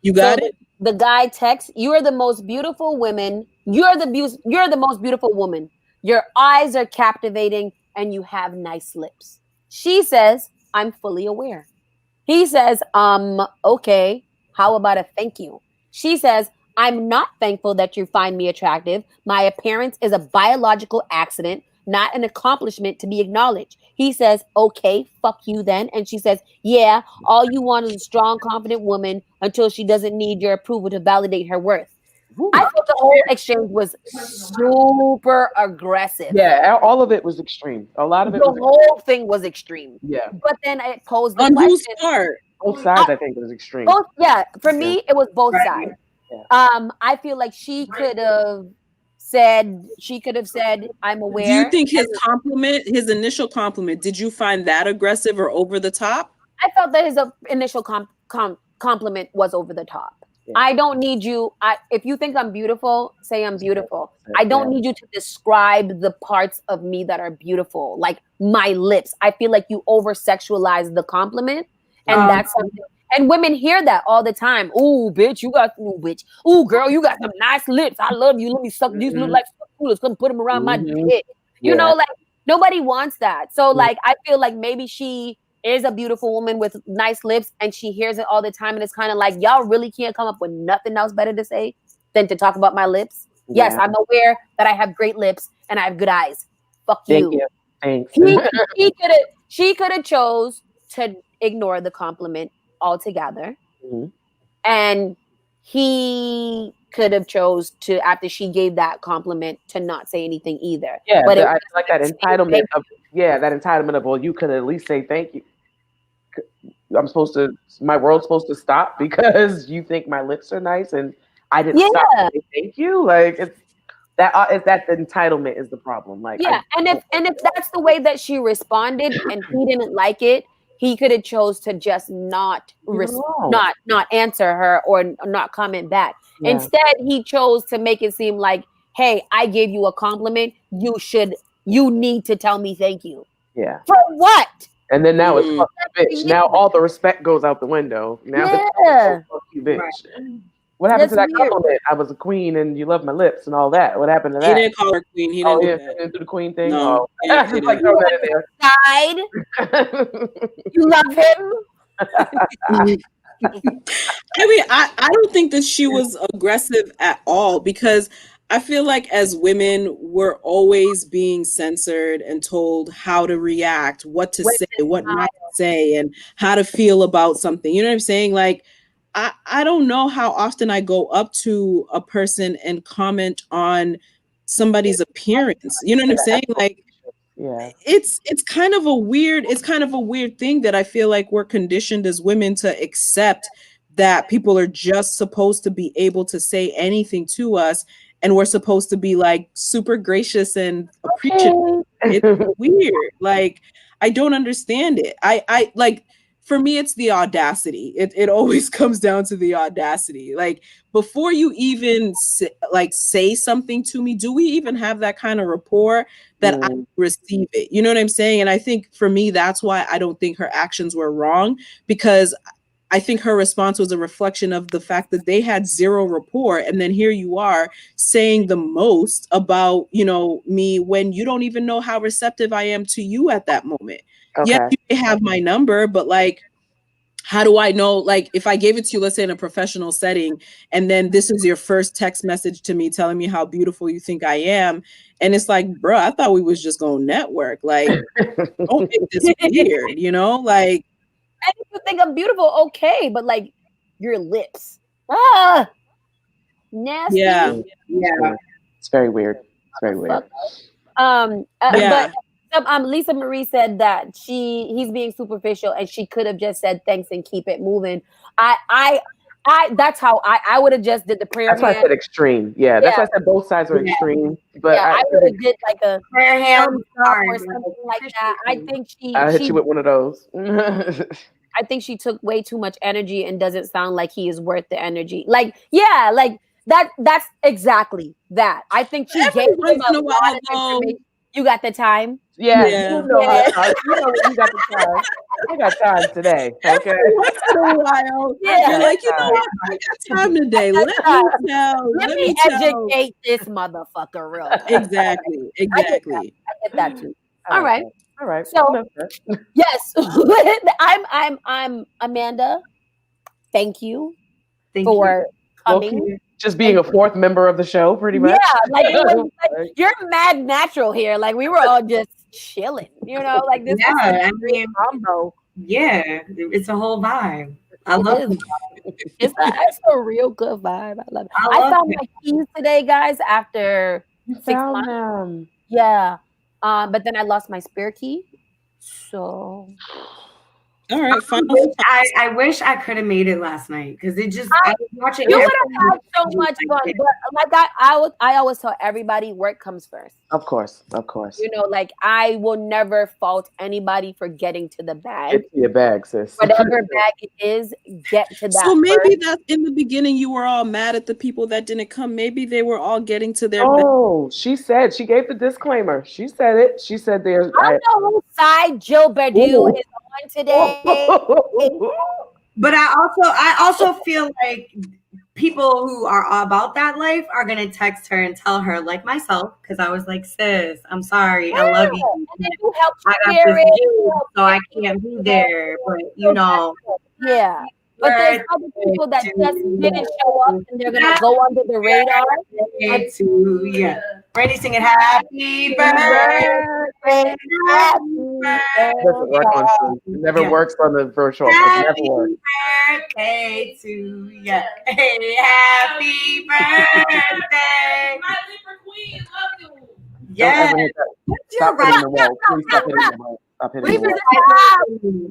F: You got it?
E: The guy texts, "You are the most beautiful woman. You're the most beautiful woman. Your eyes are captivating and you have nice lips." She says, "I'm fully aware." He says, okay, how about a thank you?" She says, "I'm not thankful that you find me attractive. My appearance is a biological accident, not an accomplishment to be acknowledged." He says, "Okay, fuck you then." And she says, "Yeah, all you want is a strong, confident woman until she doesn't need your approval to validate her worth." I thought the whole exchange was super aggressive.
D: Yeah, all of it was extreme. A lot of it.
E: The whole thing was extreme.
D: Yeah.
E: But then it posed the
F: On
E: question.
F: whose part?
D: Both sides, I think, it was extreme.
E: Both, yeah. For me, it was both sides.
D: Yeah.
E: I feel like she could have said, "I'm aware."
F: Do you think his initial compliment, did you find that aggressive or over the top?
E: I felt that his initial compliment was over the top. Yeah. I don't need you. If you think I'm beautiful, say I'm beautiful. I don't need you to describe the parts of me that are beautiful, like my lips. I feel like you over sexualize the compliment, and that's something. And women hear that all the time. "Ooh, bitch, bitch. Ooh, girl, you got some nice lips. I love you. Let me suck these look like coolers. Come put them around my dick." You know, like nobody wants that. So, like, I feel like maybe she is a beautiful woman with nice lips and she hears it all the time. And it's kind of like, y'all really can't come up with nothing else better to say than to talk about my lips. Yeah. Yes, I'm aware that I have great lips and I have good eyes. Fuck you.
D: Thank you. Thanks.
E: She could have chose to ignore the compliment altogether. Mm-hmm. And he could have chose to, after she gave that compliment, to not say anything either.
D: Yeah,
E: but
D: I like that entitlement of, well, you could at least say thank you. My world's supposed to stop because you think my lips are nice and I didn't stop to say thank you. Like it's that the entitlement is the problem. Like
E: and if that's the way that she responded and he didn't like it, he could have chose to just not answer her or not comment back. Yeah. Instead, he chose to make it seem like, "Hey, I gave you a compliment. You need to tell me thank you."
D: Yeah.
E: For what?
D: And then now it's fuck you, bitch. Now all the respect goes out the window. Now it's fuck you, bitch. Right. What happened to that compliment? I was a queen and you love my lips and all that. What happened to that?
F: He didn't call her queen. He didn't
D: do the queen thing.
F: No,
D: just like throw that in
E: there. You love him.
F: I mean, I don't think that she was aggressive at all because I feel like as women, we're always being censored and told how to react, what to say, what not to say, and how to feel about something. You know what I'm saying? Like, I don't know how often I go up to a person and comment on somebody's appearance. You know what I'm saying? Like, it's kind of a weird thing that I feel like we're conditioned as women to accept that people are just supposed to be able to say anything to us and we're supposed to be like super gracious and appreciative. It's weird. Like, I don't understand it. I like, for me, it's the audacity. It always comes down to the audacity. Like, before you even say something to me, do we even have that kind of rapport that I receive it? You know what I'm saying? And I think for me, that's why I don't think her actions were wrong, because I think her response was a reflection of the fact that they had zero rapport. And then here you are saying the most about, me when you don't even know how receptive I am to you at that moment. Okay. Yes, you may have my number, but like, how do I know, like, if I gave it to you, let's say in a professional setting, and then this is your first text message to me telling me how beautiful you think I am, and it's like, bro, I thought we was just gonna network. Like, don't make this weird, you know? Like,
E: and if you think I'm beautiful, okay, but like your lips, ah, nasty.
F: yeah.
D: It's very weird. It's very weird.
F: Yeah.
E: But Lisa Marie said that he's being superficial, and she could have just said thanks and keep it moving. I that's how I would have just did the prayer.
D: That's why I said extreme. Yeah, that's why I said both sides were extreme. But
E: I would have did like a
G: prayer hand
E: or something like that. I think
D: I hit you with one of those.
E: I think she took way too much energy and doesn't sound like he is worth the energy. Like, yeah, like that's exactly that. I think she gave him a lot of information. You got the time?
D: Yeah. You know how to you know you got the time. I got time today. Okay.
F: Once in a while, you're like, you know what? I got time today. Let me
E: educate this motherfucker real quick.
F: Exactly.
E: I get that too. All right. So yes, I'm Amanda. Thank you for coming.
D: Just being a fourth member of the show, pretty much.
E: Yeah, like it was like, you're mad natural here. Like we were all just chilling, you know, like this is a great combo.
G: Yeah, it's a whole vibe. I love it.
E: It's a real good vibe. I love it. I found my keys today, guys, after 6 months. Yeah. But then I lost my spare key. So
F: all right,
G: I wish I could have made it last night because it just I was watching.
E: You would have had so much fun, but like I always tell everybody, work comes first.
D: Of course.
E: You know, like I will never fault anybody for getting to the bag.
D: Get to your bag, sis.
E: Whatever bag it is, get to that.
F: So maybe that in the beginning you were all mad at the people that didn't come. Maybe they were all getting to their
D: bag. She said, she gave the disclaimer. She said it. She said there's
E: I don't know whose side Jill Berdue is on today.
G: But I also feel like people who are about that life are gonna text her and tell her, like myself, because I was like, sis, I'm sorry, I love you.
E: And then you help
G: I got this deal, so I can't be there. But you know,
E: yeah. But there's other people that just didn't show up and they're gonna go under the radar.
G: Ready, sing it. Happy birthday.
D: Doesn't work on Zoom. It never works on the virtual. It never works.
G: Birthday to you. Hey, happy birthday.
H: My Libra queen, love you.
G: Yeah.
D: Stop hitting the wall. Please stop hitting the wall.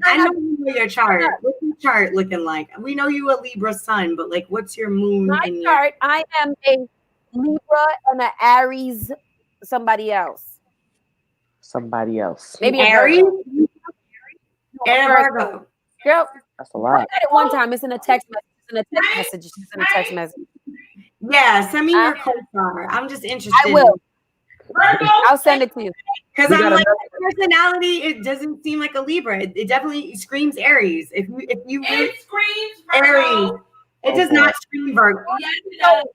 G: I know you know your chart. What's your chart looking like? We know you a Libra sun, but like, what's your moon?
E: My chart, I am a Libra and an Aries, somebody else.
D: Maybe
G: Aries? And Virgo.
E: Girl,
D: that's a lot.
E: I got it one time. It's in a text message.
G: Yeah, send me your co-star. I'm just interested.
E: I will. I'll send it to you.
G: Because I'm like, personality, it doesn't seem like a Libra. It definitely screams Aries. If you
H: it screams
G: Aries, it does not scream Virgo.
H: Yes, it does.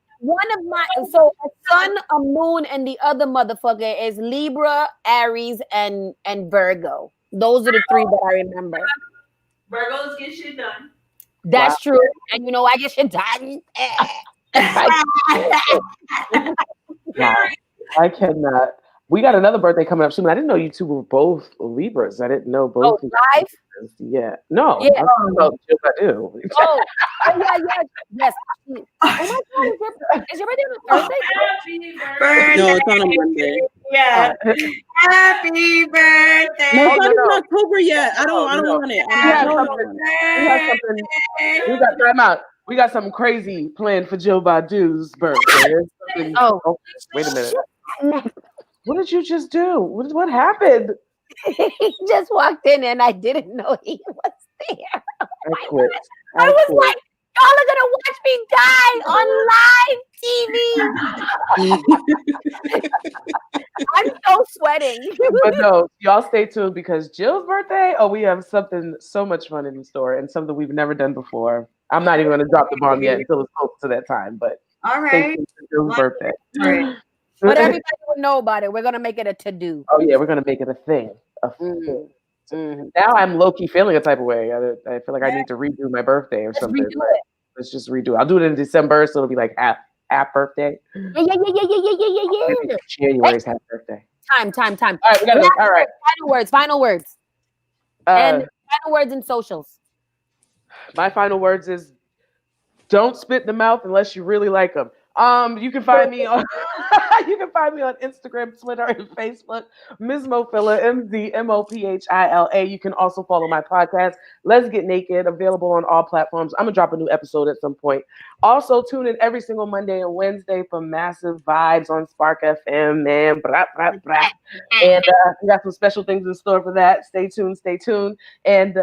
E: So a sun, a moon, and the other motherfucker is Libra, Aries, and Virgo. Those are the three that I remember.
H: Virgos get shit done.
E: That's true. And you know, I get shit done.
D: I cannot. We got another birthday coming up soon. I didn't know you two were both Libras. I didn't know both.
E: Oh, live?
D: Yeah. No.
E: Yeah.
D: I do.
E: Oh, yeah. Yes. Oh my God. Is your birthday on Thursday?
F: No, it's on a Monday.
G: Yeah. Happy birthday.
F: No, it's not in October yet. I don't want it.
D: We got time out. We got something crazy planned for Jill Badu's birthday. Wait a minute. What did you just do? What happened?
E: He just walked in and I didn't know he was there.
D: I quit.
E: I was like, y'all are gonna watch me die on live TV. I'm so sweating.
D: But no, y'all stay tuned because Jill's birthday. Oh, we have something so much fun in store and something we've never done before. I'm not even gonna drop the bomb yet until it's close to that time. But
G: all right,
D: Jill's birthday.
G: All right.
E: But everybody will know about it. We're gonna make it a to-do.
D: Oh yeah, we're gonna make it a thing. Now I'm low key feeling a type of way. I feel like I need to redo my birthday or something.
E: Redo it.
D: Let's just redo it. I'll do it in December, so it'll be like half birthday.
E: Yeah.
D: Maybe January's half birthday.
E: Time.
D: All right, we got to. All right.
E: Final words. And final words and socials.
D: My final words is don't spit in the mouth unless you really like them. You can find me on Instagram, Twitter, and Facebook, Ms. Mophila, MZMOPHILA. You can also follow my podcast, Let's Get Naked, available on all platforms. I'm gonna drop a new episode at some point. Also, tune in every single Monday and Wednesday for Massive Vibes on Spark FM, man. And we got some special things in store for that. Stay tuned. And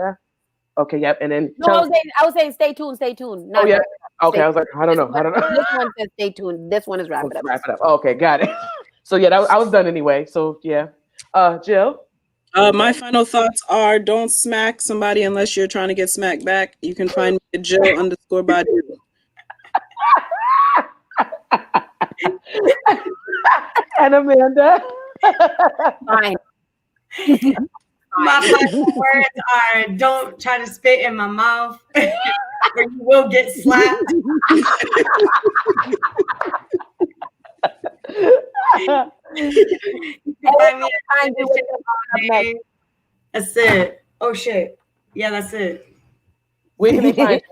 D: okay, yep. And then
E: I was saying stay tuned.
D: Oh yeah. Okay, I was like, I don't know.
E: This one says stay tuned. This one is wrap it up.
D: Okay, got it. So yeah, I was done anyway. So yeah. Jill?
F: My final thoughts are don't smack somebody unless you're trying to get smacked back. You can find me at Jill_Badu.
D: And Amanda?
E: Fine.
G: My final words are don't try to spit in my mouth or you will get slapped. That's it. Oh shit. Yeah, that's it.
D: Where can they find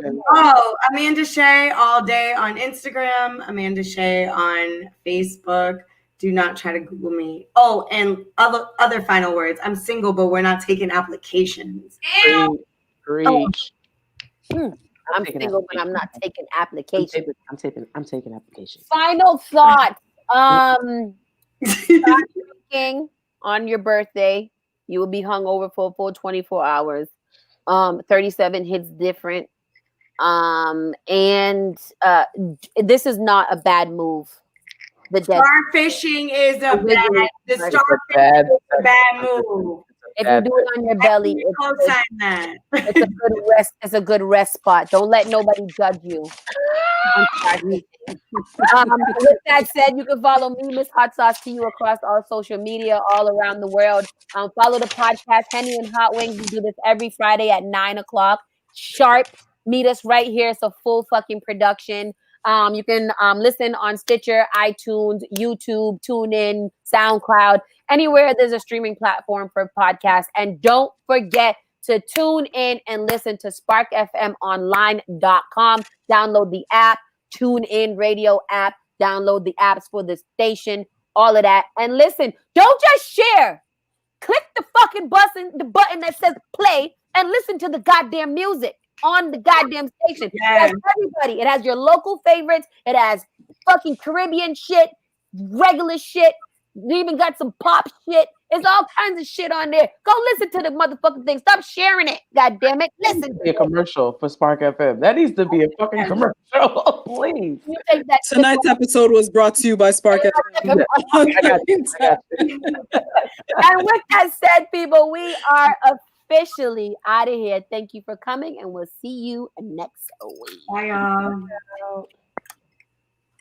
D: you?
G: Oh, Amanda Shea all day on Instagram, Amanda Shea on Facebook. Do not try to Google me. Oh, and other final words. I'm single, but we're not taking applications.
D: Preach.
E: I'm single, but I'm not taking applications.
D: I'm taking applications.
E: Final thought. Start drinking on your birthday. You will be hungover for a full 24 hours. 37 hits different. And this is not a bad move.
G: Starfishing is a bad move.
E: If you do it on your belly, it's a good rest spot. Don't let nobody judge you. With that said, you can follow me, Miss Hot Sauce to you across all social media all around the world. Follow the podcast, Henny and Hotwings. We do this every Friday at 9:00 sharp. Meet us right here. It's a full fucking production. You can listen on Stitcher, iTunes, YouTube, TuneIn, SoundCloud, anywhere there's a streaming platform for podcasts. And don't forget to tune in and listen to sparkfmonline.com. Download the app, tune in radio app, download the apps for the station, all of that. And listen, don't just share. Click the fucking button that says play and listen to the goddamn music on the goddamn station. Yes. It has everybody. It has your local favorites. It has fucking Caribbean shit, regular shit. We even got some pop shit. It's all kinds of shit on there. Go listen to the motherfucking thing. Stop sharing it. God damn it. Listen.
D: Be a commercial for Spark FM. That needs to be a fucking commercial. Please.
F: Tonight's episode was brought to you by Spark FM.
E: And with that said, people, we are officially out of here. Thank you for coming, and we'll see you next week.
G: Bye, y'all.